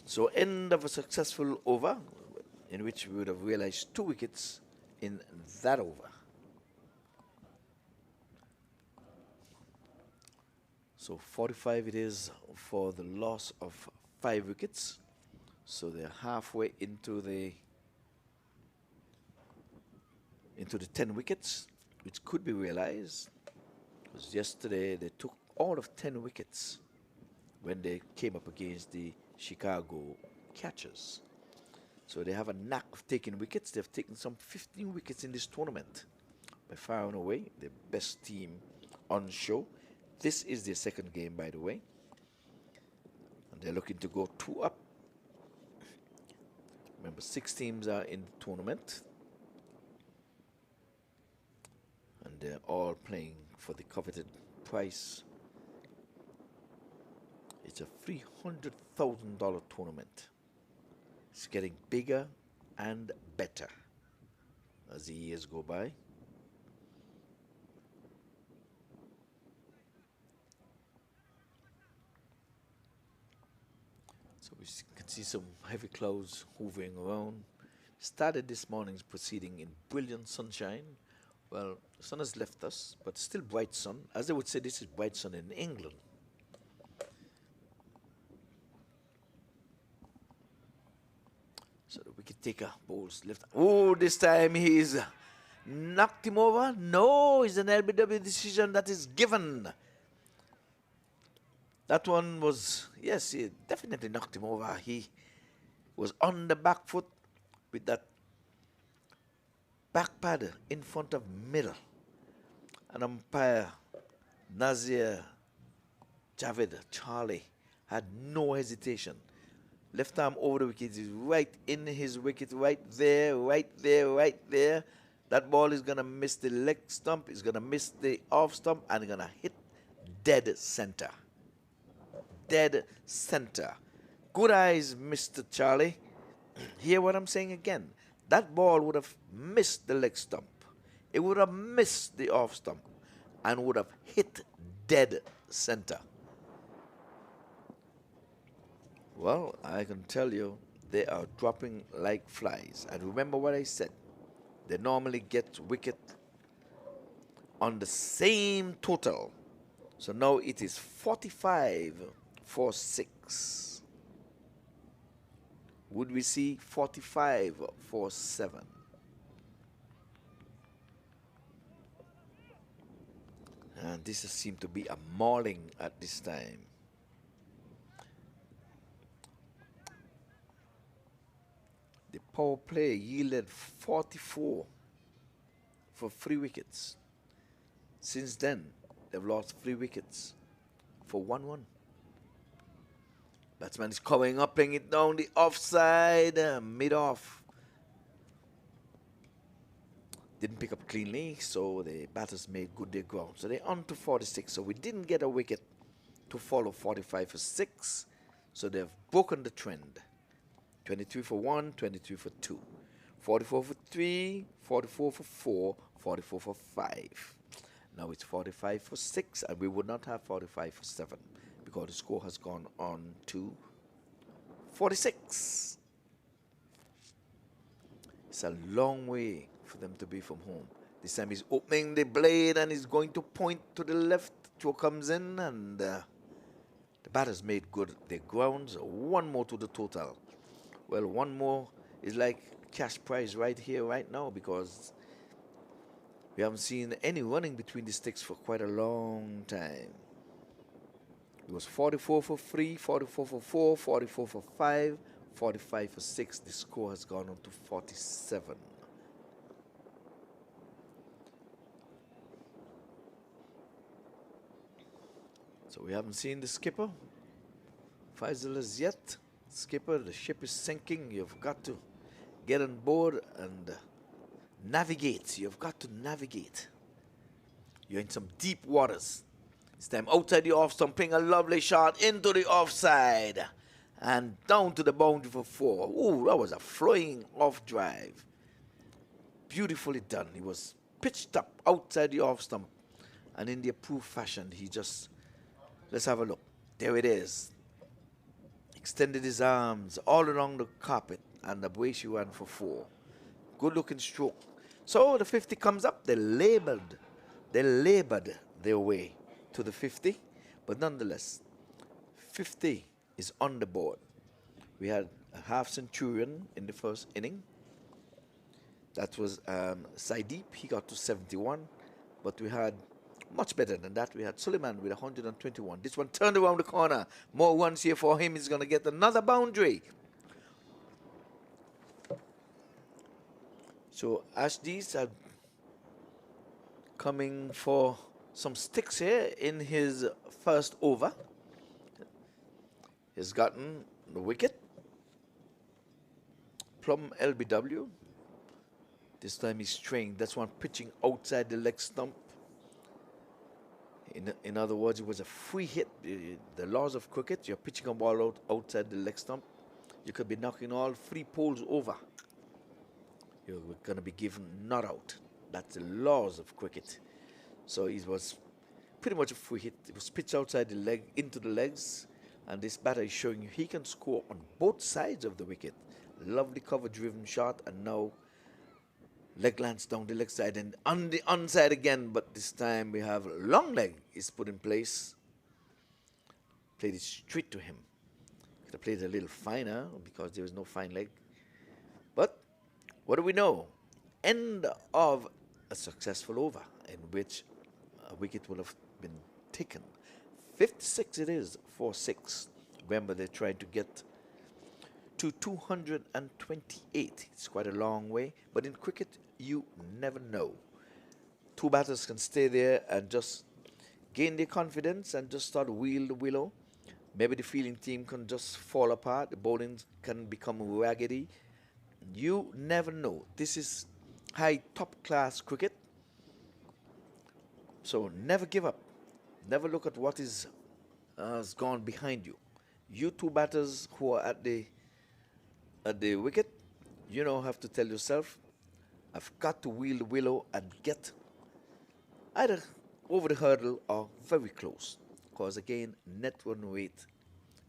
So end of a successful over in which we would have realized 2 wickets in that over. So 45 it is for the loss of 5 wickets. So they're halfway into the 10 wickets, which could be realized. Because yesterday they took all of 10 wickets when they came up against the Chicago Catchers. So they have a knack of taking wickets. They've taken some 15 wickets in this tournament. By far and away, the best team on show. This is their second game, by the way. And they're looking to go 2 up. Remember, 6 teams are in the tournament. And and they're all playing for the coveted prize. It's a $300,000 tournament. It's getting bigger and better as the years go by. So we can see some heavy clouds hovering around. Started this morning's proceeding in brilliant sunshine. Well, the sun has left us, but still bright sun. As they would say, this is bright sun in England. So the wicket taker bowls left. Oh, this time he's knocked him over. No, it's an LBW decision that is given. That one was, yes, he definitely knocked him over. He was on the back foot with that back pad in front of middle. And umpire Nazir Javed Charlie had no hesitation. Left arm over the wicket is right in his wicket, right there, right there, right there. That ball is going to miss the leg stump, it's going to miss the off stump, and going to hit dead center. Dead center. Good eyes, Mr. Charlie. Hear what I'm saying again. That ball would have missed the leg stump. It would have missed the off stump and would have hit dead center. Well, I can tell you, they are dropping like flies. And remember what I said. They normally get wicket on the same total. So now it is 45 for 6. Would we see 45 for 7? And this seems to be a mauling at this time. The power play yielded 44 for 3 wickets. Since then, they've lost 3 wickets for 1-1. Batsman is coming up, playing it down the offside, mid-off. Didn't pick up cleanly, so the batters made good their ground. So they're on to 46. So we didn't get a wicket to follow 45 for 6. So they've broken the trend. 23 for 1, 23 for 2. 44 for 3, 44 for 4, 44 for 5. Now it's 45 for 6, and we would not have 45 for 7 because the score has gone on to 46. It's a long way for them to be from home. This time he's opening the blade and he's going to point to the left. Joe comes in and the batters made good their grounds. 1 more to the total. Well, 1 more is like cash prize right here, right now, because we haven't seen any running between the sticks for quite a long time. It was 44 for 3, 44 for 4, 44 for 5, 45 for 6. The score has gone on to 47. So we haven't seen the skipper, Faisal, as yet. Skipper, the ship is sinking. You've got to get on board and navigate. You've got to navigate. You're in some deep waters. This time outside the off stump, playing a lovely shot into the offside and down to the boundary for 4. Ooh, that was a flying off drive. Beautifully done. He was pitched up outside the off stump, and in the approved fashion, he just, let's have a look. There it is. Extended his arms all along the carpet, and the way she ran for 4. Good looking stroke. So the 50 comes up. They labored their way to the 50, but nonetheless, 50 is on the board. We had a half centurion in the first inning. That was Saideep. He got to 71, but we had much better than that. We had Suleiman with 121. This one turned around the corner. More runs here for him. He's going to get another boundary. So Ashdees are coming for some sticks here in his first over. He's gotten the wicket. Plum LBW. This time he's straying. That's one pitching outside the leg stump. In other words, it was a free hit. The laws of cricket, you're pitching a ball outside the leg stump. You could be knocking all 3 poles over. You're going to be given not out. That's the laws of cricket. So it was pretty much a free hit. It was pitched outside the leg, into the legs. And this batter is showing you he can score on both sides of the wicket. Lovely cover-driven shot, and now leg lands down the leg side and on the onside again, but this time we have long leg is put in place. Played it straight to him. Could have played a little finer because there was no fine leg. But what do we know? End of a successful over in which a wicket would have been taken. 56 it is, 4-6. Remember, they tried to get to 228. It's quite a long way, but in cricket, you never know. 2 batters can stay there and just gain their confidence and just start wheel the willow. Maybe the fielding team can just fall apart. The bowling can become raggedy. You never know. This is high top-class cricket. So never give up. Never look at what has gone behind you. You 2 batters who are at the wicket, you now have to tell yourself, I've got to wheel the willow and get either over the hurdle or very close. Because again, net run rate,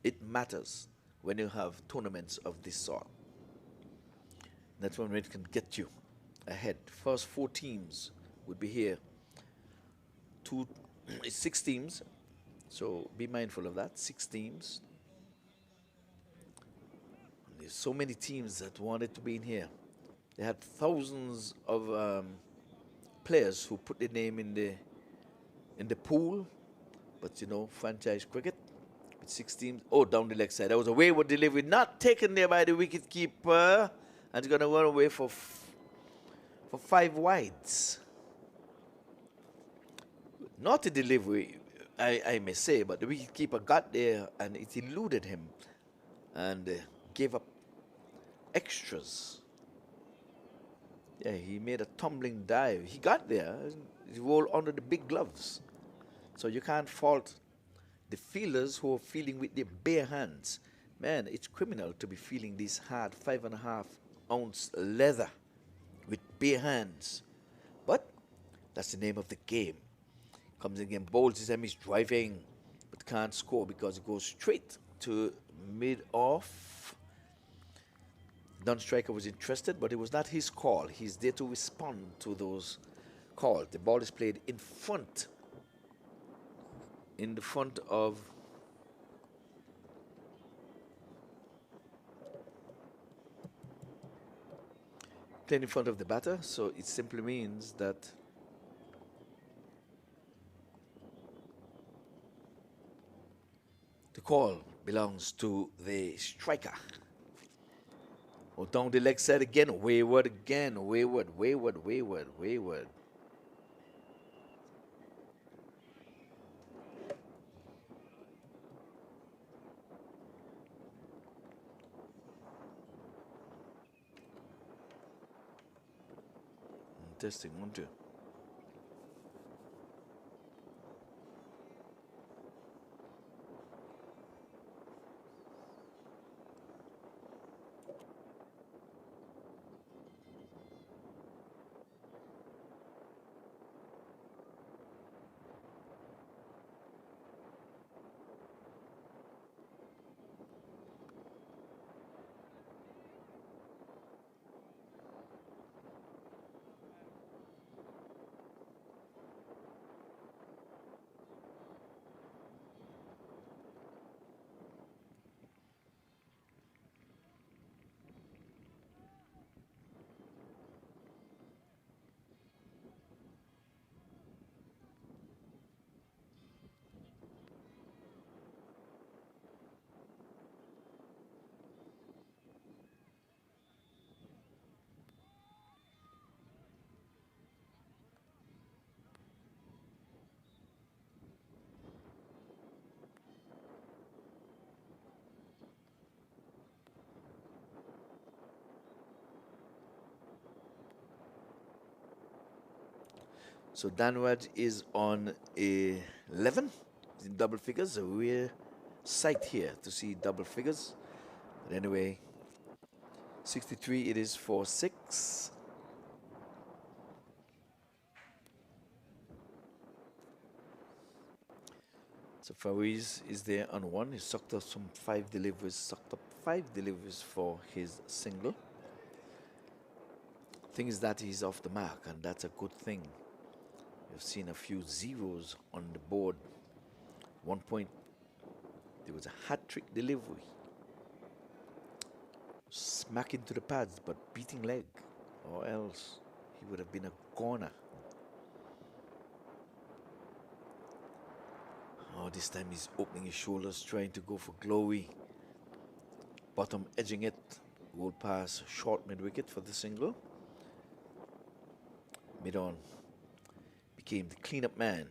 it matters when you have tournaments of this sort. Net run rate can get you ahead. First 4 teams would be here. 6 teams, so be mindful of that. 6 teams. There's so many teams that wanted to be in here. They had thousands of players who put their name in the pool, but you know, franchise cricket with 6 teams. Oh, down the leg side. That was a wayward delivery, not taken there by the wicket keeper, and it's going to run away for 5 wides. Not a delivery, I may say, but the wicket keeper got there and it eluded him and gave up extras. Yeah, he made a tumbling dive. He got there. He rolled under the big gloves. So you can't fault the fielders who are fielding with their bare hands. Man, it's criminal to be feeling this hard 5.5-ounce leather with bare hands. But that's the name of the game. Comes again, bowls his he's driving, but can't score because it goes straight to mid-off. Dunstriker was interested, but it was not his call. He's there to respond to those calls. The ball is played in the front of played in front of the batter, so it simply means that the call belongs to the striker. Oh, down the leg side again, wayward again, wayward. Testing, 1, 2. So Danwad is on a 11 in double figures. A rare sight here to see double figures. But anyway, 63 it is for 6. So Fariz is there on 1. He sucked up some 5 deliveries, sucked up 5 deliveries for his single. Thing is that he's off the mark, and that's a good thing. You've seen a few zeros on the board. 1 point, there was a hat-trick delivery. Smack into the pads, but beating leg, or else he would have been a corner. Oh, this time he's opening his shoulders, trying to go for glowy. Bottom edging it. Goal pass, short mid-wicket for the single. Mid-on became the clean-up man.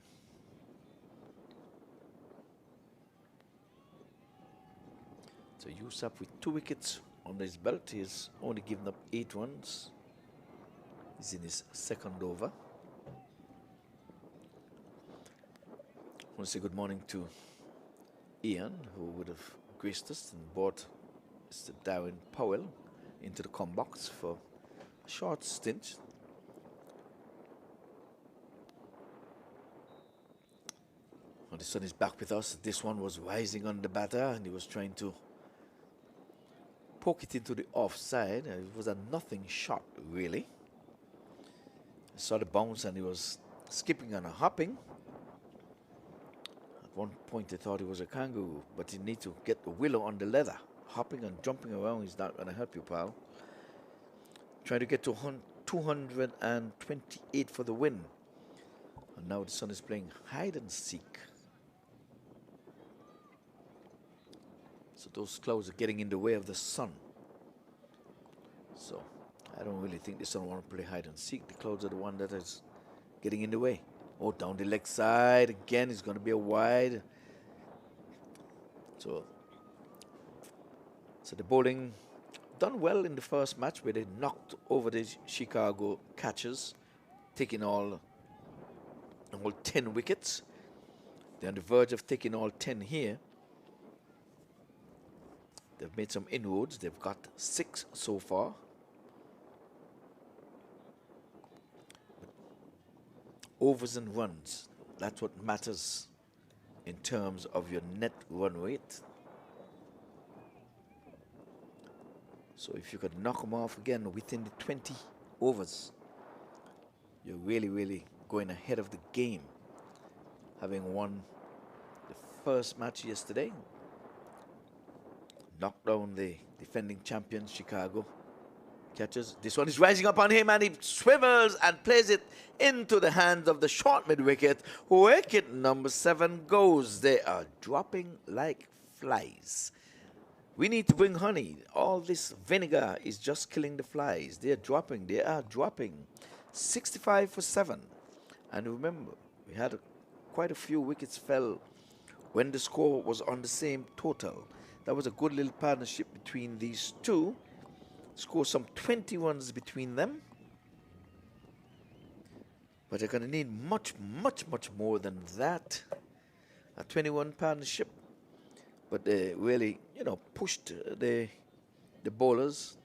So Yusuf with 2 wickets under his belt. He's only given up 8 runs. He's in his second over. I want to say good morning to Ian, who would have graced us and brought Mr. Darren Powell into the com box for a short stint. Well, the sun is back with us. This one was rising on the batter and he was trying to poke it into the offside. It was a nothing shot, really. I saw the bounce and he was skipping and hopping. At one point I thought he was a kangaroo, but you need to get the willow on the leather. Hopping and jumping around is not going to help you, pal. Trying to get to 228 for the win. And now the sun is playing hide and seek. So those clouds are getting in the way of the sun. So I don't really think the sun want to play hide and seek. The clouds are the one that is getting in the way. Oh, down the leg side again. It's going to be a wide. So the bowling done well in the first match where they knocked over the Chicago catchers, taking all 10 wickets. They're on the verge of taking all 10 here. They've made some inroads. They've got 6 so far. But overs and runs, that's what matters in terms of your net run rate. So if you could knock them off again within the 20 overs, you're really, really going ahead of the game. Having won the first match yesterday, knocked down the defending champions, Chicago catchers. This one is rising up on him and he swivels and plays it into the hands of the short mid-wicket. Wicket number 7 goes. They are dropping like flies. We need to bring honey. All this vinegar is just killing the flies. They are dropping. 65 for 7. And remember, we had quite a few wickets fell when the score was on the same total. That was a good little partnership between these two. Score some 20 runs between them. But they're going to need much, much, much more than that. A 21 partnership. But they really, pushed the bowlers.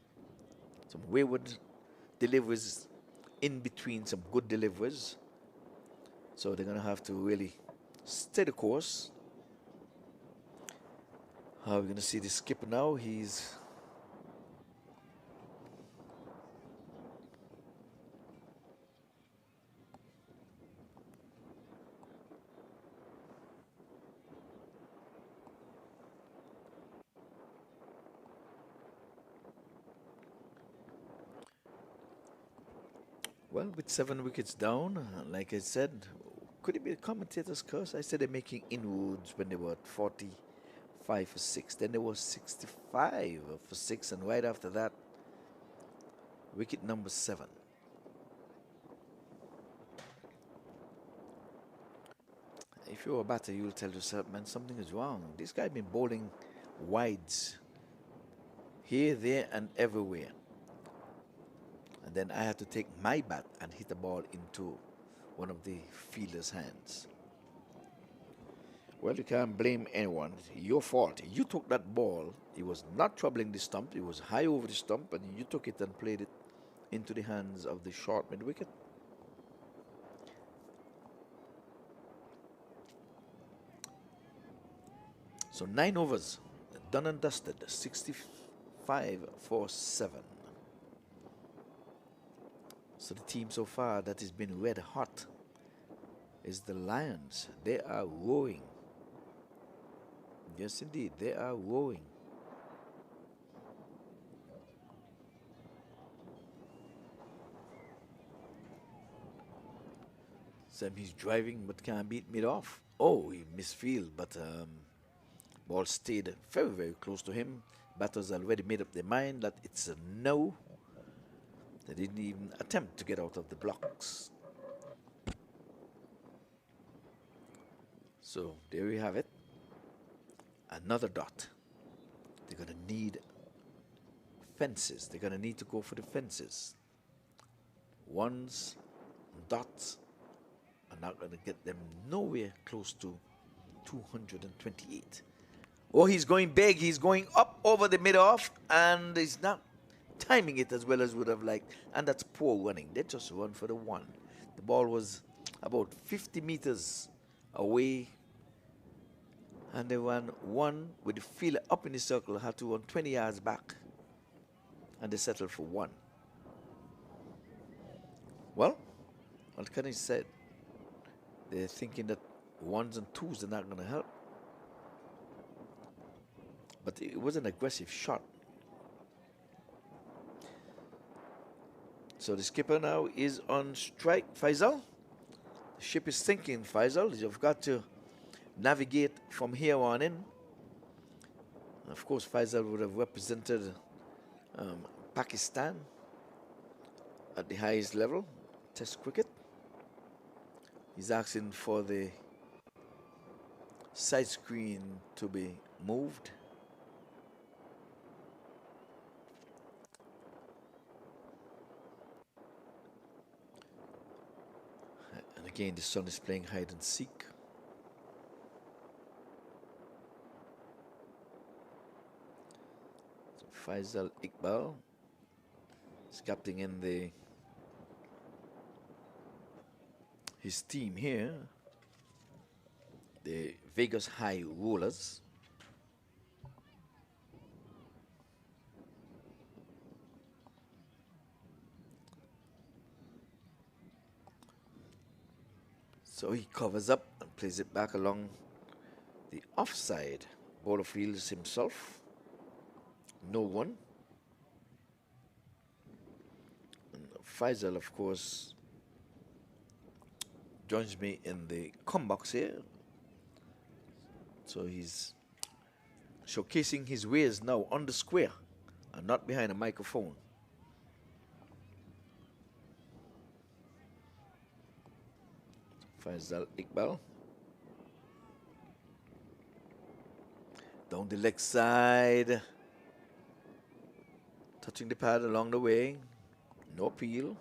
Some wayward deliveries in between some good deliveries. So they're going to have to really stay the course. We're going to see the skipper now. He's well, with 7 wickets down, like I said, could it be a commentator's curse? I said they're making inroads when they were at 45 for 6. Then they were 65 for 6. And right after that, wicket number 7. If you're a batter, you'll tell yourself, man, something is wrong. This guy been bowling wides here, there, and everywhere. And then I had to take my bat and hit the ball into one of the fielder's hands. Well, you can't blame anyone. It's your fault. You took that ball. It was not troubling the stump. It was high over the stump, and you took it and played it into the hands of the short mid wicket. So 9 overs, done and dusted, 65 for 7. So the team so far that has been red hot is the Lions. They are roaring. Yes, indeed, they are roaring. Sam, he's driving but can't beat mid off. Oh, he missed field, but ball stayed very, very close to him. Batters already made up their mind that it's a no. They didn't even attempt to get out of the blocks. So there we have it. Another dot. They're going to need fences. They're going to need to go for the fences. Ones, dots are not going to get them nowhere close to 228. Oh, he's going big. He's going up over the mid-off, and he's not timing it as well as would have liked. And that's poor running. They just run for the one. The ball was about 50 meters away, and they ran one with the fielder up in the circle, had to run 20 yards back, and they settled for one. Well, what Kenny said, they're thinking that ones and twos are not going to help. But it was an aggressive shot. So the skipper now is on strike. Faisal, the ship is sinking, Faisal. You've got to navigate from here on in. Of course, Faisal would have represented Pakistan at the highest level, Test cricket. He's asking for the side screen to be moved. And again, the sun is playing hide and seek. So Faisal Iqbal is captaining in his team here, the Vegas High Rollers. So he covers up and plays it back along the offside. Bowler fields himself. No one. And Faisal, of course, joins me in the come box here. So he's showcasing his ways now on the square and not behind a microphone. Faisal Iqbal. Down the leg side. Touching the pad along the way. No appeal.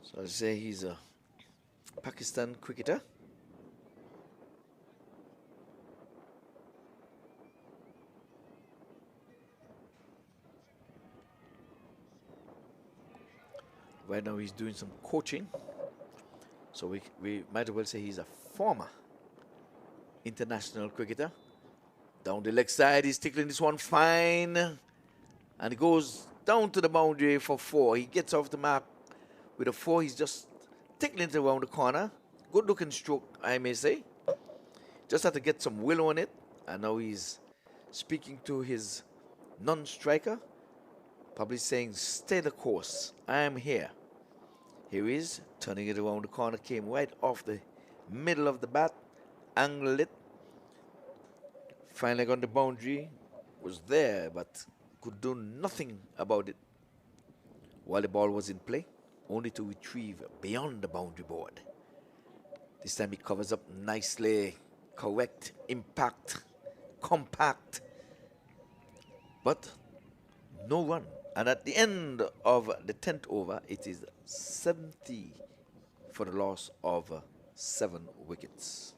So I say he's a Pakistan cricketer. Right now he's doing some coaching. So we might as well say he's a former international cricketer. Down the leg side, he's tickling this one fine. And he goes down to the boundary for 4. He gets off the mark with a 4. He's just tickling it around the corner. Good looking stroke, I may say. Just had to get some will on it. And now he's speaking to his non-striker. Probably saying, stay the course. I am here. Here he is, turning it around the corner. Came right off the middle of the bat. Angled it. Finally on the boundary. Was there, but could do nothing about it while the ball was in play. Only to retrieve beyond the boundary board. This time he covers up nicely. Correct impact. Compact. But no run. And at the end of the 10th over, it is 70 for the loss of 7 wickets.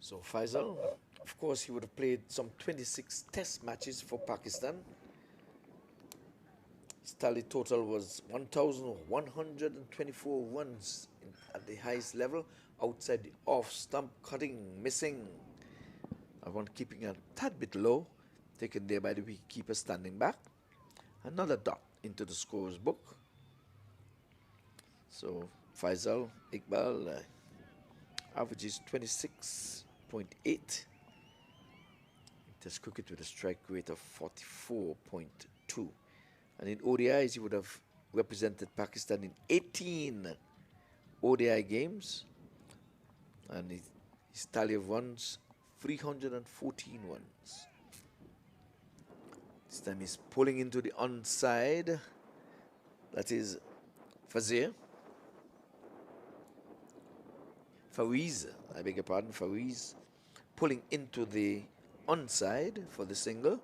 So Faisal, of course, he would have played some 26 test matches for Pakistan. His tally total was 1,124 runs at the highest level, outside the off stump, cutting, missing. One keeping a tad bit low, taken there by the wicketkeeper standing back. Another dot into the scorer's book. So Faisal Iqbal averages 26.8. Test cricket with a strike rate of 44.2. And in ODIs, he would have represented Pakistan in 18 ODI games. And his tally of runs, 314 runs. This time he's pulling into the onside. That is Faiz, I beg your pardon, Faiz pulling into the onside for the single.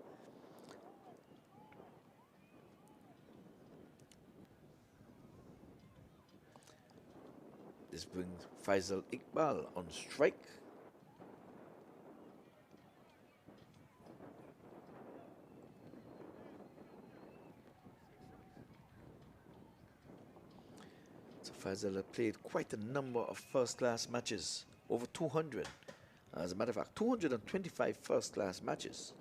This brings Faisal Iqbal on strike. So Faisal had played quite a number of first-class matches, over 200. As a matter of fact, 225 first-class matches.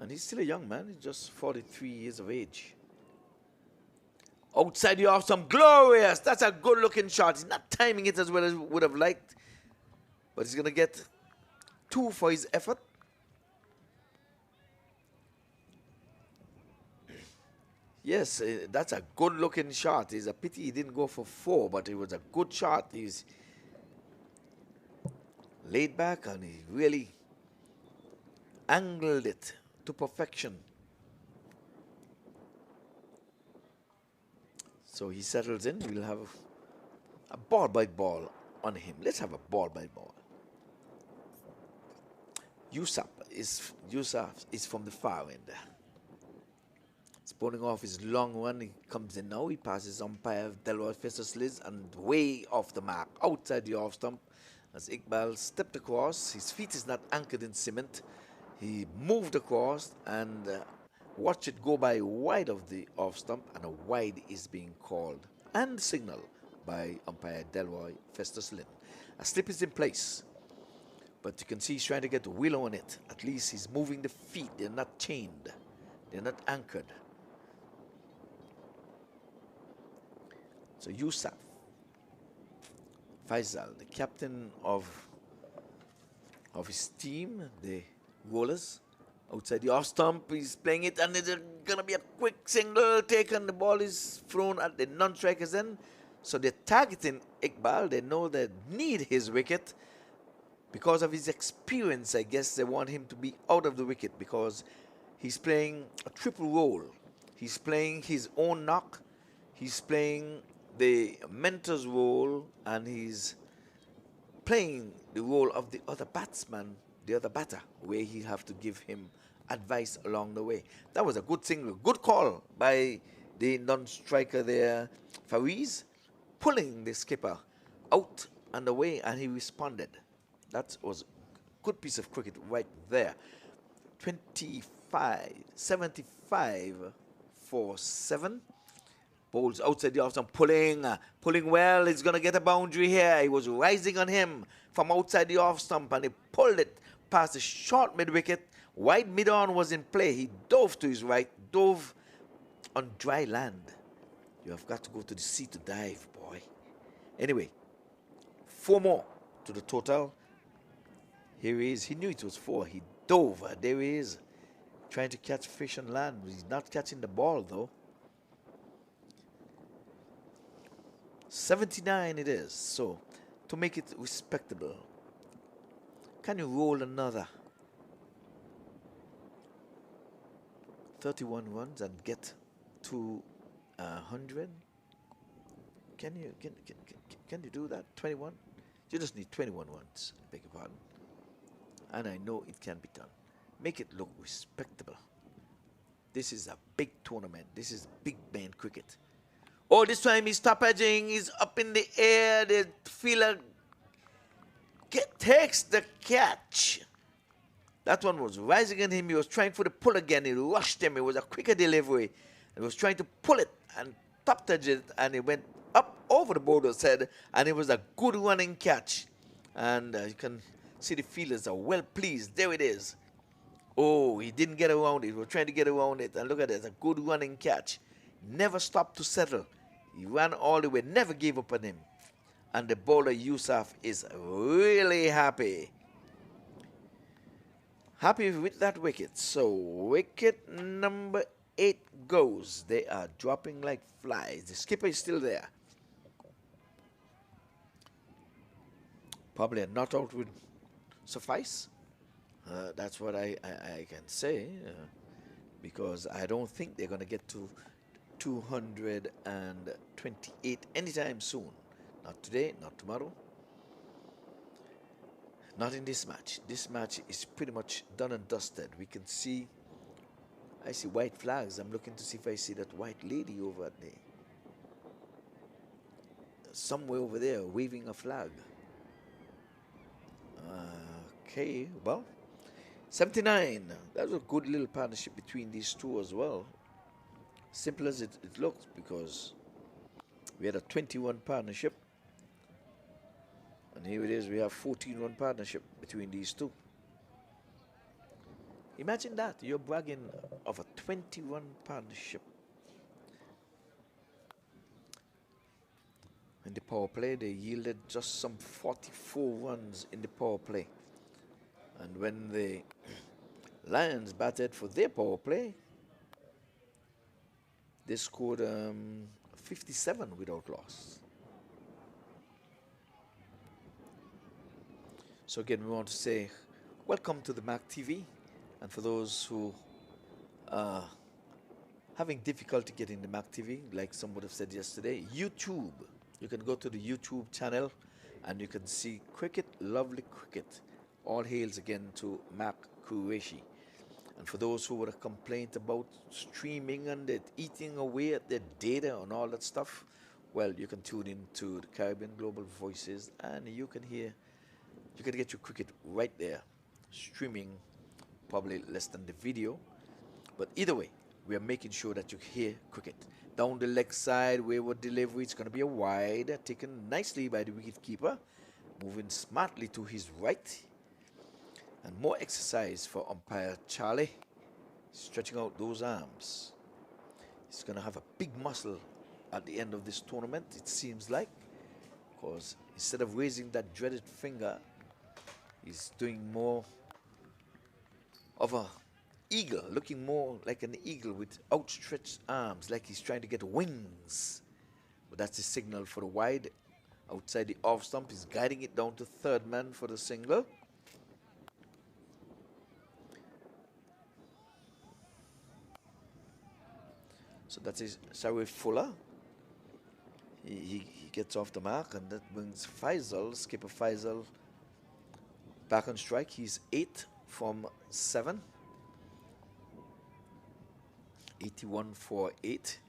And he's still a young man, he's just 43 years of age. Outside the off, some glorious. That's a good-looking shot. He's not timing it as well as would have liked, but he's going to get 2 for his effort. Yes, that's a good-looking shot. It's a pity he didn't go for 4, but it was a good shot. He's laid back and he really angled it to perfection. So he settles in. We'll have a ball by ball on him. Let's have a ball by ball. Yusuf is from the far end. Spawning off his long one. He comes in now. He passes umpire Delroy Festus and way off the mark, outside the off stump. As Iqbal stepped across, his feet is not anchored in cement. He moved across and watch it go by wide of the off stump, and a wide is being called and signaled by umpire Delroy Festus Lynn. A slip is in place, but you can see he's trying to get the wheel on it. At least he's moving the feet. They're not chained. They're not anchored. So Yusuf Faisal, the captain of his team, the Rollers, outside the off stump, he's playing it, and there's going to be a quick single taken. The ball is thrown at the non-strikers end. So they're targeting Iqbal. They know they need his wicket. Because of his experience, I guess they want him to be out of the wicket because he's playing a triple role. He's playing his own knock. He's playing the mentor's role, and he's playing the role of the other batsman, the other batter, where he have to give him advice along the way. That was a good single, good call by the non-striker there, Faiz, pulling the skipper out and away, and he responded. That was a good piece of cricket right there. 75 for 7. Bowles outside the off stump, pulling well. He's going to get a boundary here. He was rising on him from outside the off stump, and he pulled it past the short mid wicket. Wide mid on was in play. He dove to his right, dove on dry land. You have got to go to the sea to dive, boy. Anyway, 4 more to the total. Here he is. He knew it was 4. He dove. There he is, trying to catch fish on land. He's not catching the ball, though. 79 it is. So, to make it respectable, can you roll another 31 runs and get to 100? Can you do that? 21? You just need 21 runs, I beg your pardon. And I know it can be done. Make it look respectable. This is a big tournament. This is big man cricket. Oh, this time he's top edging. He's up in the air. The fielder takes the catch. That one was rising on him. He was trying for the pull again. He rushed him. It was a quicker delivery. He was trying to pull it and top edge it, and it went up over the bowler's head, and it was a good running catch. And you can see the fielders are well pleased. There it is. Oh, he didn't get around it. He was trying to get around it. And look at it. A good running catch. Never stopped to settle. He ran all the way. Never gave up on him. And the bowler, Yusuf, is really happy. Happy with that wicket. So, wicket number 8 goes. They are dropping like flies. The skipper is still there. Probably a not out would suffice. That's what I can say, because I don't think they're going to get to 228 anytime soon. Not today, not tomorrow, not in this match. This match is pretty much done and dusted. We can see, I see white flags. I'm looking to see if I see that white lady over there. Somewhere over there waving a flag. Okay, well, 79. That was a good little partnership between these two as well. Simple as it looks, because we had a 21 partnership, and here it is, we have 14-run partnership between these two. Imagine that, you're bragging of a 21 partnership. In the power play, they yielded just some 44 runs in the power play. And when the Lions batted for their power play, they scored 57 without loss. So again, we want to say welcome to the Mac TV. And for those who are having difficulty getting the Mac TV, like some would have said yesterday, YouTube. You can go to the YouTube channel and you can see cricket, lovely cricket. All hails again to Mac Qureshi. And for those who would have complained about streaming and it eating away at their data and all that stuff, well, you can tune in to the Caribbean Global Voices and you can hear, you can get your cricket right there, streaming probably less than the video. But either way, we are making sure that you hear cricket. Down the leg side, wayward delivery, it's going to be a wide, taken nicely by the wicketkeeper, moving smartly to his right. And more exercise for umpire Charlie, stretching out those arms. He's going to have a big muscle at the end of this tournament, it seems like, because instead of raising that dreaded finger, he's doing more of a eagle, looking more like an eagle with outstretched arms, like he's trying to get wings. But that's the signal for the wide. Outside the off stump, he's guiding it down to third man for the single. So that is Sharif Fuller. He gets off the mark, and that brings Faisal, skipper Faisal, back on strike. He's 8 from 7. 81 for 8.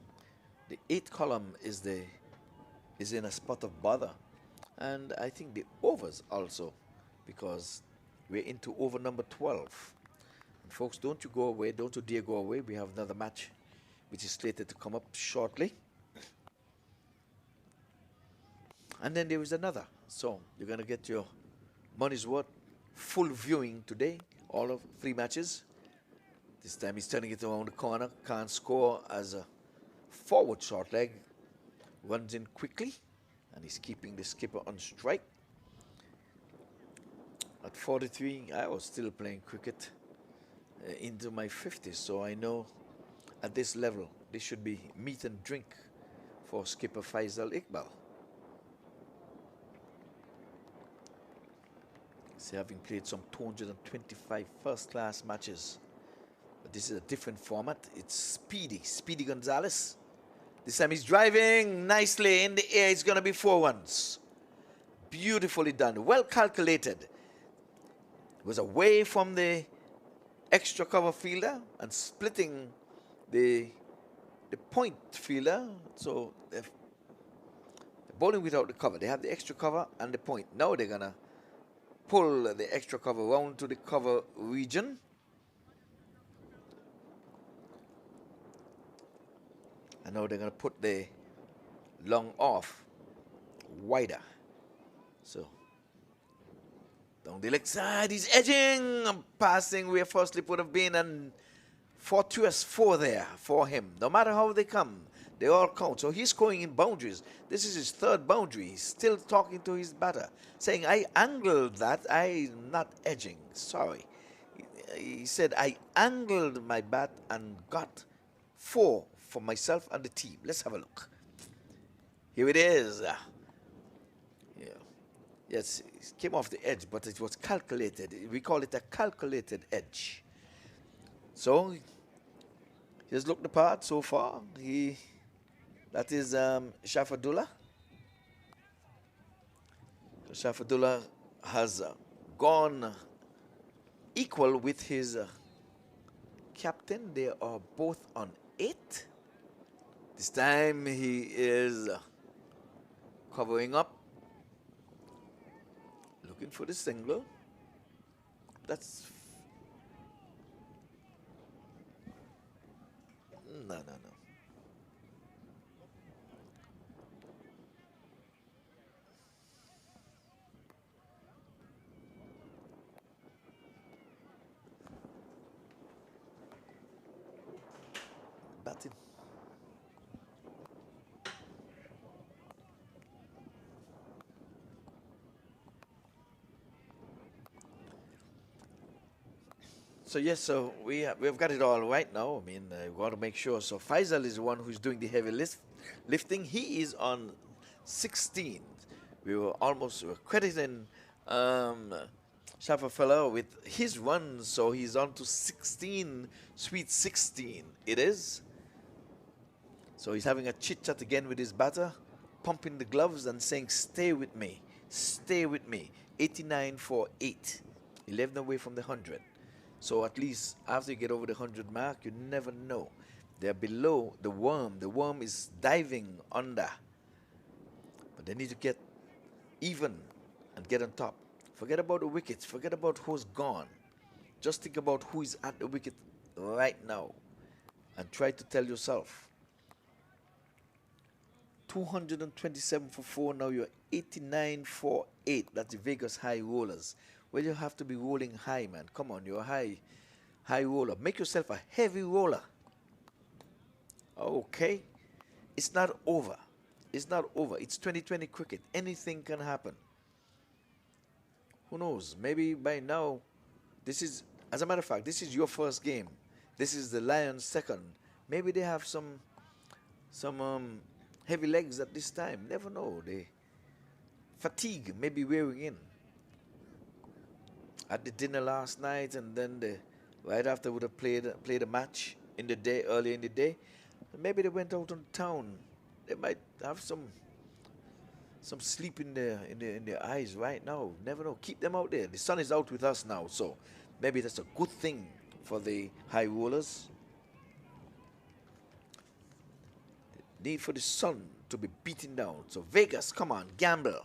The 8th column is in a spot of bother, and I think the overs also, because we're into over number 12. And folks, don't you go away, don't you dare go away. We have another match which is slated to come up shortly. And then there is another. So you're going to get your money's worth. Full viewing today. All of 3 matches. This time he's turning it around the corner. Can't score as a forward short leg. Runs in quickly. And he's keeping the skipper on strike. At 43, I was still playing cricket into my 50s. So I know at this level, this should be meat and drink for skipper Faisal Iqbal. So having played some 225 first-class matches. But this is a different format. It's Speedy Gonzalez. This time he's driving nicely in the air. It's going to be 4 runs. Beautifully done. Well calculated. It was away from the extra cover fielder and splitting the point fielder. So they're bowling without the cover. They have the extra cover and the point. Now they're going to pull the extra cover round to the cover region. And now they're going to put the long off wider. So down the leg side, he's edging and passing where first slip would have been, and fortuitous 4 there for him. No matter how they come, they all count. So he's scoring in boundaries. This is his 3rd boundary. He's still talking to his batter, saying, I angled that. I'm not edging. Sorry. He said, I angled my bat and got 4 for myself and the team. Let's have a look. Here it is. Yeah. Yes, it came off the edge, but it was calculated. We call it a calculated edge. So he has looked the part so far. That is Shafadullah. Shafadullah has gone equal with his captain. They are both on 8. This time he is covering up, looking for the single. That's no. Batting. So yes, so we've got it all right now. I mean, we want to make sure. So Faisal is the one who's doing the heavy lifting. He is on 16. We were crediting Shafafella with his runs, so he's on to 16, sweet 16 it is. So he's having a chit-chat again with his batter, pumping the gloves and saying, stay with me, 89 for 8, 11 away from the 100. So at least after you get over the 100 mark, you never know. They're below the worm. The worm is diving under. But they need to get even and get on top. Forget about the wickets. Forget about who's gone. Just think about who is at the wicket right now. And try to tell yourself, 227 for 4, now you're 89 for 8. That's the Vegas high rollers. Well, you have to be rolling high, man. Come on, you're a high roller. Make yourself a heavy roller. Okay? It's not over. It's not over. It's 2020 cricket. Anything can happen. Who knows? Maybe by now, this is, as a matter of fact, this is your first game. This is the Lions' second. Maybe they have some heavy legs at this time. Never know. The fatigue may be wearing in. At the dinner last night, and then right after would have played a match in the day, early in the day. Maybe they went out on town. They might have some sleep in their eyes right now. Never know. Keep them out there. The sun is out with us now, so maybe that's a good thing for the high rollers. The need for the sun to be beaten down. So Vegas, come on, gamble.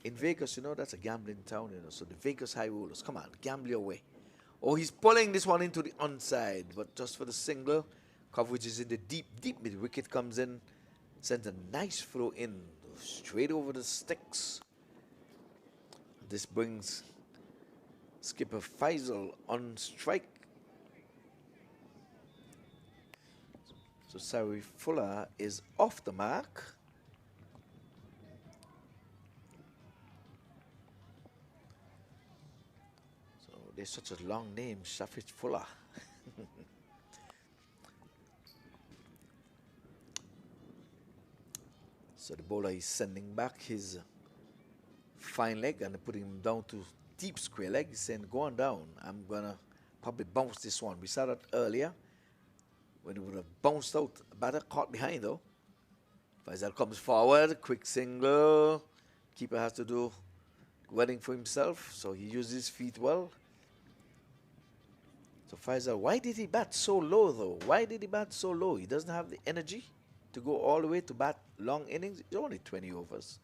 In Vegas, you know, that's a gambling town, you know. So the Vegas high rollers, come on, gamble your way. Oh, he's pulling this one into the onside, but just for the single. Coverage is in the deep mid. Wicket comes in, sends a nice throw in straight over the sticks. This brings skipper Faisal on strike. So Sari Fuller is off the mark. So there's such a long name, Shafit Fuller. So the bowler is sending back his fine leg and putting him down to deep square leg. He's saying, go on down. I'm going to probably bounce this one. We saw that earlier when it would have bounced out. Batter caught behind though. Faisal comes forward, quick single. Keeper has to do wedding for himself, so he uses his feet well. So Faisal, why did he bat so low though? Why did he bat so low? He doesn't have the energy to go all the way to bat long innings. It's only 20 overs.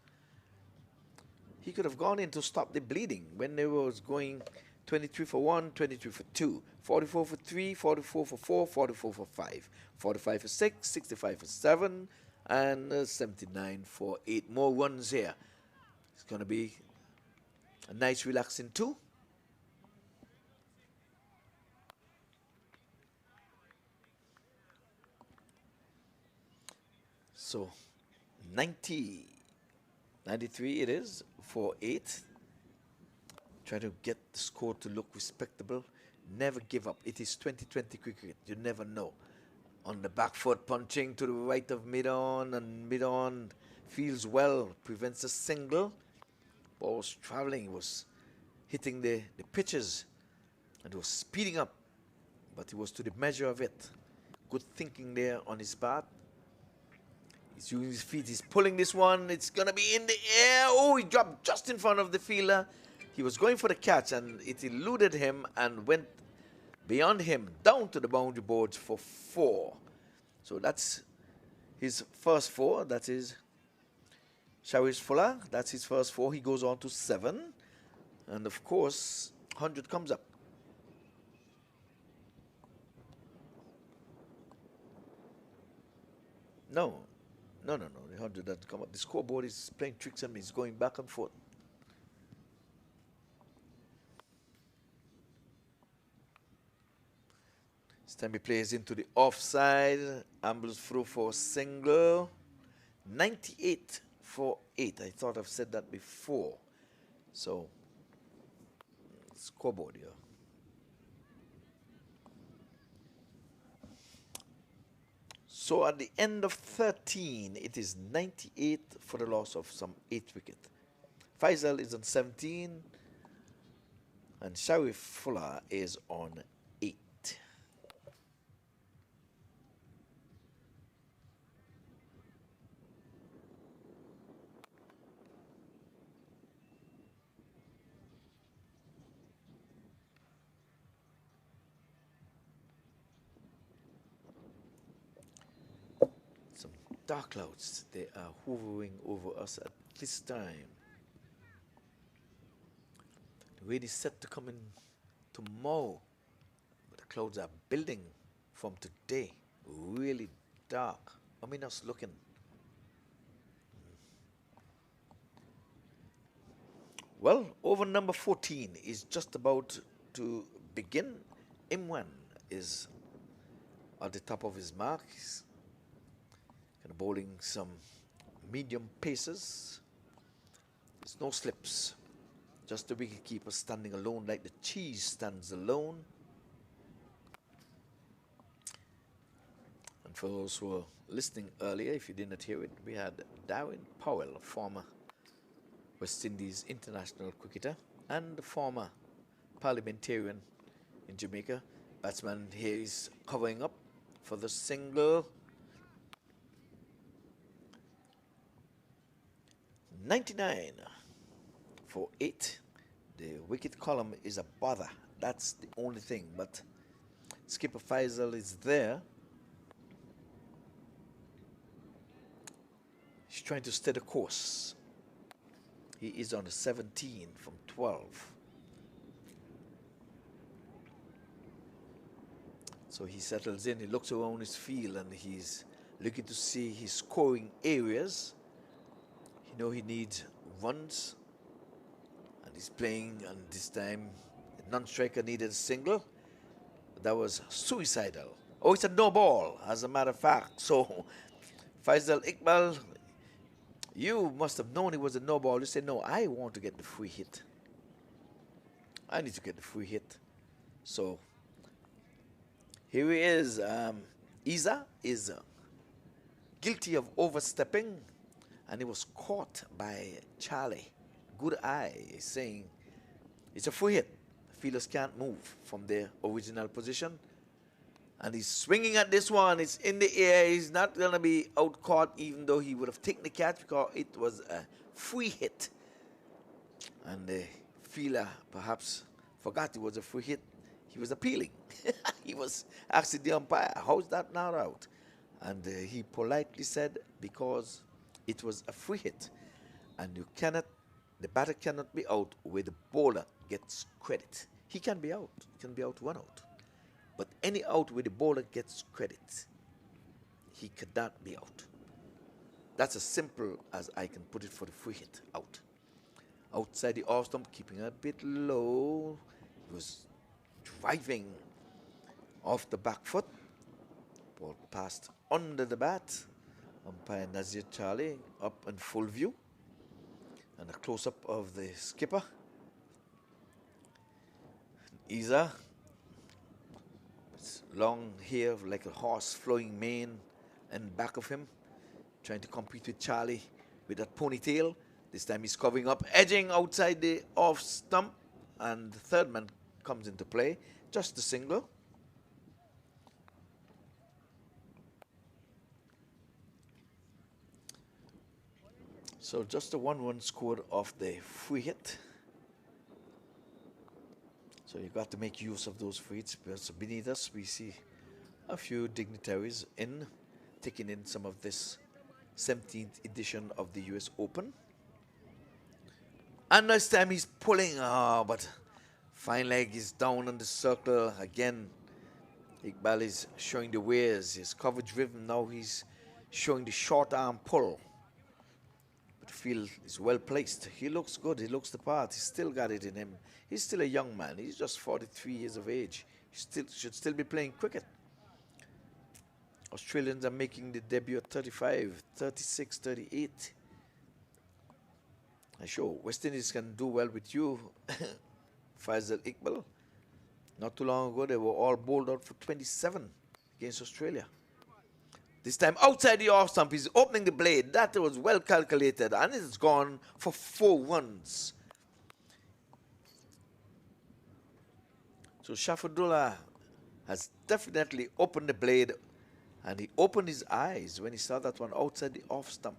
He could have gone in to stop the bleeding when they was going 23 for 1, 23 for 2, 44 for 3, 44 for 4, 44 for 5, 45 for 6, 65 for 7, and 79 for 8 more runs here. It's going to be a nice relaxing 2. So 90, 93 it is for 8. Try to get the score to look respectable. Never give up. It is 2020 cricket. You never know. On the back foot, punching to the right of mid-on, and mid-on feels well, prevents a single. Ball was traveling, was hitting the pitches, and was speeding up, but it was to the measure of it. Good thinking there on his part. He's using his feet, he's pulling this one, it's gonna be in the air. Oh, he dropped just in front of the fielder. He was going for the catch and it eluded him and went beyond him down to the boundary boards for 4. So that's his first 4. That is Sharish Fuller. That's his first 4. He goes on to 7. And of course, 100 comes up. No. The 100 doesn't come up. The scoreboard is playing tricks on me. It's going back and forth. Stanley plays into the offside. Ambles through for a single. 98 for 8. I thought I've said that before. So, scoreboard here. So at the end of 13, it is 98 for the loss of some 8 wickets. Faisal is on 17, and Sharif Fuller is on 8. Dark clouds, they are hovering over us at this time. The rain is set to come in tomorrow, but the clouds are building from today. Really dark, ominous looking. Well, over number 14 is just about to begin. Imran is at the top of his mark. He's bowling some medium paces. There's no slips. Just the wicketkeeper standing alone like the cheese stands alone. And for those who were listening earlier, if you didn't hear it, we had Darren Powell, a former West Indies international cricketer and a former parliamentarian in Jamaica. Batsman here is covering up for the single. 99 for 8. The wicket column is a bother. That's the only thing. But skipper Faisal is there. He's trying to stay the course. He is on a 17 from 12. So he settles in, he looks around his field and he's looking to see his scoring areas. know he needs runs, and he's playing, and this time the non-striker needed a single. That was suicidal. Oh, it's a no ball, as a matter of fact. So, Faisal Iqbal, you must have known it was a no ball. You said, no, I want to get the free hit. I need to get the free hit. So, here he is. Isa is guilty of overstepping, and he was caught by Charlie. Good eye is saying it's a free hit. Fielders can't move from their original position. And he's swinging at this one. It's in the air. He's not going to be out caught, even though he would have taken the catch because it was a free hit. And the fielder perhaps forgot it was a free hit. He was appealing. He was asking the umpire, how's that not out? And he politely said, because it was a free hit. And you cannot, the batter cannot be out where the bowler gets credit. He can be out. He can be out 1 out. But any out where the bowler gets credit, he could not be out. That's as simple as I can put it for the free hit, out. Outside the off stump, keeping a bit low. He was driving off the back foot. Ball passed under the bat. Umpire Nazir Charlie up in full view. And a close-up of the skipper. Isa, long hair like a horse, flowing mane and back of him, trying to compete with Charlie with that ponytail. This time he's covering up, edging outside the off stump, and the third man comes into play. Just the single. So just a 1-1 scored off the free hit. So you got to make use of those free hits. So beneath us, we see a few dignitaries taking in some of this 17th edition of the US Open. And this time he's pulling, but fine leg is down on the circle again. Iqbal is showing the ways. His coverage driven. Now he's showing the short arm pull. But the field is well placed. He looks good. He looks the part. He's still got it in him. He's still a young man. He's just 43 years of age. He should still be playing cricket. Australians are making the debut at 35, 36, 38. I'm sure West Indies can do well with you, Faisal Iqbal. Not too long ago, they were all bowled out for 27 against Australia. This time outside the off stump, he's opening the blade. That was well calculated, and it's gone for 4 runs. So Shafudullah has definitely opened the blade, and he opened his eyes when he saw that one outside the off stump,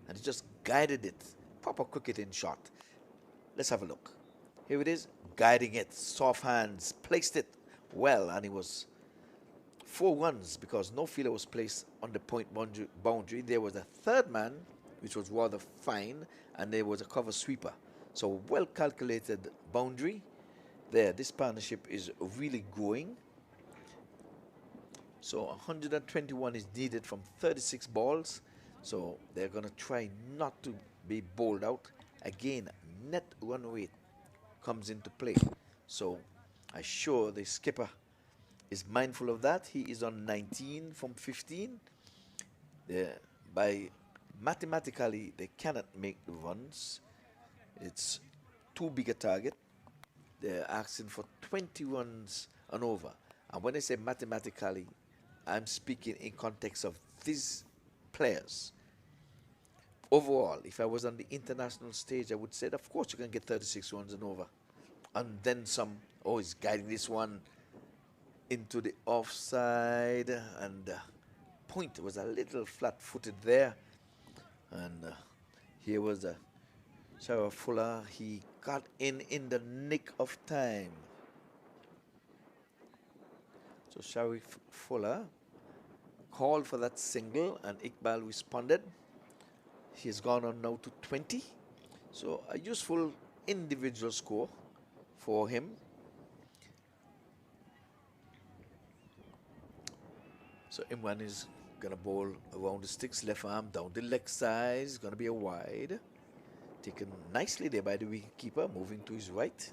and he just guided it. Proper cricketing shot. Let's have a look. Here it is, guiding it, soft hands, placed it well, and it was 4 runs because no fielder was placed on the point boundary. There was a third man, which was rather fine, and there was a cover sweeper. So well calculated boundary. There, this partnership is really growing. So 121 is needed from 36 balls. So they're going to try not to be bowled out. Again, net run rate comes into play. So I'm sure the skipper is mindful of that. He is on 19 from 15. By mathematically, they cannot make the runs. It's too big a target. They're asking for 20 runs and over. And when I say mathematically, I'm speaking in context of these players. Overall, if I was on the international stage, I would say, of course, you can get 36 runs and over. And then some. Oh, he's guiding this one into the offside. And point was a little flat-footed there. And here was Sharaf Fuller. He got in the nick of time. So Sharif Fuller called for that single, and Iqbal responded. He's gone on now to 20. So a useful individual score for him. So Imran is Gonna bowl around the sticks, left arm down the leg side. Gonna be a wide. Taken nicely there by the wicketkeeper, moving to his right.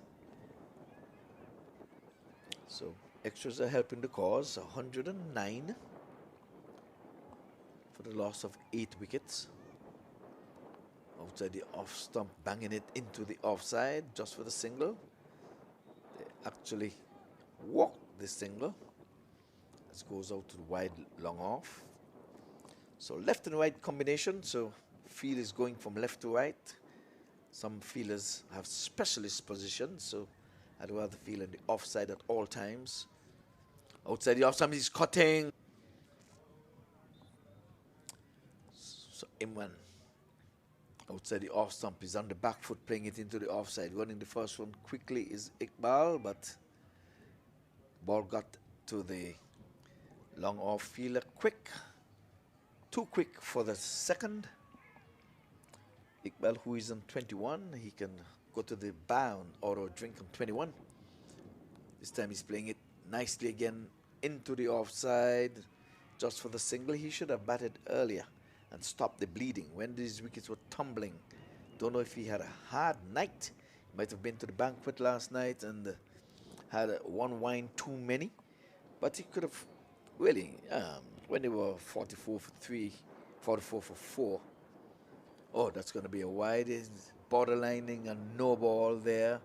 So extras are helping the cause. 109 for the loss of 8 wickets. Outside the off stump, banging it into the offside just for the single. They actually walked the single. This goes out to the wide long off. So left and right combination. So field is going from left to right. Some fielders have specialist positions, so I'd rather feel in the offside at all times. Outside the offside, he's cutting. So Imran outside the off stump, he's on the back foot playing it into the offside. Running the first one quickly is Iqbal, but ball got to the long off fielder quick. Too quick for the second. Iqbal, who is on 21, he can go to the bound or drink on 21. This time he's playing it nicely again into the offside just for the single. He should have batted earlier and stopped the bleeding when these wickets were tumbling. Don't know if he had a hard night. He might have been to the banquet last night and had one wine too many. But he could have really, when they were 44 for 3, 44 for 4. Oh, that's going to be a wide. Borderlining a no ball there.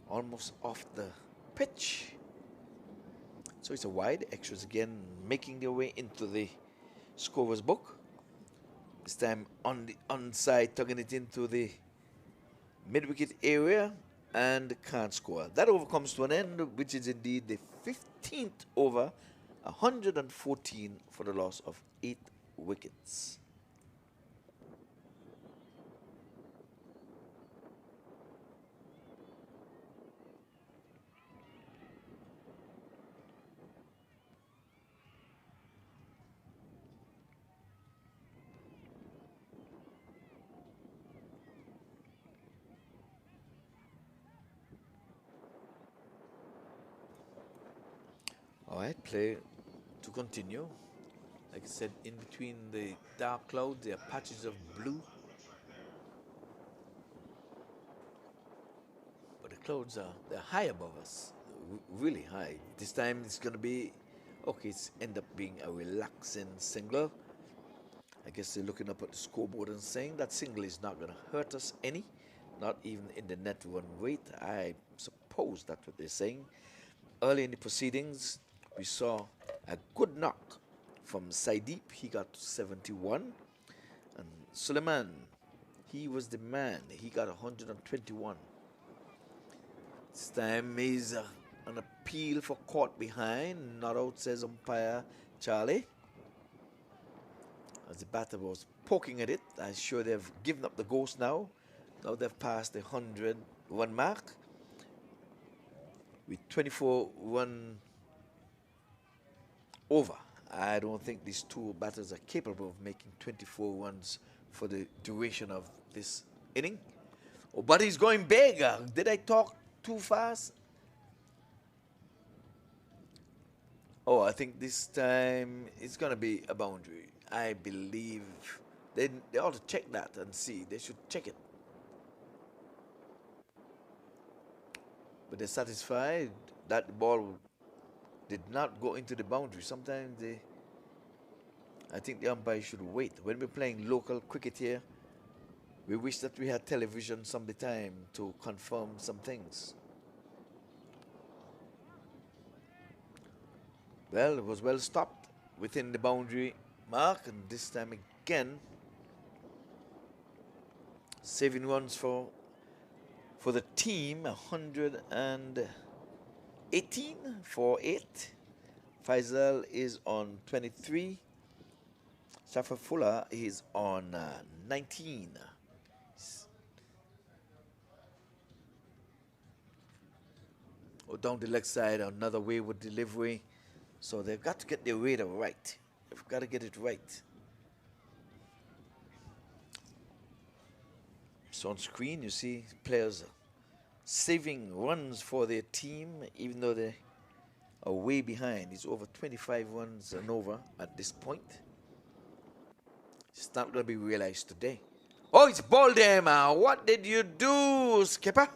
Almost off the pitch. So it's a wide. Extras again making their way into the scorer's book. This time on the onside, tugging it into the mid-wicket area and can't score. That over comes to an end, which is indeed the 15th over, 114 for the loss of 8 wickets. All right, play to continue. Like I said, in between the dark clouds, there are patches of blue. But the clouds they're high above us, really high. This time it's going to be, okay, it's end up being a relaxing single. I guess they're looking up at the scoreboard and saying that single is not going to hurt us any, not even in the net run rate. I suppose that's what they're saying. Early in the proceedings, we saw a good knock from Saideep. He got 71. And Suleiman, he was the man. He got 121. This time is an appeal for caught behind. Not out, says umpire Charlie. As the batter was poking at it, I'm sure they've given up the ghost now. Now they've passed the 100 run mark. With 24 run over. I don't think these two batters are capable of making 24 runs for the duration of this inning. Oh, but he's going big. Did I talk too fast? Oh, I think this time it's going to be a boundary. I believe they ought to check that and see. They should check it. But they're satisfied that the ball did not go into the boundary. Sometimes I think the umpire should wait. When we're playing local cricket here, we wish that we had television some of the time to confirm some things. Well, it was well stopped within the boundary mark, and this time again, saving runs for the team, 118 for 8. Faisal is on 23. Shafar Fuller is on 19. Oh, down the leg side, another wayward delivery. So they've got to get their radar right. They've got to get it right. So on screen, you see players saving runs for their team, even though they are way behind. It's over 25 runs and over at this point. It's not going to be realized today. Oh, it's Boldem. What did you do, skipper?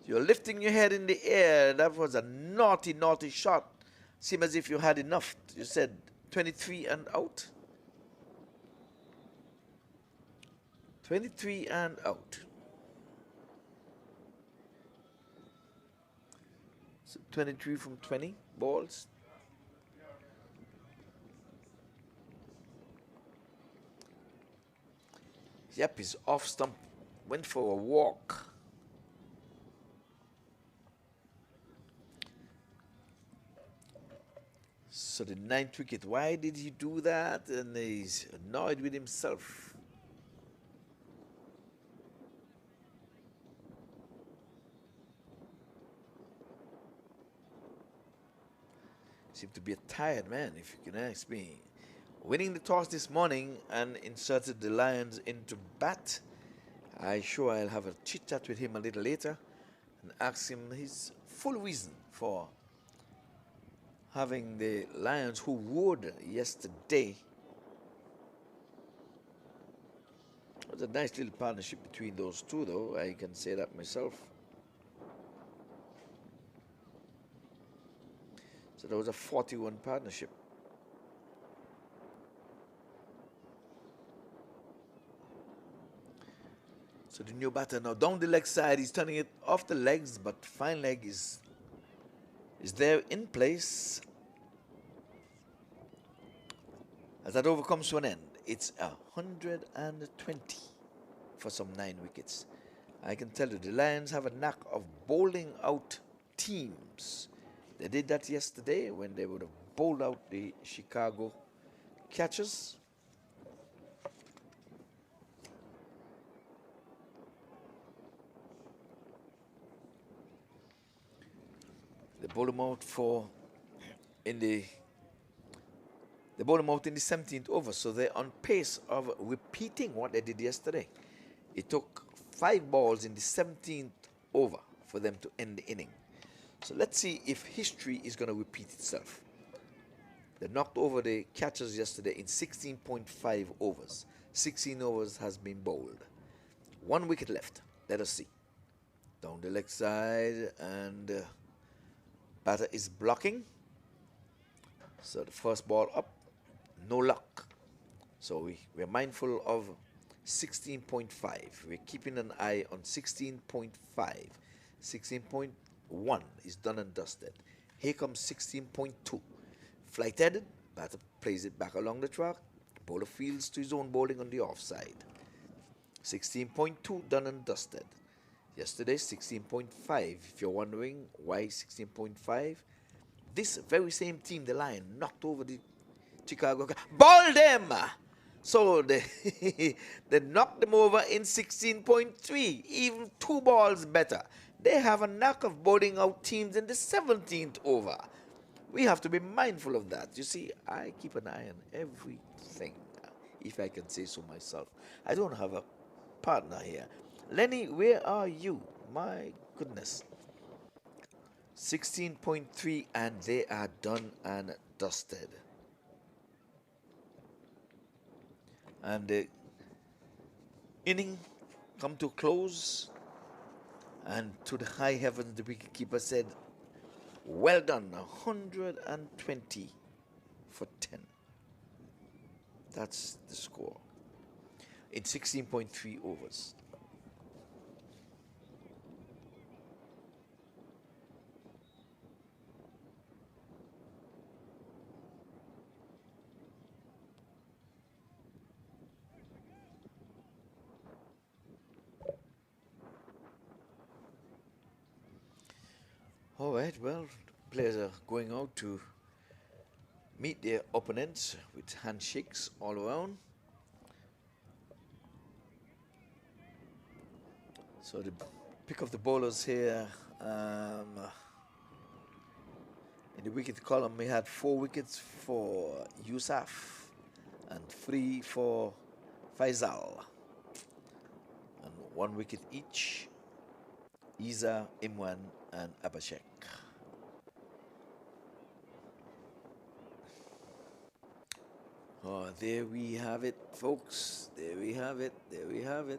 You're lifting your head in the air. That was a naughty, naughty shot. Seemed as if you had enough. You said 23 and out. 23 and out. So 23 from 20 balls. Yep, he's off stump. Went for a walk. So the 9th wicket, why did he do that? And he's annoyed with himself. Seemed to be a tired man, if you can ask me. Winning the toss this morning and inserted the Lions into bat. I'm sure I'll have a chit-chat with him a little later and ask him his full reason for having the Lions, who roared yesterday. It was a nice little partnership between those two, though. I can say that myself. So there was a 40-1 partnership. So the new batter now down the leg side. He's turning it off the legs, but fine leg is there in place. As that over comes to an end, it's 120 for some 9 wickets. I can tell you the Lions have a knack of bowling out teams. They did that yesterday when they would have bowled out the Chicago catchers. They bowled them out in the 17th over, so they're on pace of repeating what they did yesterday. It took 5 balls in the 17th over for them to end the inning. So let's see if history is going to repeat itself. They knocked over the catchers yesterday in 16.5 overs. 16 overs has been bowled. 1 wicket left. Let us see. Down the leg side, and batter is blocking. So the first ball up, no luck. So we're mindful of 16.5. We're keeping an eye on 16.5. 16.1 is done and dusted. Here comes 16.2. Flight-headed, batter plays it back along the track. Bowler fields to his own bowling on the offside. 16.2 done and dusted. Yesterday, 16.5. If you're wondering why 16.5, this very same team, the Lion, knocked over the Chicago. Ball them! So they, they knocked them over in 16.3, even 2 balls better. They have a knack of bowling out teams in the 17th over. We have to be mindful of that. You see, I keep an eye on everything, if I can say so myself. I don't have a partner here. Lenny, where are you? My goodness. 16.3, and they are done and dusted. And the inning come to a close, and to the high heavens the wicketkeeper said, well done, 120 for 10. That's the score in 16.3 overs. All right, well, players are going out to meet their opponents with handshakes all around. So the pick of the bowlers here, in the wicket column, we had 4 wickets for Yusuf and 3 for Faisal, and 1 wicket each, Isa, Imran, and Abhishek. Oh, there we have it, folks. There we have it. There we have it.